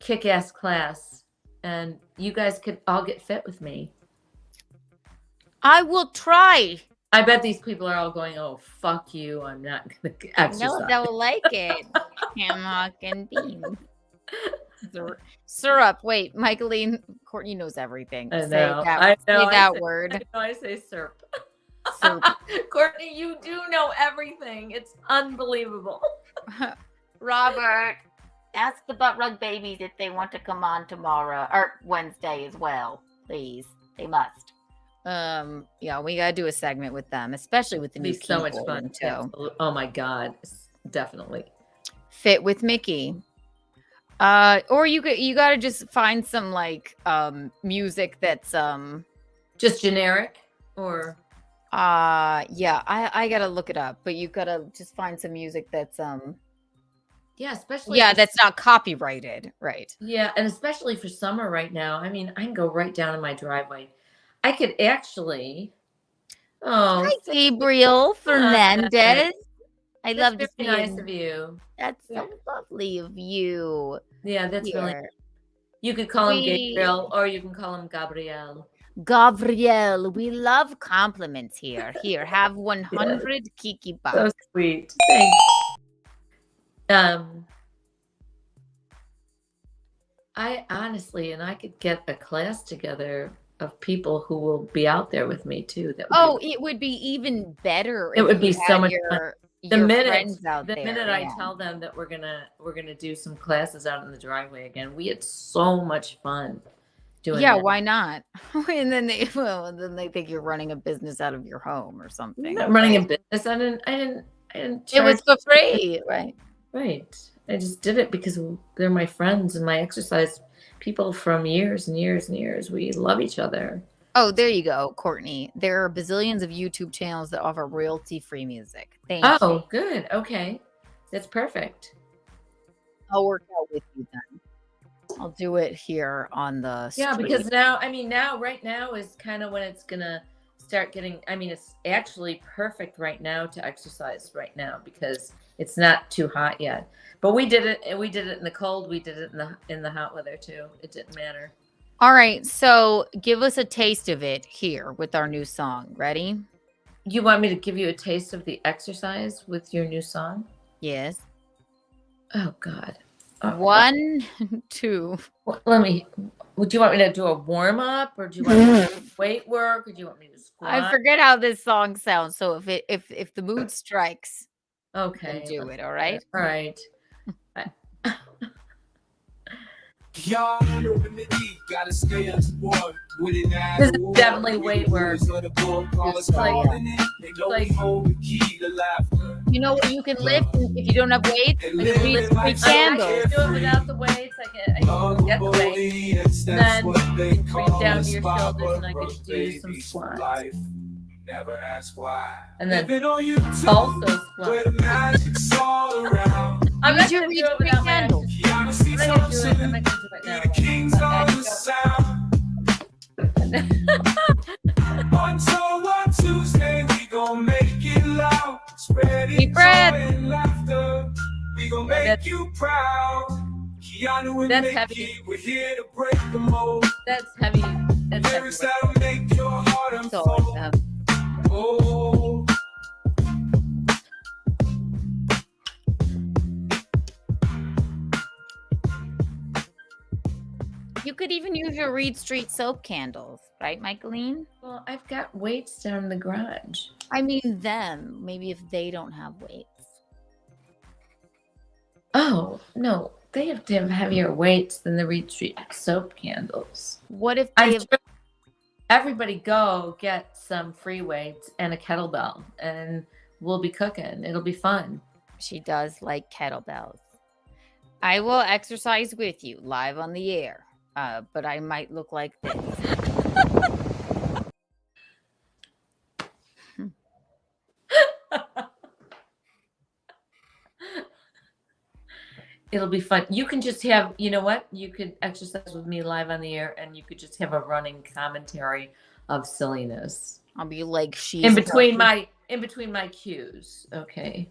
kick-ass class, and you guys could all get fit with me. I will try. I bet these people are all going, "Oh, fuck you! I'm not gonna exercise." No, they'll like it. Hammock and bean. Syrup. Wait, Michaeline, Courtney knows everything. I Say know. that, I know. say that word. I say syrup. Syrup. Courtney, you do know everything. It's unbelievable. Robert, ask the Butt Rug Babies if they want to come on tomorrow or Wednesday as well, please. They must. Yeah, we gotta do a segment with them, especially with the It'd new be so much keyboard fun too. too. Oh my god, definitely. Fit with Mickey. Or you gotta just find some like music that's Just generic, or yeah, I gotta look it up, but you gotta just find some music that's yeah, especially yeah, for- that's not copyrighted, right? yeah, and especially for summer right now. I mean, I can go right down in my driveway. I could actually. Oh, Hi, Gabriel Fernandez. I that's love to see very nice you. of you. That's so lovely of you. Yeah, that's really. Here. You could call him We- Gabriel, or you can call him Gabriel. Gabrielle, we love compliments here. Here, have 100 Kiki bucks. So sweet. Thank you. I honestly, and I could get a class together of people who will be out there with me too. That would Oh, be, it would be even better. It if would be you so had much your, the your minute friends out the there. minute I yeah. tell them that we're gonna do some classes out in the driveway again, we had so much fun doing. Yeah, that. why not? And then they think you're running a business out of your home or I'm something. not running a right? business. I didn't. It was charge- for free, right? right. I just did it because they're my friends and my exercise people from years and years and years. We love each other. Oh, there you go, Courtney. There are bazillions of YouTube channels that offer royalty-free music. Thank you. Oh, good. Okay. That's perfect. I'll work out with you then. I'll do it here on the Yeah, stream. because right now is kind of when it's gonna start getting. I mean, it's actually perfect right now to exercise right now because it's not too hot yet. But we did it. We did it in the cold. We did it in the hot weather too. It didn't matter. All right, so give us a taste of it here with our new song. Ready? You want me to give you a taste of the exercise with your new song? Yes. Oh God. 1, 2. Well, would you want me to do a warm up, or do you want me to do weight work, or do you want me to squat? I forget how this song sounds. So if the mood strikes, Okay. then do it. All right. All right. Y'all know when the deep gotta stay on board with it now. This is definitely weight work. It's like- You know what you can lift if you don't have weights? Like a read three I candles. can do it without the weights. I can get the weights. Then bring it down to your shoulders, and I could do some squats. Never ask why. And then If it on you also where squat. the magic's all around. I'm not Use your gonna do read it three without my candles. Keanu sees I'm not gonna do it. I'm something. not gonna do it Be now. the kings But of the sound. On Tuesday, we gon' make it loud. Spreading Deep breath. joy and laughter. We gon' make That's- you proud. Keanu and That's Mickey, heavy. we're here to break the mold. That's heavy. That's heavy. Lyrics that'll make your heart So like unfold. that. Oh. You could even use your Reed Street soap candles, right, Michaeline? Well, I've got weights down in the garage. I mean them. Maybe if they don't have weights. Oh no, they have to have heavier weights than the Reed Street soap candles. What if I'm they have sure everybody go get some free weights and a kettlebell, and we'll be cooking. It'll be fun. She does like kettlebells. I will exercise with you live on the air, but I might look like this. It'll be fun. You can just have, you know what? You could exercise with me live on the air, and you could just have a running commentary of silliness I'll be like she's in between my cues. Okay.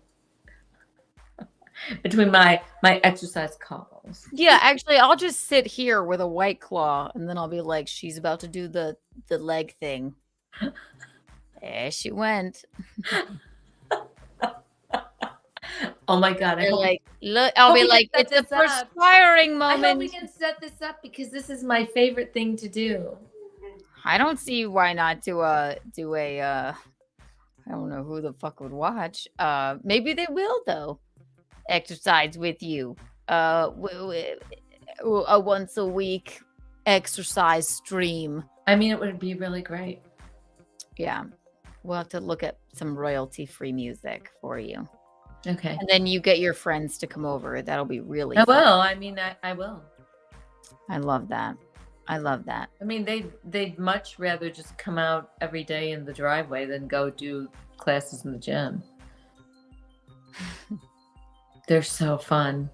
Between my exercise calls. Yeah, actually, I'll just sit here with a white claw, and then I'll be like, she's about to do the leg thing. There she went. Oh my God! I They're hope, like, look, I'll hope be we can like, set it's a this up. perspiring I hope we moment. can set this up because this is my favorite thing to do. I don't see why not do a I don't know who the fuck would watch. Maybe they will though. Exercise with you. A once a week exercise stream. I mean, it would be really great. Yeah. We'll have to look at some royalty free music for you. Okay. And then you get your friends to come over. That'll be really I fun. will. I mean, I will. I love that. I love that. I mean, they'd much rather just come out every day in the driveway than go do classes in the gym. They're so fun.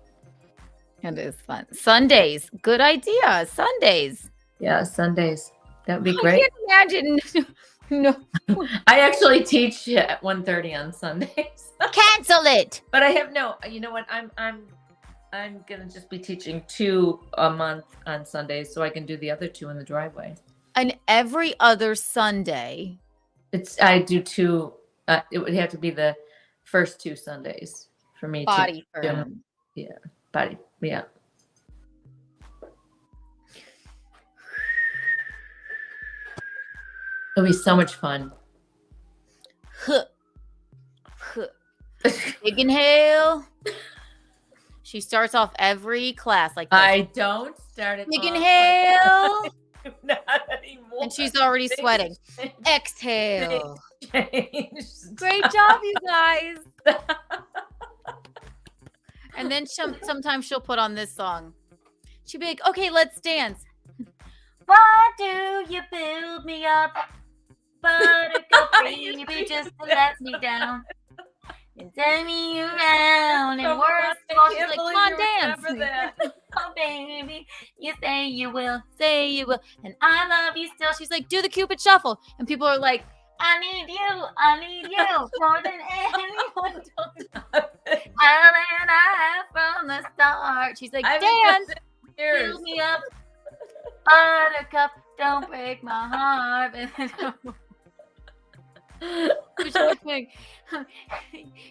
It is fun. Sundays. Good idea. Sundays. Yeah, Sundays. That would be I great. can't imagine. No. I actually teach at 1:30 on Sundays. Cancel it. But I have no, you know what? I'm gonna just be teaching 2 a month on Sundays, so I can do the other 2 in the driveway. And every other Sunday. I do 2. It would have to be the first 2 Sundays for me Body to do firm. body. Yeah. It'll be so much fun. Huh. Huh. Big inhale. She starts off every class like this. I don't start it. Big off inhale. like that. Not anymore. And she's already Things sweating. change. Exhale. Changed. Great job, you guys. And then sometimes she'll put on this song. She'll be like, okay, let's dance. Why do you build me up, buttercup baby, just to let me down and turn me around and Oh, worse? I She's can't like, believe come on, you dance. remember that. Oh, baby, you say you will, and I love you still. She's like, do the Cupid shuffle, and people are like, I need you more than anyone. More than I have from the start. She's like, I haven't done dance, it in years. build me up, buttercup, don't break my heart.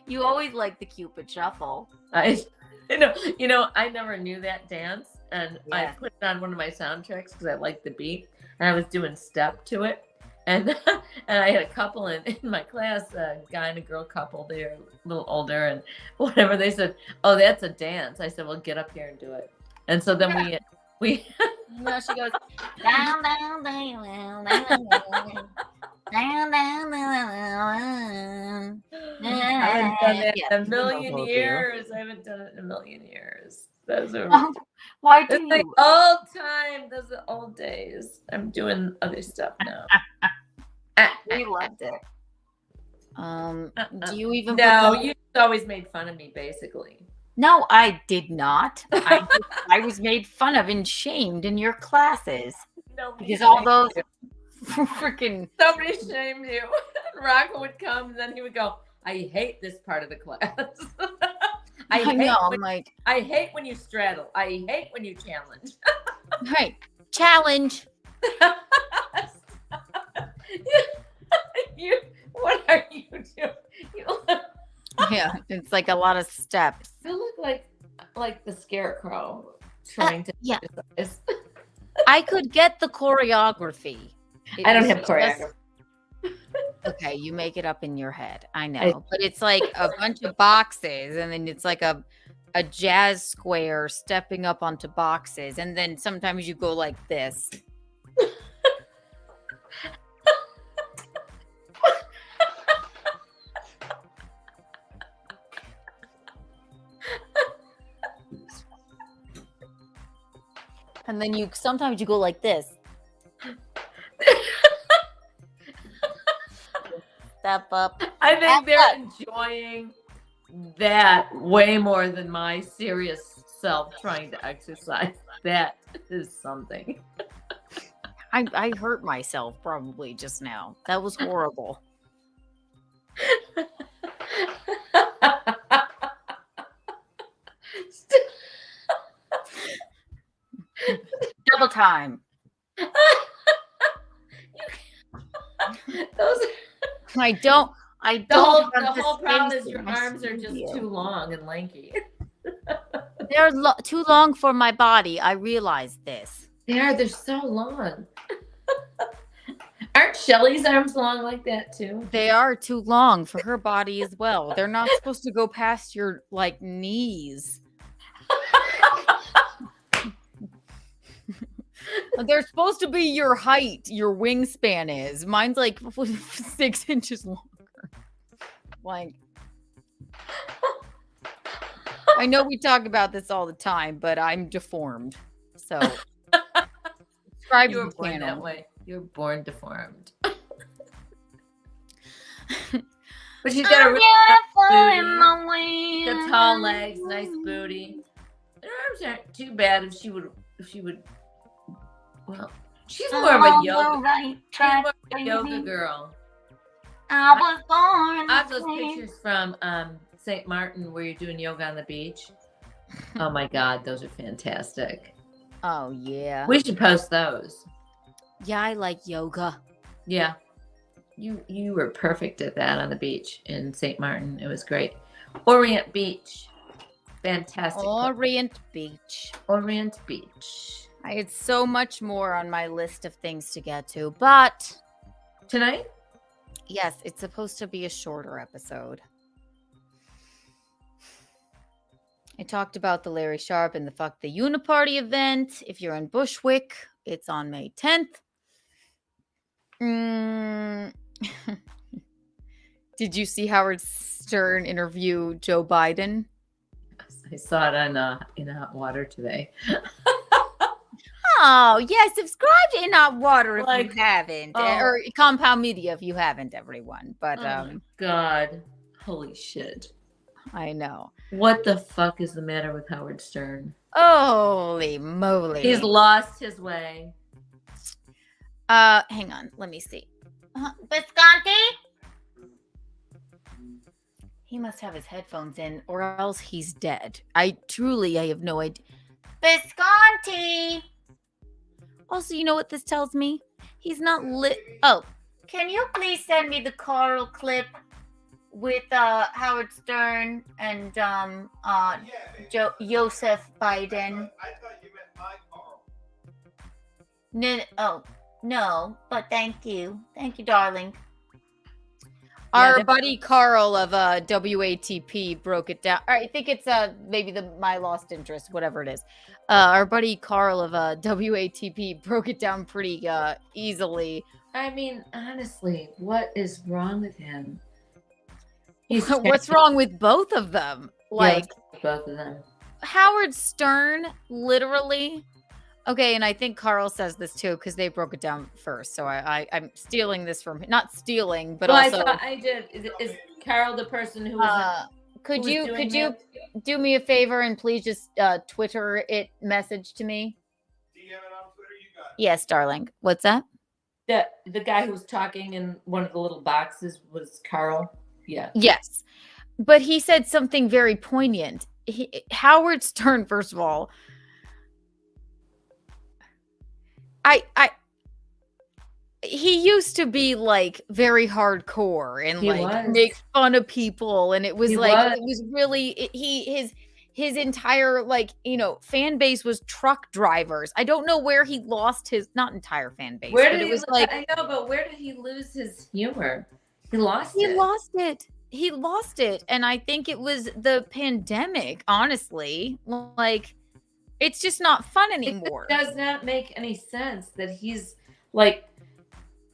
You always like the Cupid shuffle. I I never knew that dance, and I Yeah. put it on one of my soundtracks because I liked the beat, and I was doing step to it, and and I had a couple in my class, a guy and a girl couple. They're a little older, and whatever they said, oh, that's a dance. I said, well, get up here and do it. And so then we No, she goes down, down, down, down, down, down, down, down, down. I haven't done that Yeah, in a million both of you. years. I haven't done it in a million years. Those are Why do it's the you? old time. Those are old days. I'm doing other stuff now. We loved it. Do you even? No, put you always made fun of me, basically. No, I did not. I was made fun of and shamed in your classes Nobody because all shamed those you. freaking. Somebody shamed you. Rocco would come, and then he would go, "I hate this part of the class. I know. I'm like, I hate when you straddle. I hate when you challenge." right, challenge. What are you doing? Yeah, it's like a lot of steps. You look like the scarecrow trying to yeah. exercise. I could get the choreography. I don't It's have just- choreography. Okay, you make it up in your head. I know, but it's like a bunch of boxes, and then it's like a jazz square stepping up onto boxes, and then sometimes you go like this. And then sometimes you go like this. Step up. I think Step they're up. enjoying that way more than my serious self trying to exercise. That is something. I hurt myself probably just now. That was horrible. Double time. Those I don't the whole have the problem space is in your my arms are just studio. too long and lanky. They're too long for my body. I realize this. They're so long. Aren't Shelly's arms long like that too? They are too long for her body as well. They're not supposed to go past your like knees. They're supposed to be your height, your wingspan is. Mine's like 6 inches longer. Like, I know we talk about this all the time, but I'm deformed. So, subscribe You to were the born that channel. way. You were born deformed. But she's got a really the tall legs, nice booty. Her arms aren't too bad if she would. Well, she's more of a yoga. She's more of a yoga girl. I was born. I have those pictures from St. Martin where you're doing yoga on the beach. Oh my God, those are fantastic. Oh yeah. We should post those. Yeah, I like yoga. Yeah. You were perfect at that on the beach in St. Martin. It was great. Orient Beach. Fantastic. Orient Beach. Orient Beach. I had so much more on my list of things to get to, but Tonight? yes, it's supposed to be a shorter episode. I talked about the Larry Sharp and the Fuck the Uniparty event. If you're in Bushwick, it's on May 10th. Did you see Howard Stern interview Joe Biden? I saw it on in Hot Water today. Oh, yeah. Subscribe to In Hot Water if Like, you haven't. oh. Or Compound Media if you haven't, everyone. But Oh my God. Holy shit. I know. What the fuck is the matter with Howard Stern? Holy moly. He's lost his way. Hang on. Let me see. Visconti? He must have his headphones in or else he's dead. I have no idea. Visconti! Also, you know what this tells me? He's not lit. Oh, can you please send me the Carl clip with Howard Stern and Joseph Biden? I thought you meant my Carl. No, no, but thank you, darling. Yeah, Our that- buddy Carl of WATP broke it down. I think it's maybe the My Lost Interest, whatever it is. Our buddy Carl of WATP broke it down pretty easily. I mean, honestly, what is wrong with him? What's wrong with both of them? Like, both of them. Howard Stern, literally. Okay, and I think Carl says this too because they broke it down first. So I'm stealing this from not stealing, but Well, also. I thought I did. Is Carol the person who was? Could who was you doing do me a favor and please just Twitter it message to me? DM it on Twitter, you got it. Yes, darling. What's that? The guy who was talking in one of the little boxes was Carl. Yeah. Yes, but he said something very poignant. Howard Stern, first of all. He used to be like very hardcore and He like was. make fun of people, and it was He like was. it was really his entire like fan base was truck drivers. I don't know where he lost his not entire fan base. Where but did it he? was like I know, but where did he lose his humor? He lost he it. lost it. He lost it, and I think it was the pandemic. Honestly, like it's just not fun anymore. It does not make any sense that he's like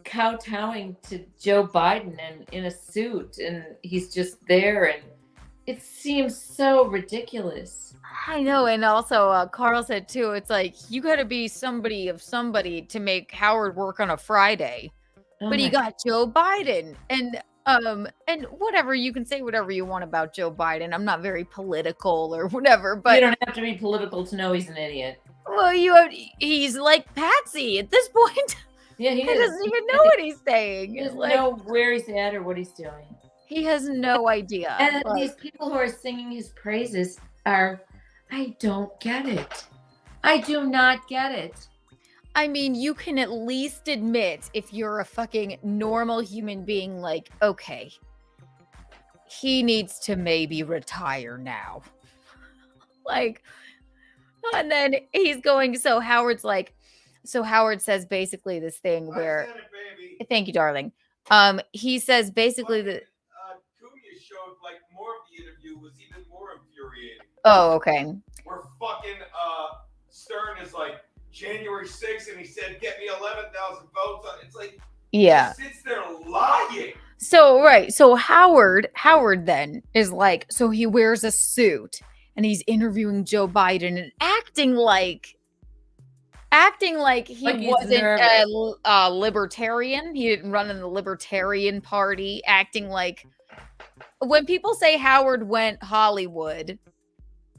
kowtowing to Joe Biden and in a suit, and he's just there, and it seems so ridiculous. I know, and also Carl said too. It's like you got to be somebody of somebody to make Howard work on a Friday, but you got Joe Biden, and whatever you can say whatever you want about Joe Biden. I'm not very political or whatever, but you don't have to be political to know he's an idiot. well, he's like Patsy at this point. Yeah, he He is. doesn't even know what he's saying. He doesn't Like, know where he's at or what he's doing. he has no idea. And Like, these people who are singing his praises are, I don't get it. I do not get it. I mean, you can at least admit if you're a fucking normal human being, like, okay, he needs to maybe retire now. Like, and then he's going, so Howard says basically this thing where, I said it, baby. thank you, darling. He says basically that, Cunha showed like more of the interview was even more infuriating. oh, okay. Where fucking Stern is like January 6th and he said get me 11,000 votes. It's like Yeah. he sits there lying. So, right. So Howard then is like, so he wears a suit and he's interviewing Joe Biden and acting like he Like he's wasn't nervous. a libertarian. He didn't run in the Libertarian Party, acting like when people say Howard went Hollywood,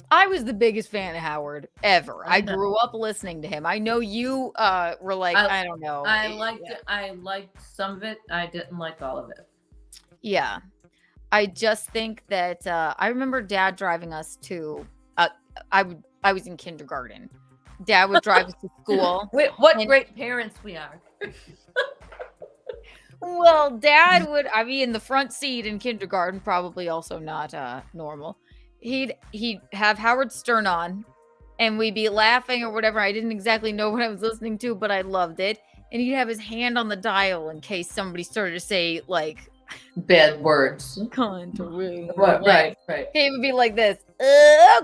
I was the biggest fan of Howard ever. I know. grew up listening to him. I know you were like, I don't know. I liked some of it. I didn't like all of it. Yeah. I just think that I remember Dad driving us to I was in kindergarten. Dad would drive us to school. What And- great parents we are. Well, Dad would I'd be in the front seat in kindergarten, probably also not normal. He'd have Howard Stern on and we'd be laughing or whatever. I didn't exactly know what I was listening to, but I loved it. And he'd have his hand on the dial in case somebody started to say like Bad words. cunt or whatever. Right. He would be like this.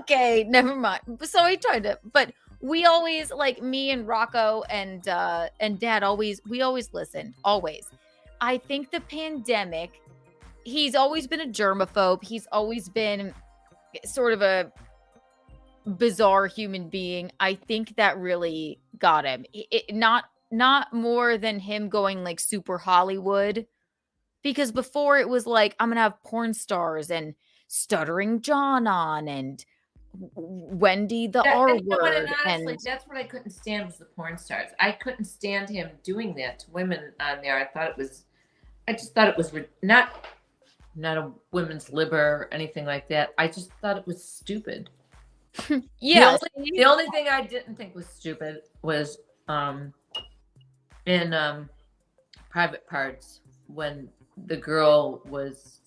Okay, never mind. So he tried to, but we always like me and Rocco and Dad we always listened. Always. I think the pandemic, he's always been a germaphobe. He's always been sort of a bizarre human being. I think that really got him. Not more than him going like super Hollywood, because before it was like, I'm gonna have porn stars and Stuttering John on and Wendy the R You know what, word and honestly, and that's what I couldn't stand was the porn stars. I couldn't stand him doing that to women on there. I just thought it was not a women's liber or anything like that. I just thought it was stupid. yeah. The only thing I didn't think was stupid was in Private Parts when the girl was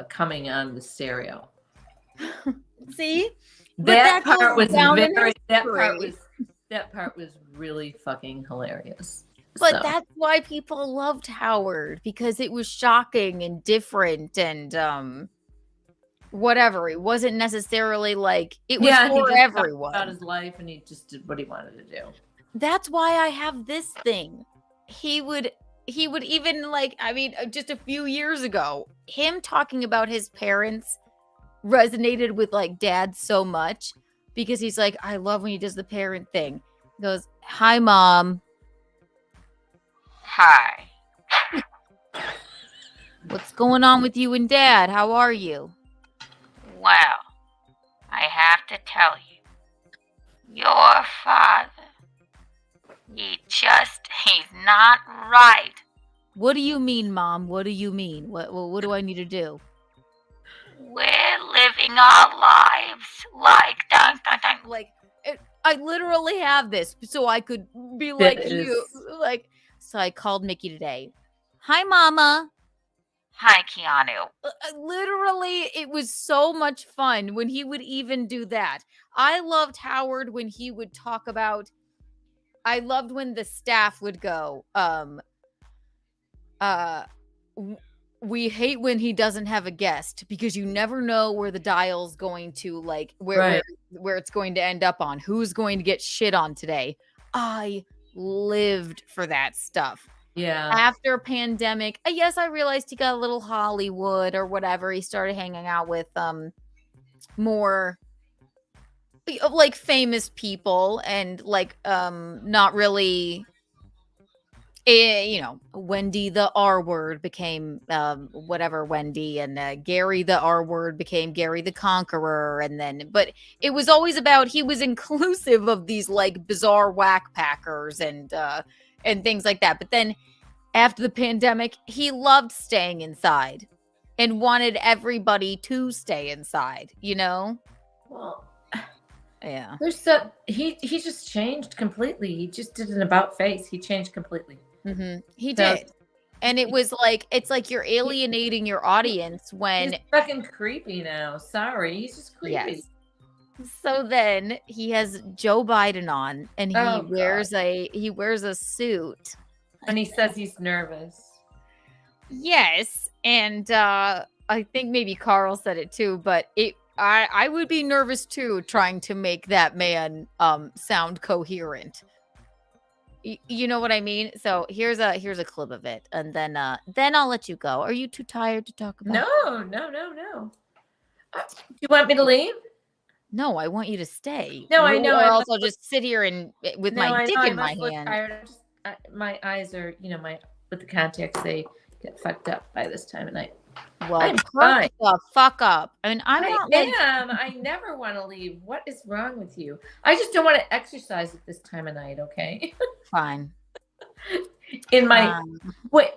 coming on the stereo. See? That goes part was down in that history. part was really fucking hilarious. But So, that's why people loved Howard, because it was shocking and different and whatever. It wasn't necessarily like it was he for just talked everyone. about his life and he just did what he wanted to do. That's why I have this thing. He would even like, I mean, just a few years ago, him talking about his parents resonated with like dad so much, because he's like, I love when he does the parent thing. He goes, hi mom. Hi. What's going on with you and dad? How are you? Well, I have to tell you, your father, he's not right. What do you mean, Mom? What do you mean? What do I need to do? We're living our lives like dun, dun, dun. Like I literally have this so I could be like you. Like, so I called Mickey today. Hi, Mama. Hi, Keanu. Literally, it was so much fun when he would even do that. I loved Howard when he would talk about. I loved when the staff would go, we hate when he doesn't have a guest, because you never know where the dial's going to, like, where it's going to end up on, who's going to get shit on today. I lived for that stuff. Yeah. After pandemic, yes, I realized he got a little Hollywood or whatever. He started hanging out with more of like famous people and like not really Wendy the R word became whatever Wendy, and Gary the R word became Gary the Conqueror, and then but it was always about, he was inclusive of these like bizarre whack packers and things like that. But then after the pandemic, he loved staying inside and wanted everybody to stay inside, you know? Well, yeah. He just changed completely. He just did an about face. He changed completely. Mm-hmm. He did. And it was like, it's like you're alienating your audience when he's fucking creepy now. Sorry. He's just creepy. Yes. So then he has Joe Biden on, and he wears a suit. And he says he's nervous. Yes. And I think maybe Carl said it too, but I would be nervous too, trying to make that man sound coherent. You know what I mean? So here's a clip of it, and then I'll let you go. Are you too tired to talk about? No. Do you want me to leave? No, I want you to stay. No, I know. Or else I'll just sit here and with my dick in my hand. Tired. My eyes are, with the contacts, they get fucked up by this time of night. Well, I'm fine. The fuck up. I mean, I never want to leave. What is wrong with you? I just don't want to exercise at this time of night. Okay. Fine. In my wait.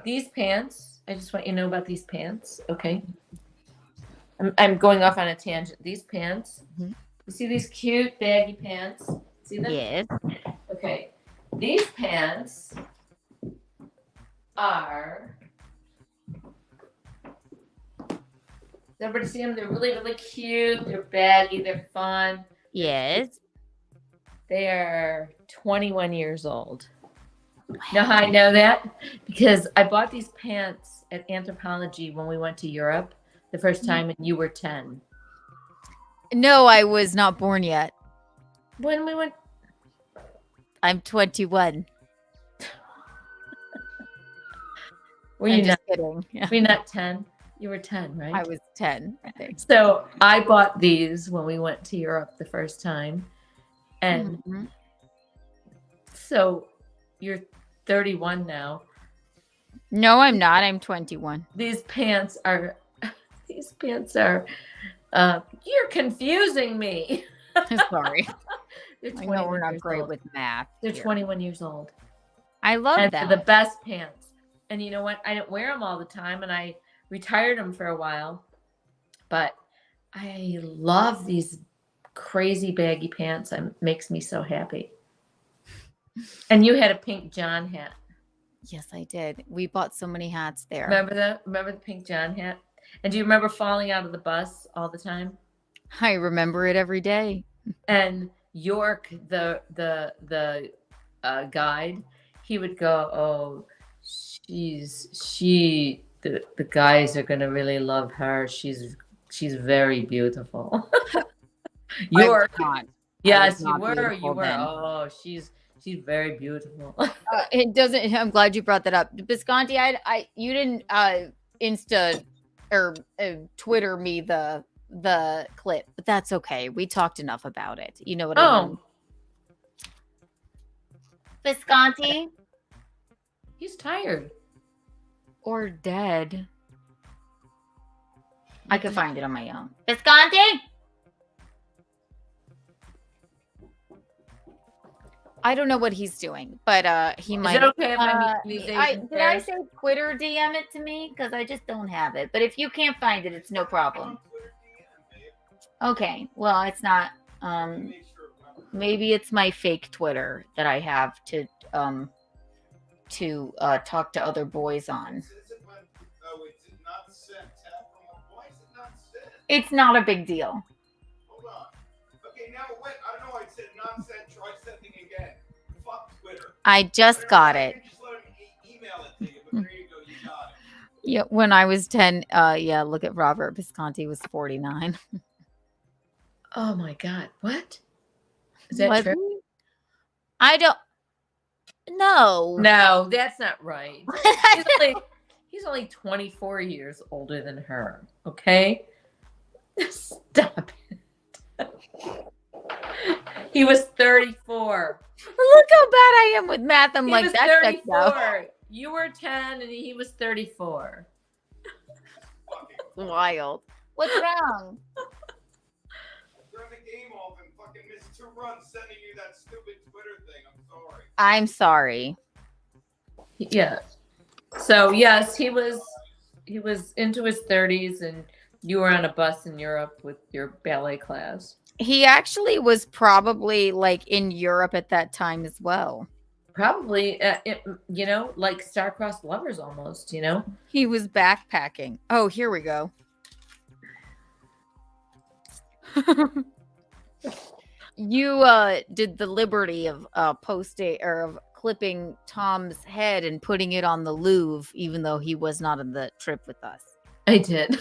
These pants. I just want you to know about these pants. Okay. I'm going off on a tangent. These pants. Mm-hmm. You see these cute baggy pants? See them? Yes. Okay. These pants are. Does everybody see them? They're really, really cute. They're baggy. They're fun. Yes. They are 21 years old. Know how I know that? Because I bought these pants at Anthropology when we went to Europe the first time, and you were 10. No, I was not born yet. When we went. I'm 21. Were you not kidding? Yeah. Were you not 10? You were 10, right? I was 10, I think. So I bought these when we went to Europe the first time. And Mhm. so you're 31 now. No, I'm not. I'm 21. These pants are, you're confusing me. Sorry. They're I know we're 21 not years great old. with math. They're here. 21 years old. I love And that. they're the best pants. And you know what? I didn't wear them all the time, and I retired them for a while. But I love these crazy baggy pants. It makes me so happy. And you had a pink John hat. Yes, I did. We bought so many hats there. Remember the pink John hat? And do you remember falling out of the bus all the time? I remember it every day. And York, the guide, he would go, "Oh, the guys are gonna really love her. She's very beautiful." York, yes, you were. Oh, she's very beautiful. It doesn't. I'm glad you brought that up, Visconti. You didn't Insta or Twitter me the clip, but that's okay. We talked enough about it. You know what I mean? Visconti, he's tired or dead. I could find it on my own. Visconti. I don't know what he's doing, but he might. Is it okay if I use did I say Twitter DM it to me? Because I just don't have it. But if you can't find it, it's no problem. Okay. Well, it's not. Maybe it's my fake Twitter that I have to talk to other boys on. It's not a big deal. Hold on. Okay, now wait. I don't know. I said not sent. Try sending again. Fuck Twitter. I just got it. Just let him email it to you. But there you go. You got it. Yeah, when I was 10, yeah, look at Robert Visconti was 49. Oh my God. What? Is that true? I don't know. No, that's not right. He's only 24 years older than her. Okay? Stop it. He was 34. Look how bad I am with math. I'm like, that checks out. You were 10 and he was 34. Wild. What's wrong? Turn the game off and fucking miss 2 runs sending you that stupid Twitter thing. I'm sorry. I'm sorry. Yeah. So yes, he was into his 30s, and you were on a bus in Europe with your ballet class. He actually was probably like in Europe at that time as well. Probably, like star-crossed lovers almost, He was backpacking. Oh, here we go. You did the liberty of posting or of clipping Tom's head and putting it on the Louvre, even though he was not on the trip with us. I did.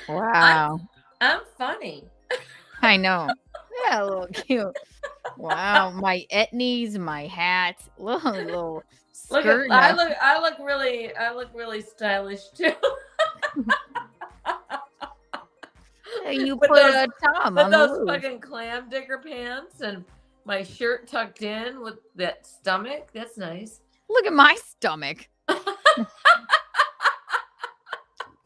Wow. I'm funny. I know. Yeah, a little cute. Wow, my etnies, my hat, little skirt. I look really stylish too. You With put a Tom on those the fucking clam digger pants and my shirt tucked in with that stomach. That's nice. Look at my stomach.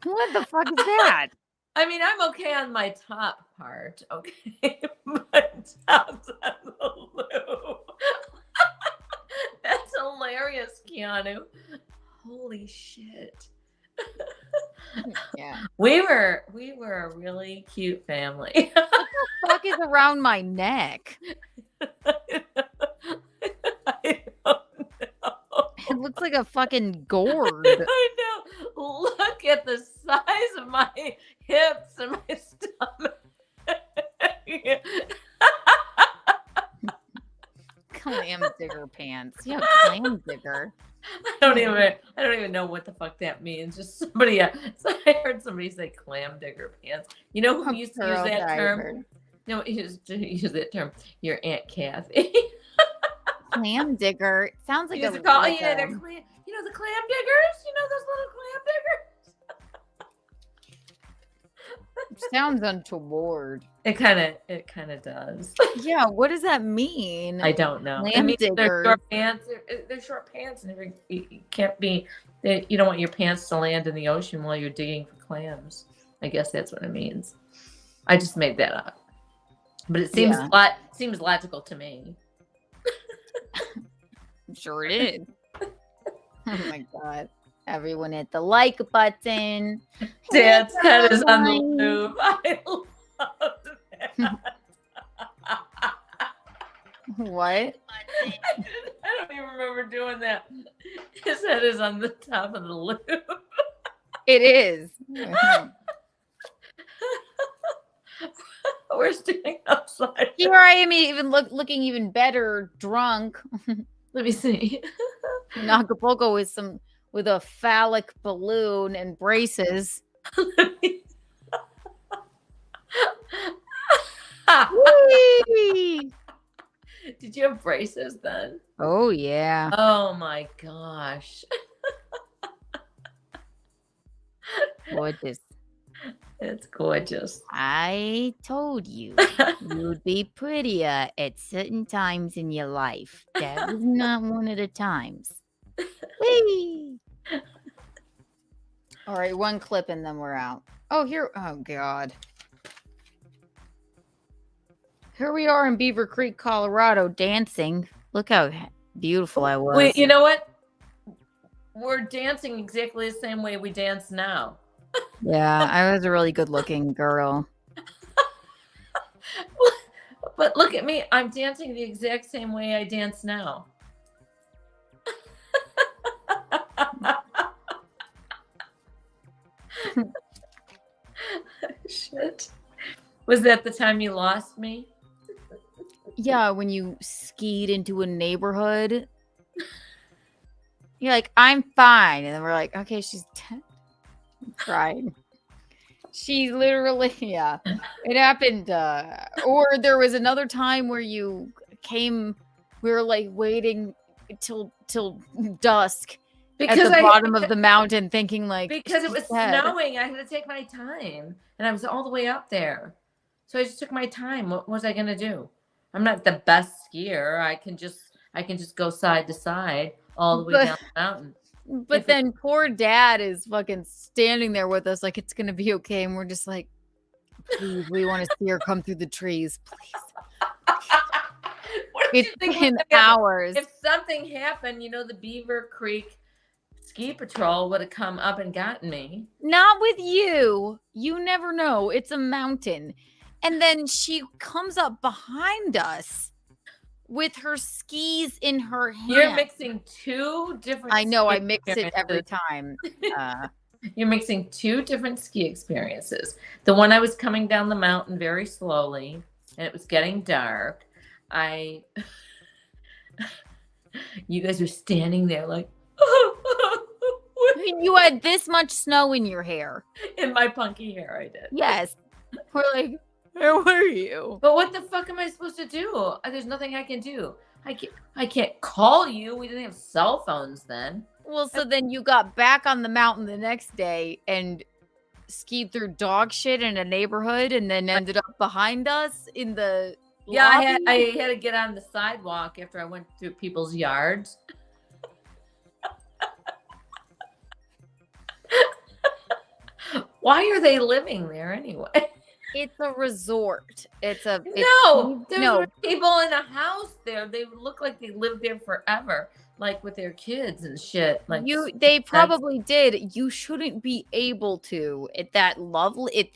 What the fuck is that? I mean, I'm okay on my top part, okay? My top's on the loo. That's hilarious, Keanu. Holy shit. Yeah. We were a really cute family. What the fuck is around my neck? I don't know. It looks like a fucking gourd. I know. Look at the size of my hips and my stomach. Clam digger pants. Yeah, clam digger. I don't even know what the fuck that means. Just somebody. I heard somebody say clam digger pants. You know who used to use that term? No, use that term. Your Aunt Kathy. Clam digger. Sounds like Used a to call, like they're a- clam, the clam diggers. You know those little clam diggers. sounds untoward. It kind of does. Yeah, what does that mean? I don't know. It Clam means they're diggers. short pants. They're short pants, and you can't be. You don't want your pants to land in the ocean while you're digging for clams. I guess that's what it means. I just made that up, but it seems seems logical to me. Sure it is. Oh my god. Everyone hit the like button. Dad's head is on the loop. I love that. What? I don't even remember doing that. His head is on the top of the loop. It is. We're standing outside. Here I am even looking even better drunk. Let me see. In Acapulco with a phallic balloon and braces. Whee! Did you have braces then? Oh yeah. Oh my gosh. Gorgeous. It's gorgeous. I told you you'd be prettier at certain times in your life. That was not one of the times. Whee! All right, one clip and then we're out. Oh, here. Oh, God. Here we are in Beaver Creek, Colorado, dancing. Look how beautiful I was. Wait, you know what? We're dancing exactly the same way we dance now. Yeah, I was a really good looking girl. But look at me. I'm dancing the exact same way I dance now. Shit. Was that the time you lost me? Yeah, when you skied into a neighborhood. You're like, I'm fine. And then we're like, okay, she's dead. Crying. She literally, yeah. It happened. Or there was another time where you came, we were like waiting till dusk at the bottom of the mountain thinking like, because it was she's dead. snowing. I had to take my time. And I was all the way up there. So I just took my time. What was I going to do? I'm not the best skier. I can just go side to side all the way down the mountain. But then poor dad is fucking standing there with us like it's going to be okay. And we're just like, please, we want to see her come through the trees. Please. What did you It's think been was gonna happen? hours. If something happened, the Beaver Creek Ski Patrol would have come up and gotten me. Not with you. You never know. It's a mountain. And then she comes up behind us with her skis in her hand. You're mixing two different I know, ski I mix it every experiences. time. You're mixing two different ski experiences. The one I was coming down the mountain very slowly, and it was getting dark. You guys were standing there like, You had this much snow in your hair. in my punky hair, I did. Yes. We're like, where were you? But what the fuck am I supposed to do? There's nothing I can do. I can't call you. We didn't have cell phones then. Well, so then you got back on the mountain the next day and skied through dog shit in a neighborhood and then ended up behind us in the Yeah, lobby? I had to get on the sidewalk after I went through people's yards. Why are they living there anyway? It's a resort. There's People in a house there. They look like they lived there forever, like with their kids and shit. Like they probably did. You shouldn't be able to at that lovely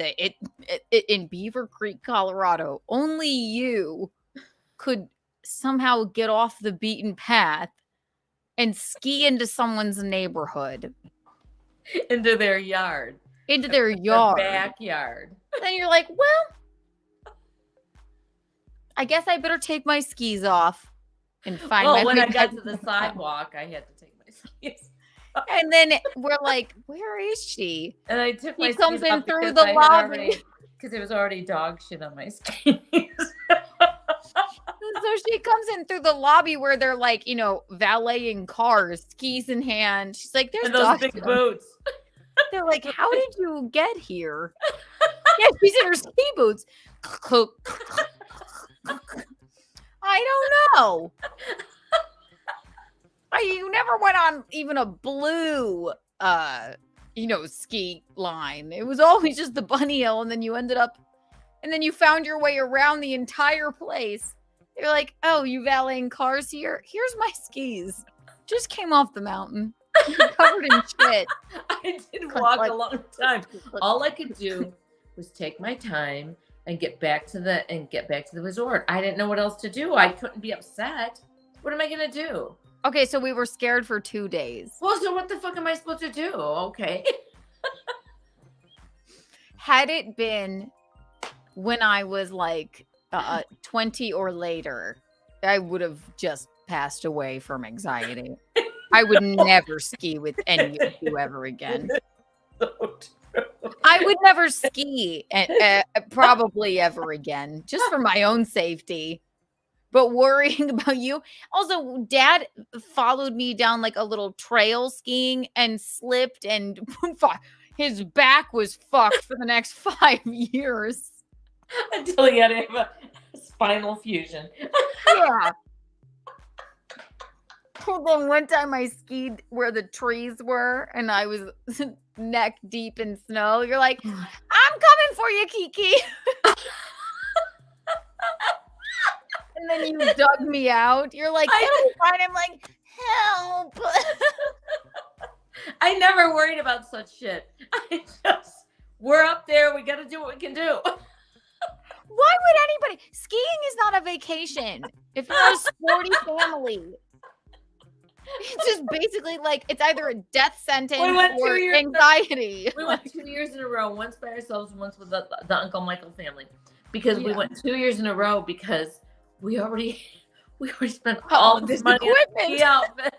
in Beaver Creek, Colorado. Only you could somehow get off the beaten path and ski into someone's neighborhood, into their yard, into their yard, backyard. Then you're like, well, I guess I better take my skis off and find my way when I back got to to the the sidewalk, I had to take my skis. And then we're like, where is she? And I took my He comes skis in off through because the I had lobby. already- because there was already dog shit on my skis. So she comes in through the lobby where they're like, valeting cars, skis in hand. She's like, there's And those dog big shit. boots. They're like, how did you get here? Yeah, she's in her ski boots. I don't know. You never went on even a blue, ski line. It was always just the bunny hill, and then you found your way around the entire place. You're like, oh, you valeting cars here? Here's my skis. Just came off the mountain. Covered in shit. I did walk a long time. All I could do was take my time and get back to the resort. I didn't know what else to do. I couldn't be upset. What am I gonna do? Okay, so we were scared for 2 days. Well, so what the fuck am I supposed to do? Okay. Had it been when I was like 20 or later, I would have just passed away from anxiety. I would never ski with any of you ever again. So true. I would never ski probably ever again, just for my own safety. But worrying about you. Also, Dad followed me down like a little trail skiing and slipped, and his back was fucked for the next 5 years. Until he had to have a spinal fusion. Yeah. Then one time I skied where the trees were, and I was neck deep in snow. You're like, I'm coming for you, Kiki. And then you dug me out. You're like, it'll be fine. I'm like, help. I never worried about such shit. We're up there. We got to do what we can do. Why would anybody? Skiing is not a vacation. If you're a sporty family, it's just basically like it's either a death sentence or anxiety. We went 2 years in a row, once by ourselves, once with the Uncle Michael family, because we went 2 years in a row because we already spent all this money on ski outfits.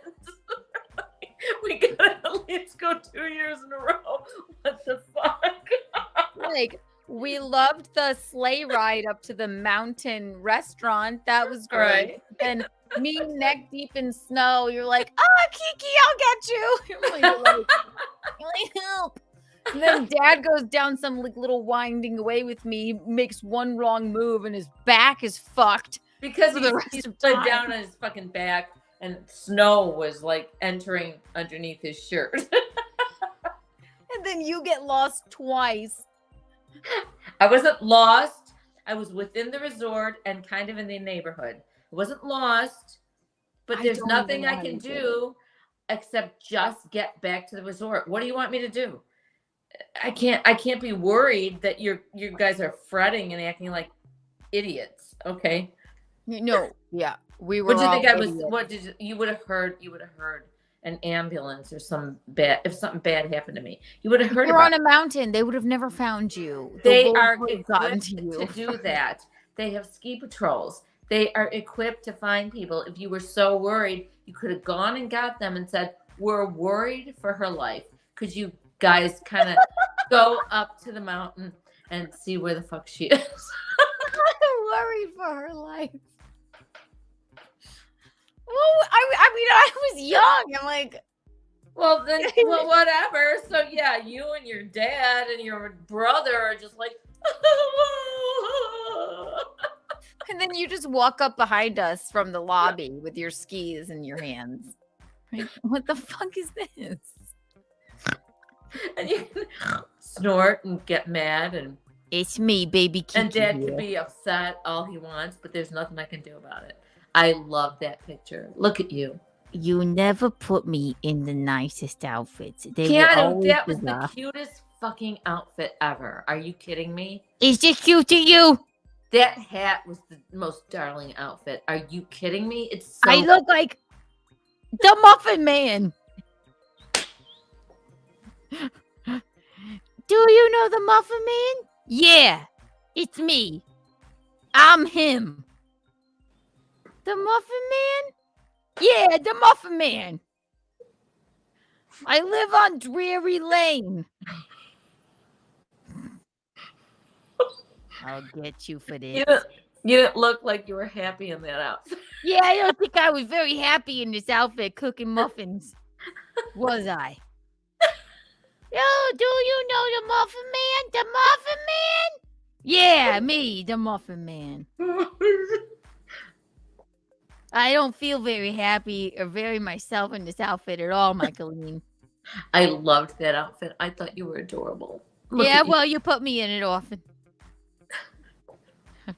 We gotta at least go 2 years in a row. What the fuck? Like, we loved the sleigh ride up to the mountain restaurant. That was great. Right. Then me neck deep in snow. You're like, Kiki, I'll get you. You're like, help. And then Dad goes down some like little winding way with me, makes one wrong move, and his back is fucked. Because he slid down on his fucking back, and snow was like entering underneath his shirt. And then you get lost twice. I wasn't lost. I was within the resort and kind of in the neighborhood. I wasn't lost, but there's nothing I can do except just get back to the resort. What do you want me to do? I can't be worried that you guys are fretting and acting like idiots. Okay. No, yeah, we were. What do you think I was? idiots. What did you would have heard? You would have heard an ambulance or if something bad happened to me. You would have heard. You're on a mountain. They would have never found you. They wolves are would have gotten equipped to do that. They have ski patrols. They are equipped to find people. If you were so worried, you could have gone and got them and said, "We're worried for her life. Could you guys kind of go up to the mountain and see where the fuck she is?" I'm worried for her life. Well, I mean, I was young. I'm like, well, then, well, whatever. So yeah, you and your dad and your brother are just like, and then you just walk up behind us from the lobby with your skis in your hands. Like, what the fuck is this? And you can snort and get mad, and it's me, baby Kiki. and Dad here. can be upset all he wants, but there's nothing I can do about it. I love that picture. Look at you. You never put me in the nicest outfits. They were Keanu, always that was bizarre. the cutest fucking outfit ever. Are you kidding me? Is this cute to you? That hat was the most darling outfit. Are you kidding me? It's so I look like the Muffin Man. Do you know the Muffin Man? Yeah, it's me. I'm him. The Muffin Man? Yeah, the Muffin Man. I live on Dreary Lane. I'll get you for this. You didn't look like you were happy in that outfit. Yeah, I don't think I was very happy in this outfit cooking muffins. Was I? Yo, do you know the Muffin Man? The Muffin Man? Yeah, me, the Muffin Man. I don't feel very happy or very myself in this outfit at all, Michaeline. I loved that outfit. I thought you were adorable. Look Yeah, at you. well, you put me in it often. I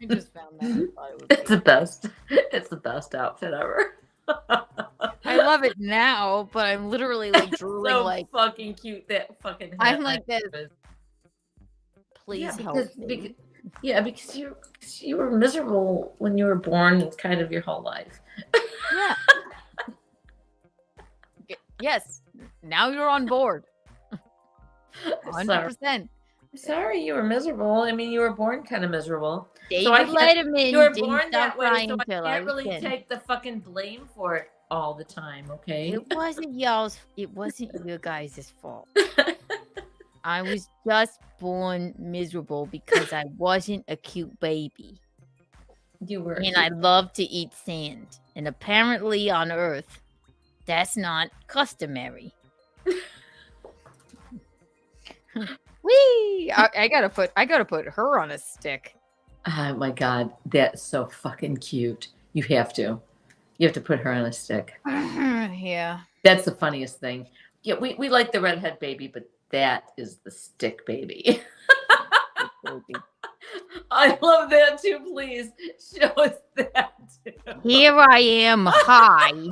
just found that. I thought it was It's the best. It's the best outfit ever. I love it now, but I'm literally like drooling, So like fucking cute. That fucking. I'm like this. that. Please Yeah, help because, me. because you were miserable when you were born, kind of your whole life. Yeah. Yes. Now you're on board. 100%. Sorry, you were miserable. I mean, you were born kind of miserable. David So I can't- Letterman You were didn't born stop that way, crying so I till can't was really 10. take the fucking blame for it all the time. Okay. It wasn't y'all's. It wasn't your guys' fault. I was just born miserable because I wasn't a cute baby, You were. and I love to eat sand. And apparently, on Earth, that's not customary. Whee! I gotta put her on a stick. Oh my god, that's so fucking cute. You have to put her on a stick. Yeah. That's the funniest thing. Yeah, we like the redhead baby, but that is the stick baby. I love that too. Please show us that too. Here I am, high,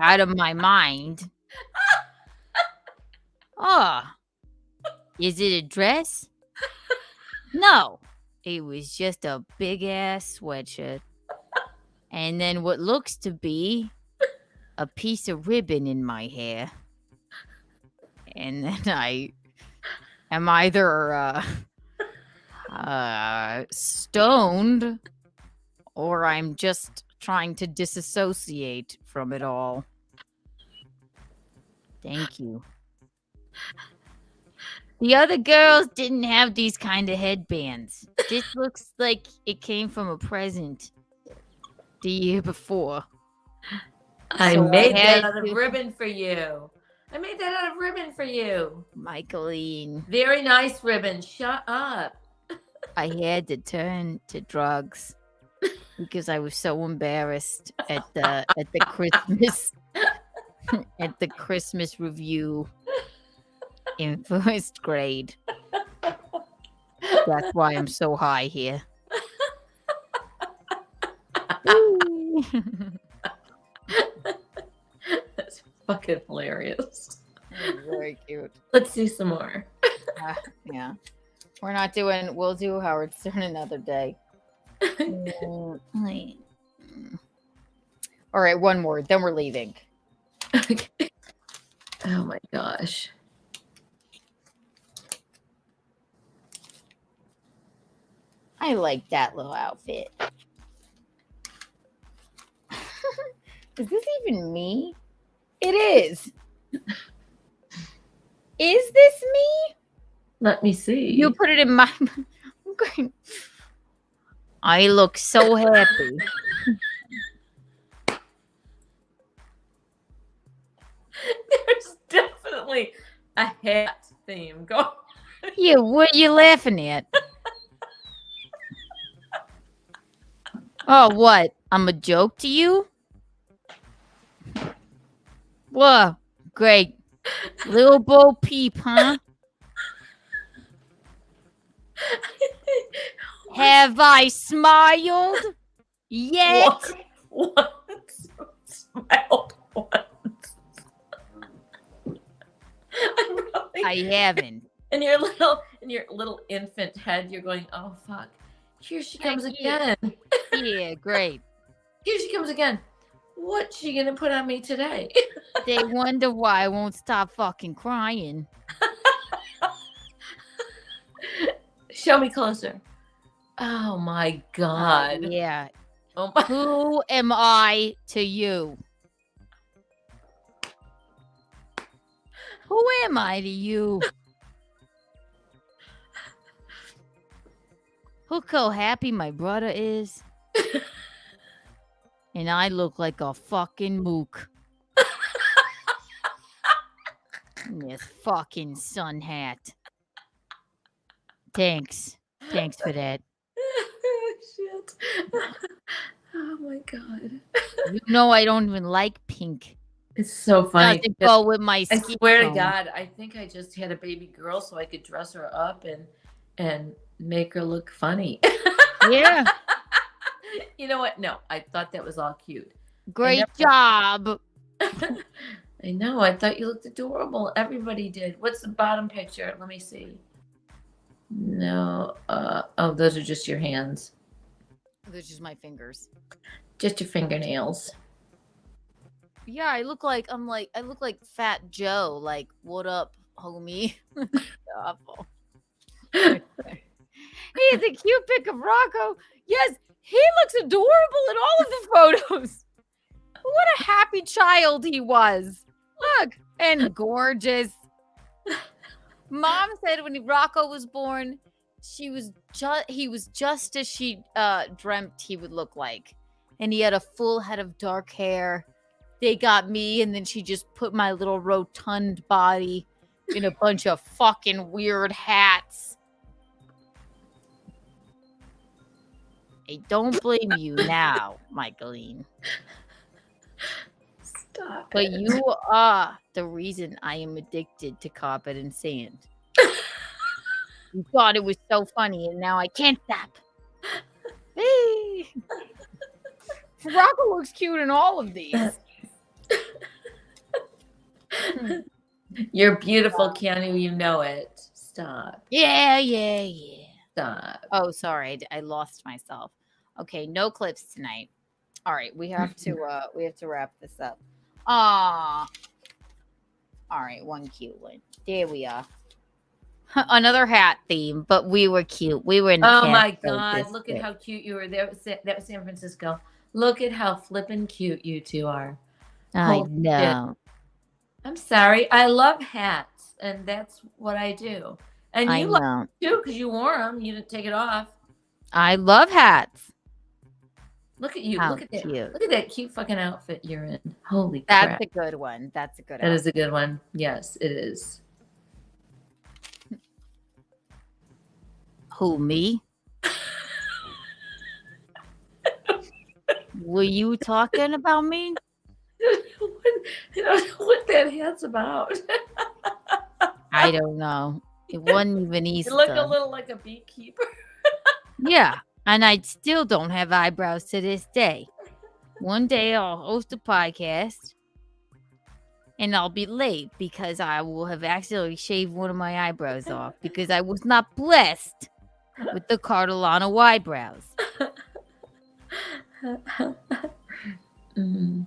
out of my mind. Oh, is it a dress? No, it was just a big ass sweatshirt. And then what looks to be a piece of ribbon in my hair. And then I am either stoned or I'm just trying to disassociate from it all. Thank you. The other girls didn't have these kind of headbands. This looks like it came from a present the year before. I So made had that out of to- ribbon for you. I made that out of ribbon for you. Michaeline, Very nice ribbon. Shut up. I had to turn to drugs because I was so embarrassed at the Christmas at the Christmas review in first grade. That's why I'm so high here. That's fucking hilarious. Very cute. Let's see some more. Yeah. We'll do Howard Stern another day. All right, one more, then we're leaving. Oh my gosh. I like that little outfit. Is this even me? It is. Is this me? Let me see. You put it in my. I'm going. I look so happy. There's definitely a hat theme going. Yeah, what are you laughing at? Oh, what? I'm a joke to you? Whoa, great. Little Bo Peep, huh? Have I smiled yet? Once. Smiled once. I'm probably- I haven't. in your little infant head, you're going, oh fuck. Here she comes Heck yeah. again. Yeah, great. Here she comes again. What's she gonna put on me today? They wonder why I won't stop fucking crying. Show me closer. Oh my god. Yeah. Oh my. Who am I to you? Who am I to you? Look how happy my brother is. And I look like a fucking mook. In this fucking sun hat. Thanks. Thanks for that. Shit. Oh my God. You know I don't even like pink. It's so funny. Doesn't go with my I skin swear to tone. God, I think I just had a baby girl so I could dress her up and make her look funny. Yeah. You know what? No, I thought that was all cute. Great job. I know. I thought you looked adorable. Everybody did. What's the bottom picture? Let me see. No. Oh, those are just your hands. Those are just my fingers. Just your fingernails. Yeah, I look like Fat Joe. Like, what up, homie? Awful. Here's a cute pic of Rocco. Yes, he looks adorable in all of the photos. What a happy child he was. Look, and gorgeous. Mom said when Rocco was born, he was just as she dreamt he would look like. And he had a full head of dark hair. They got me, and then she just put my little rotund body in a bunch of fucking weird hats. I don't blame you now, Michaeline. Stop. But you are the reason I am addicted to carpet and sand. You thought it was so funny, and now I can't stop. Hey. Rocco looks cute in all of these. You're beautiful, Keanu. You know it. Stop. Yeah. Stop. Oh, sorry, I lost myself. Okay, no clips tonight. All right, we have to wrap this up. All right, one cute one. There we are. Another hat theme, but we were cute. We were in the Oh my Castro God! Look at district. how cute you were. That was San Francisco. Look at how flippin' cute you two are. I Holy shit. know. I'm sorry. I love hats, and that's what I do. And I you love know. it too because you wore them. You didn't take it off. I love hats. Look at you. How Look at that. cute. Look at that cute fucking outfit you're in. Holy That's crap. a good one. That's a good That one. is a good one. Yes, it is. Who, me? Were you talking about me? I don't know what that hat's about. I don't know. It wasn't even Easter. You look a little like a beekeeper. Yeah, and I still don't have eyebrows to this day. One day I'll host a podcast and I'll be late because I will have accidentally shaved one of my eyebrows off because I was not blessed with the Cardellano eyebrows. Mm.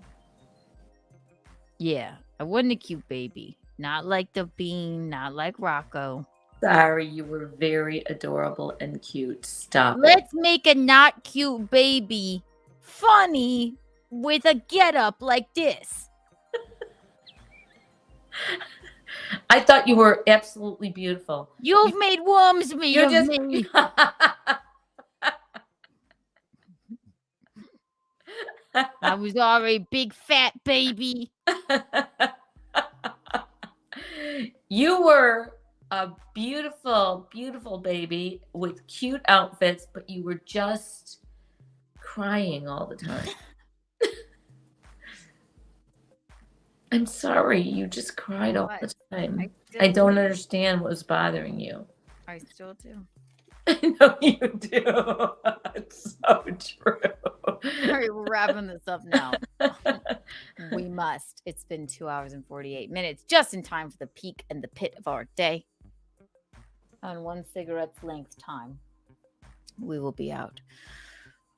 Yeah, I wasn't a cute baby. Not like the bean, not like Rocco. Sorry, you were very adorable and cute. Stop it. Let's make a not cute baby funny with a getup like this. I thought you were absolutely beautiful. You've made worms meat You're of just me. I was already a big fat baby. You were a beautiful, beautiful baby with cute outfits, but you were just crying all the time. I'm sorry, you just cried all the time. I don't understand what was bothering you. I still do. I know you do. It's so true. All right, we're wrapping this up now. We must. It's been 2 hours and 48 minutes, just in time for the peak and the pit of our day. On one cigarette's length time, we will be out.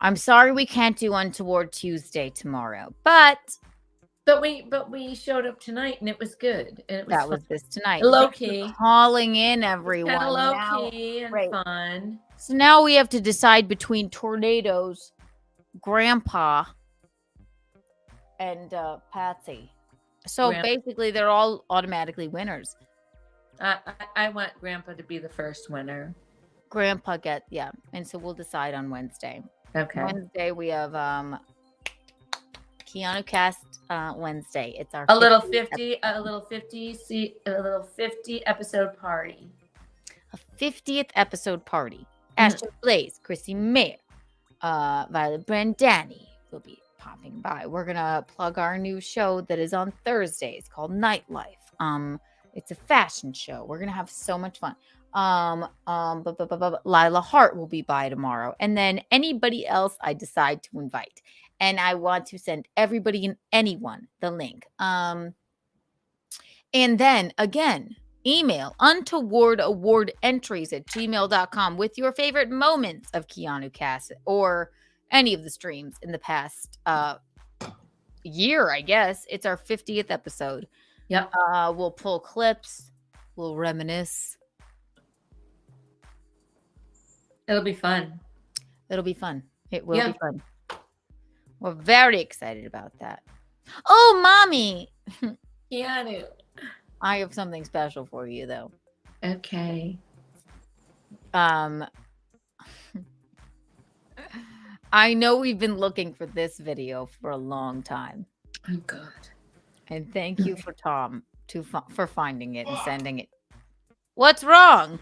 I'm sorry we can't do Untoward Tuesday tomorrow, but we showed up tonight and it was good. And it was that was this tonight. low key. Calling in everyone. Kind of low now. key and Right. fun. So now we have to decide between tornadoes, Grandpa, and Patsy. So basically, they're all automatically winners. I want Grandpa to be the first winner. Grandpa yeah. And so we'll decide on Wednesday. Okay. Wednesday we have Keanu Cast Wednesday. It's our A little 50th 50 episode party. a 50th episode party. Ashton Blaze, Chrissy Mayer, Violet Brandani will be popping by. We're gonna plug our new show that is on Thursdays called Nightlife. It's a fashion show. We're gonna have so much fun. Lila Hart will be by tomorrow, and then anybody else I decide to invite. And I want to send everybody and anyone the link. And then again, email Untoward Award entries at gmail.com with your favorite moments of Keanu Cast or any of the streams in the past year, I guess. It's our 50th episode. Yep. We'll pull clips. We'll reminisce. It'll be fun. It'll be fun. It will be fun. We're very excited about that. Oh, Mommy! Keanu. I have something special for you, though. Okay. I know we've been looking for this video for a long time. Oh, God. And thank you for Tom for finding it and sending it. What's wrong?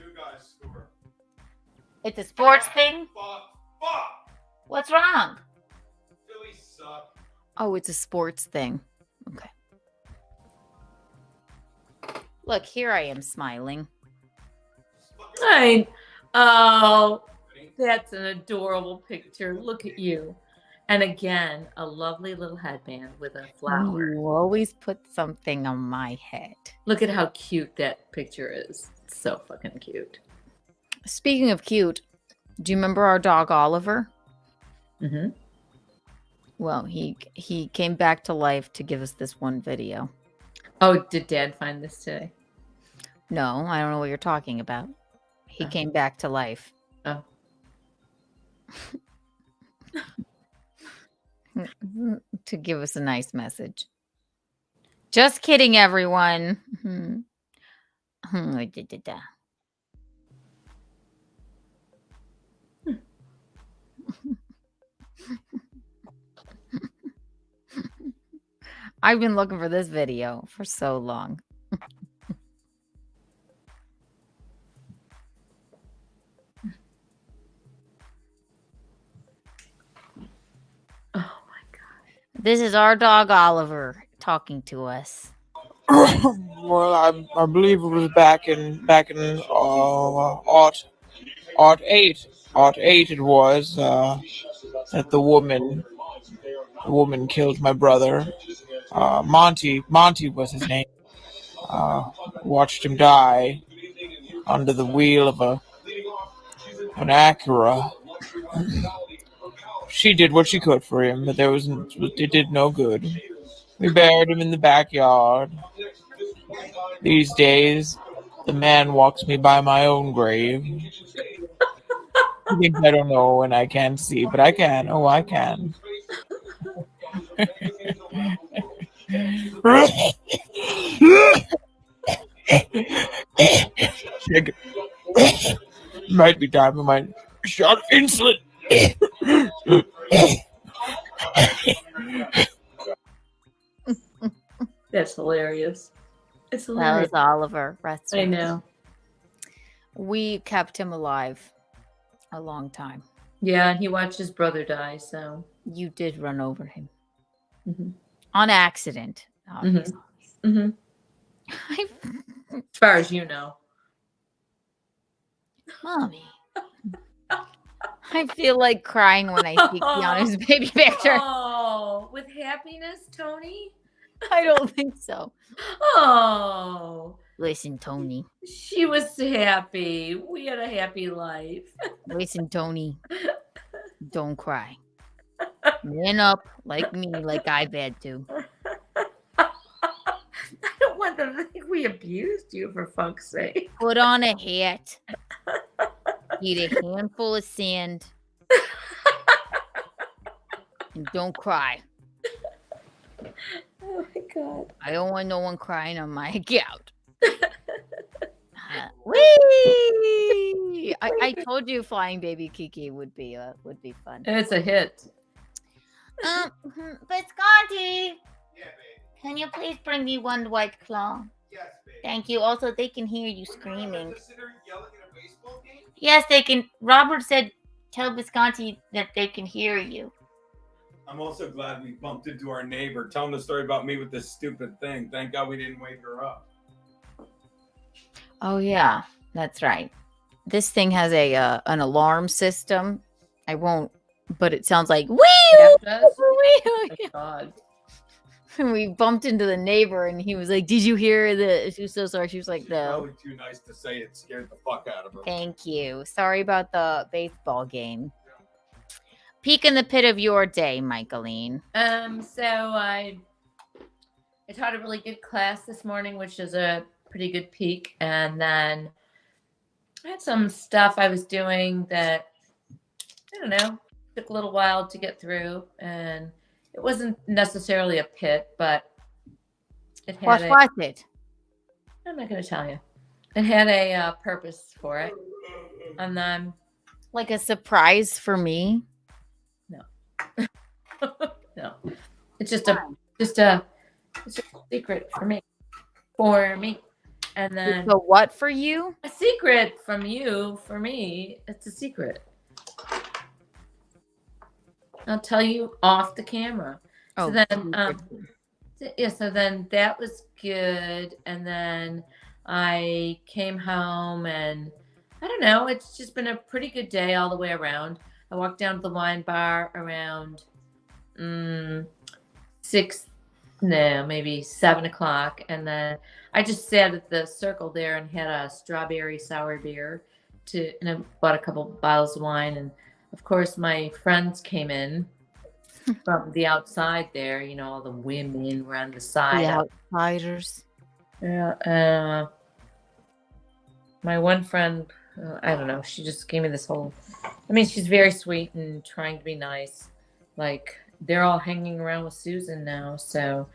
It's a sports thing? Fuck! What's wrong? Phillies suck. Oh, it's a sports thing. Okay. Look, here I am smiling. Oh, that's an adorable picture. Look at you. And again, a lovely little headband with a flower. You always put something on my head. Look at how cute that picture is. It's so fucking cute. Speaking of cute, do you remember our dog Oliver? Mm-hmm. Well, he came back to life to give us this one video. Oh, did Dad find this today? No, I don't know what you're talking about. He came back to life. Oh. To give us a nice message. Just kidding, everyone. I've been looking for this video for so long. This is our dog Oliver talking to us. Well, I believe it was back in aught eight it was that the woman killed my brother. Monty was his name. Watched him die under the wheel of an Acura. She did what she could for him, but it did no good. We buried him in the backyard. These days, the man walks me by my own grave. He thinks I don't know and I can't see, but I can. Oh, I can. Might be time for my shot of insulin. That's hilarious. It's That hilarious. was Oliver. Rest I in peace. know. We kept him alive a long time. Yeah, and he watched his brother die, so. You did run over him. Mm-hmm. On accident, obviously. Mm-hmm. As far as you know. Mommy. I feel like crying when I see Keanu's baby picture. Oh, with happiness, Tony? I don't think so. Oh. Listen, Tony. She was happy. We had a happy life. Listen, Tony. Don't cry. Man up like me, like I've had to. I don't want them to think we abused you, for fuck's sake. Put on a hat. Eat a handful of sand. And don't cry. Oh my God. I don't want no one crying on my account. Whee! I told you flying baby Kiki would be fun. It's a hit. Biscotti, Yeah, baby. can you please bring me one White Claw? Yes, baby. Thank you. Also, they can hear you We're gonna screaming. have to sit here yelling at a baseball game? Yes, they can. Robert said, tell Biscotti that they can hear you. I'm also glad we bumped into our neighbor. Tell him the story about me with this stupid thing. Thank God we didn't wake her up. Oh yeah, that's right. This thing has a an alarm system. I won't, but it sounds like wee. That does? Oh my God. We bumped into the neighbor, and he was like, "Did you hear the?" She was so sorry. She was like, She's "No." probably too nice to say it. Scared the fuck out of her. Thank you. Sorry about the baseball game. Peek in the pit of your day, Michaeline. So I taught a really good class this morning, which is a pretty good peak. And then I had some stuff I was doing that, I don't know, took a little while to get through. And it wasn't necessarily a pit, but it had What was it? I'm not going to tell you. It had a purpose for it. And then, Like a surprise for me? no, it's just a secret for me. And then So what for you? a secret from you for me. It's a secret. I'll tell you off the camera. Oh, So then, yeah. So then that was good, and then I came home, and I don't know. It's just been a pretty good day all the way around. I walked down to the wine bar around maybe 7 o'clock, and then I just sat at the circle there and had a strawberry sour beer and I bought a couple bottles of wine, and of course my friends came in from the outside there. You know, all the women were on the side. The outsiders. Yeah. My one friend, I don't know, she just gave me this whole, I mean, she's very sweet and trying to be nice. Like, they're all hanging around with Susan now. So,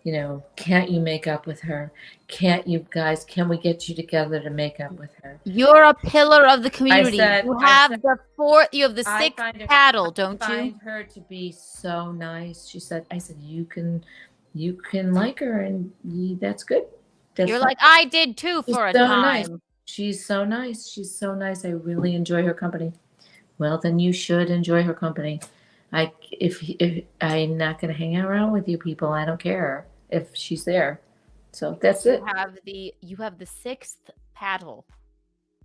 you know, can't you make up with her? Can we get you together to make up with her? You're a pillar of the community. said- you I have said- you have the I sixth find her- paddle, don't I you? find her to be so nice. I said, you can like her, and that's good. That's You're fine. like, I did too She's for a so time. nice. She's so nice. She's so nice. I really enjoy her company. Well, then you should enjoy her company. If I'm not going to hang around with you people, I don't care if she's there. So that's it. You have the sixth paddle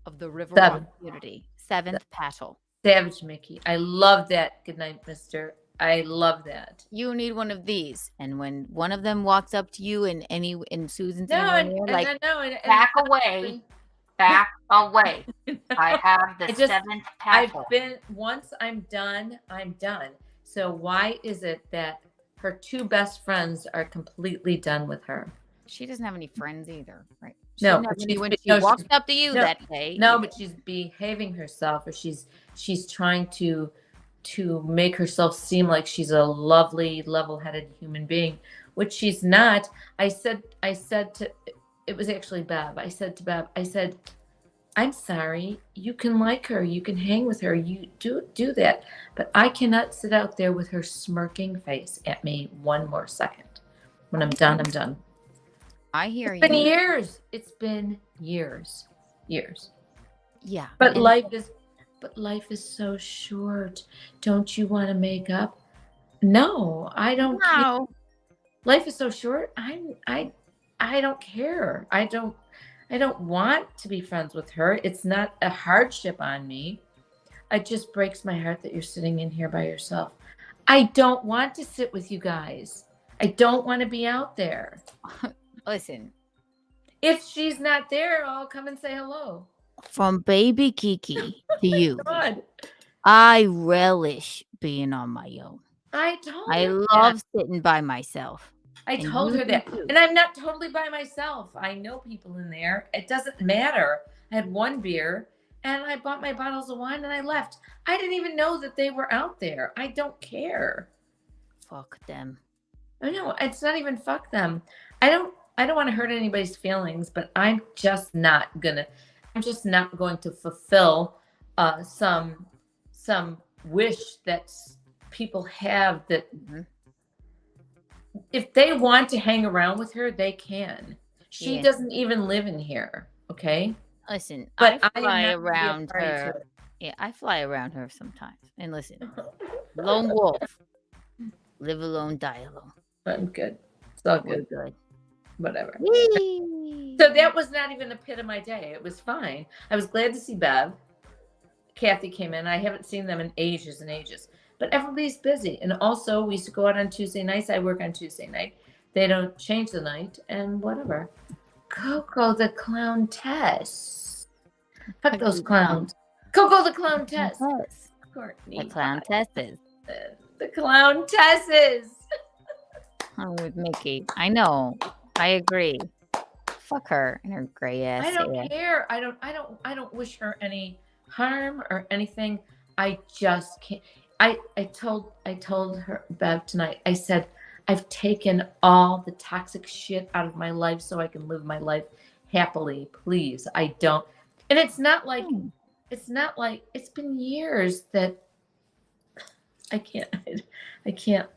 of the River Seven. community. Seventh paddle. Savage Mickey. I love that. Good night, mister. I love that. You need one of these. And when one of them walks up to you and Susan's No, anywhere near, like, and back away. Back away. I have the seventh paddle. Once I'm done, I'm done. So why is it that her two best friends are completely done with her? She doesn't have any friends either, right? No, didn't have but any she's- when no, she she's- walked up to you no, that day. No, but she's behaving herself, or she's trying to make herself seem like she's a lovely, level-headed human being, which she's not. I said to, it was actually Bev. I said to Bev, I'm sorry, you can like her, you can hang with her, you do that, but I cannot sit out there with her smirking face at me one more second. When I'm done, I'm done. I hear It's been you. years. It's been years. Yeah. But and- life is so short. Don't you want to make up? No, I don't. No. Life is so short. I don't care. I don't want to be friends with her. It's not a hardship on me. It just breaks my heart that you're sitting in here by yourself. I don't want to sit with you guys. I don't want to be out there. Listen, If she's not there, I'll come and say hello. from baby Kiki to you, God, I relish being on my own. I told I her love that. sitting by myself. I and told you her do that. too. And I'm not totally by myself. I know people in there. It doesn't matter. I had one beer and I bought my bottles of wine and I left. I didn't even know that they were out there. I don't care. Fuck them. I know, it's not even fuck them. I don't want to hurt anybody's feelings, but I'm just not going to fulfill some wish that people have that if they want to hang around with her, they can. She Yeah. doesn't even live in here, okay? Listen, But I I am fly not gonna be a around party to her. it. Yeah, I fly around her sometimes. And listen, lone wolf, live alone, die alone. I'm good. It's all We're good. good. Whatever. Whee! So that was not even a pit of my day. It was fine. I was glad to see Bev. Kathy came in. I haven't seen them in ages and ages. But everybody's busy. And also, we used to go out on Tuesday nights. I work on Tuesday night. They don't change the night and whatever. Coco the Clown Tess. Fuck those clowns. Coco the Clown Tess. Courtney. The clown tesses. The Clown Tesses. I'm with Mickey. I know. I agree. Fuck her and her gray ass. I don't hair. care. I don't wish her any harm or anything. I just can't. I told her Bev tonight. I said I've taken all the toxic shit out of my life so I can live my life happily. Please, I don't. And it's not like it's been years that I can't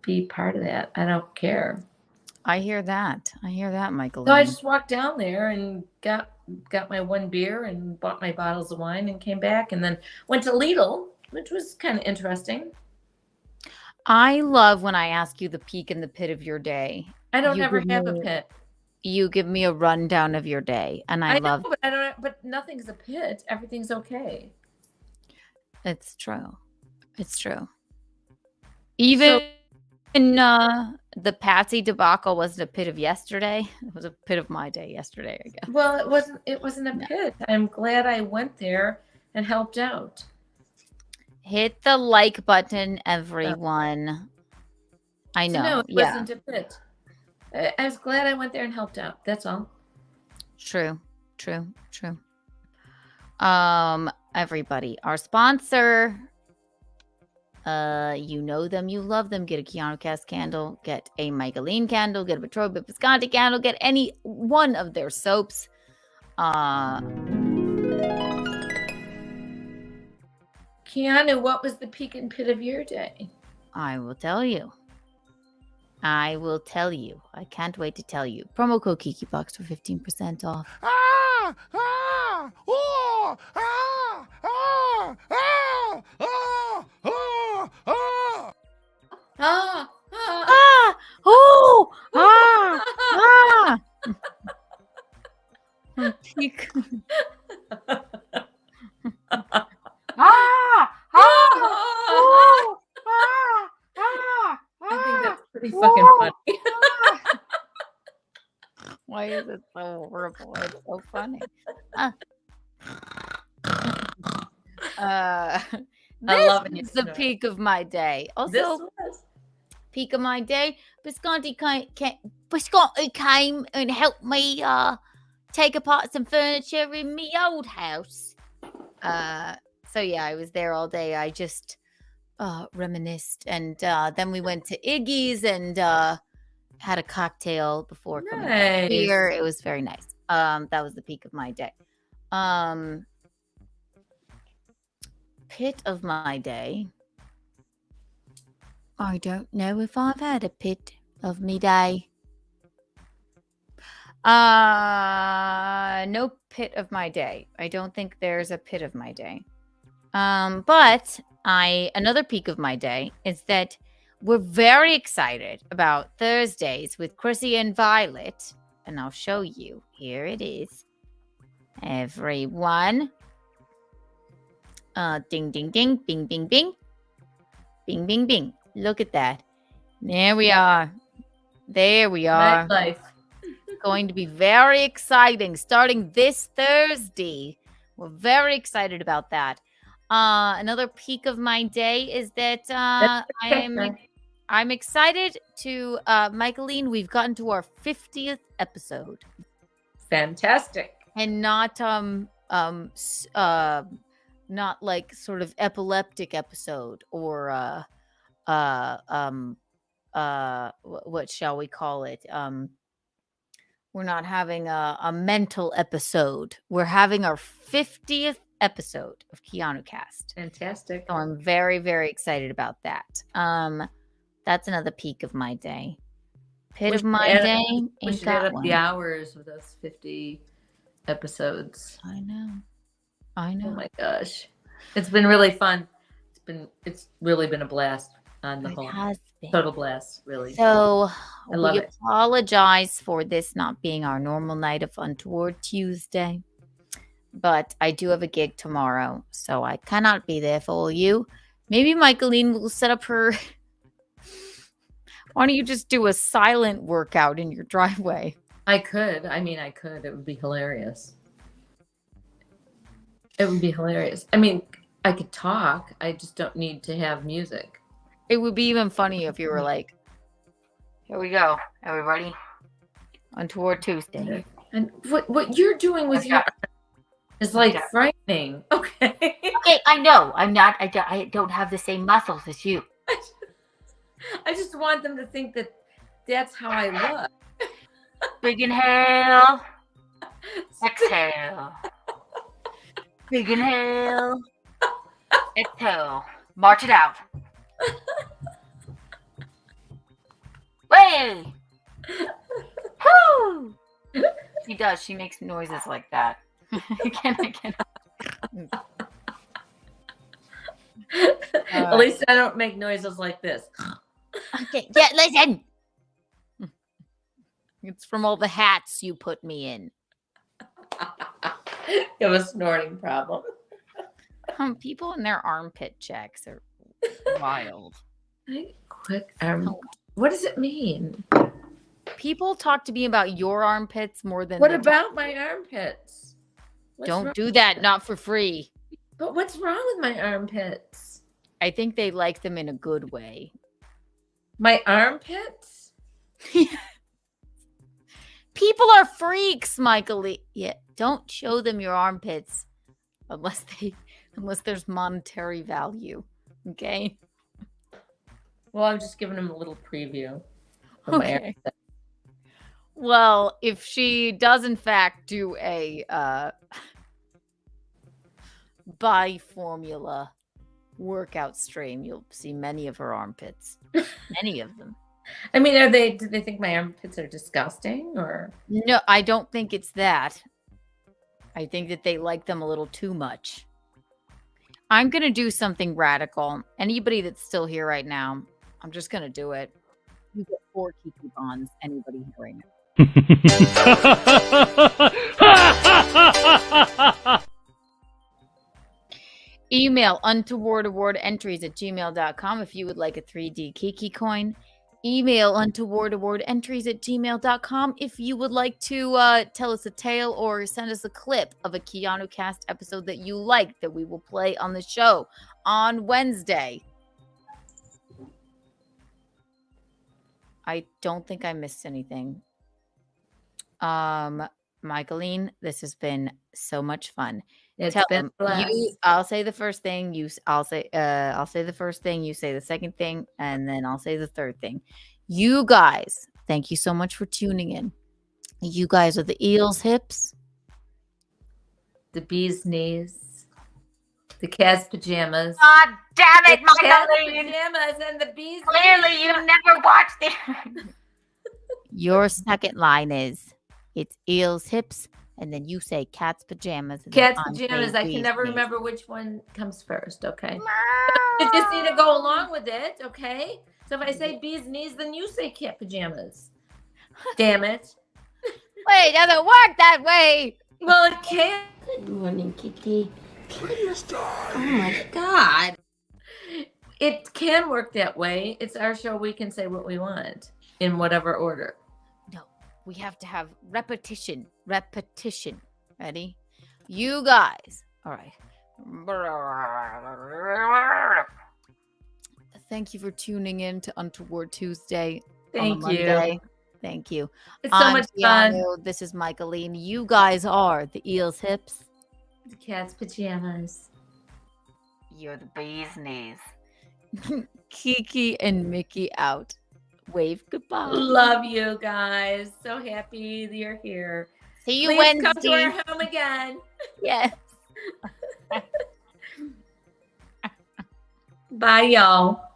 be part of that. I don't care. I hear that. Michael. So I just walked down there and got my one beer and bought my bottles of wine and came back and then went to Lidl, which was kind of interesting. I love when I ask you the peak and the pit of your day. I don't You ever give have a me- pit. You give me a rundown of your day, and I love. know, but I don't. But nothing's a pit. Everything's okay. It's true. It's true. Even the Patsy debacle wasn't a pit of yesterday. It was a pit of my day yesterday, I guess. Well, it wasn't a pit. I'm glad I went there and helped out. Hit the like button, everyone. I know. So no, it yeah. wasn't a pit. I was glad I went there and helped out. That's all. True. Everybody, our sponsor. You know them, you love them. Get a Keanu Cast candle, get a Michaeline candle, get a Petroba Visconti candle, get any one of their soaps. Keanu, what was the peak and pit of your day? I will tell you. I can't wait to tell you. Promo code KikiBox for 15% off. Peak. I think that's pretty fucking funny. Why is it so horrible? It's so funny. love it. This is the peak of my day. Also, peak of my day, Visconti came and helped me take apart some furniture in me old house. So yeah, I was there all day. I just reminisced, and then we went to Iggy's and had a cocktail before coming back here. It was very nice. That was the peak of my day. Pit of my day. I don't know if I've had a pit of me day. No pit of my day. I don't think there's a pit of my day. But another peak of my day is that we're very excited about Thursdays with Chrissy and Violet. And I'll show you. Here it is. Everyone. Ding, ding, ding. Bing, bing, bing. Bing, bing, bing. Look at that. There we are. There we are. Nightlife. Going to be very exciting starting this Thursday. We're very excited about that. Another peak of my day is that I'm excited to Michaeline. We've gotten to our 50th episode. Fantastic. And not not like sort of epileptic episode or what shall we call it? We're not having a mental episode. We're having our 50th episode of Keanu Cast. Fantastic. So I'm very, very excited about that. That's another peak of my day. Pit of my day. We Ain't should add got up one. the hours of those 50 episodes. I know. Oh my gosh. It's been really fun. It's really been a blast on the It whole. has been. Total blast, really. So I love we it. apologize for this not being our normal night of Untoward Tuesday. But I do have a gig tomorrow, so I cannot be there for all you. Maybe Michaeline will set up her. Why don't you just do a silent workout in your driveway? I could. I mean, I could. It would be hilarious. It would be hilarious. I mean, I could talk. I just don't need to have music. It would be even funny if you were like, here we go, everybody. Untoward Tuesday. And what you're doing with your is like frightening. Okay. Okay, I know. I don't have the same muscles as you. I just want them to think that that's how I look. Big inhale. Exhale. Big inhale. Exhale. March it out. Way. Woo. She does. She makes noises like that. I can't. At least I don't make noises like this. Okay, yeah, listen. It's from all the hats you put me in. You have a snorting problem. People in their armpit checks are wild. Quick, what does it mean? People talk to me about your armpits more than. What about my armpits? Don't do that. Not for free. But what's wrong with my armpits? I think they like them in a good way. My armpits? People are freaks, Michael. Yeah, don't show them your armpits unless there's monetary value. Okay. Well, I'm just giving them a little preview of my armpits. Well, if she does in fact do a bi-formula workout stream, you'll see many of her armpits. Many of them. I mean, do they think my armpits are disgusting or? No, I don't think it's that. I think that they like them a little too much. I'm going to do something radical. Anybody that's still here right now, I'm just going to do it. You get 4 Kiki bonds, anybody hearing it. Email untowardawardentries@gmail.com if you would like a 3D Kiki coin. Email untowardawardentries@gmail.com if you would like to tell us a tale or send us a clip of a Keanu Cast episode that you like that we will play on the show on Wednesday. I don't think I missed anything. Michaeline, this has been so much fun. It's Tell been them, blessed. I'll say the first thing. I'll say the first thing. You say the second thing, and then I'll say the third thing. You guys, thank you so much for tuning in. You guys are the eels hips, The bee's knees, the cat's pajamas. God damn it, The cat's Michaeline! pajamas and the bee's Clearly, knees. you never watched it. Your second line is it's eels hips. And then you say cat's pajamas. And Cat's then pajamas. I can bee's never knees. remember which one comes first. Okay. You just need to go along with it. Okay. So if I say bee's knees, then you say cat pajamas. Damn it. Wait, it doesn't work that way. Well, it can. Good morning, Kitty. Oh my God. It can work that way. It's our show. We can say what we want in whatever order. No, we have to have repetition. Repetition. Ready? You guys. All right. Thank you for tuning in to Untoward Tuesday. Thank on a you. Monday. Thank you. It's so I'm much fun. Keanu. This is Michaeline. You guys are the eels hips. The cat's pajamas. You're the bee's knees. Kiki and Mickey out. Wave goodbye. Love you guys. So happy you're here. See you Please Wednesday. come to our home again. Yes. Bye, y'all.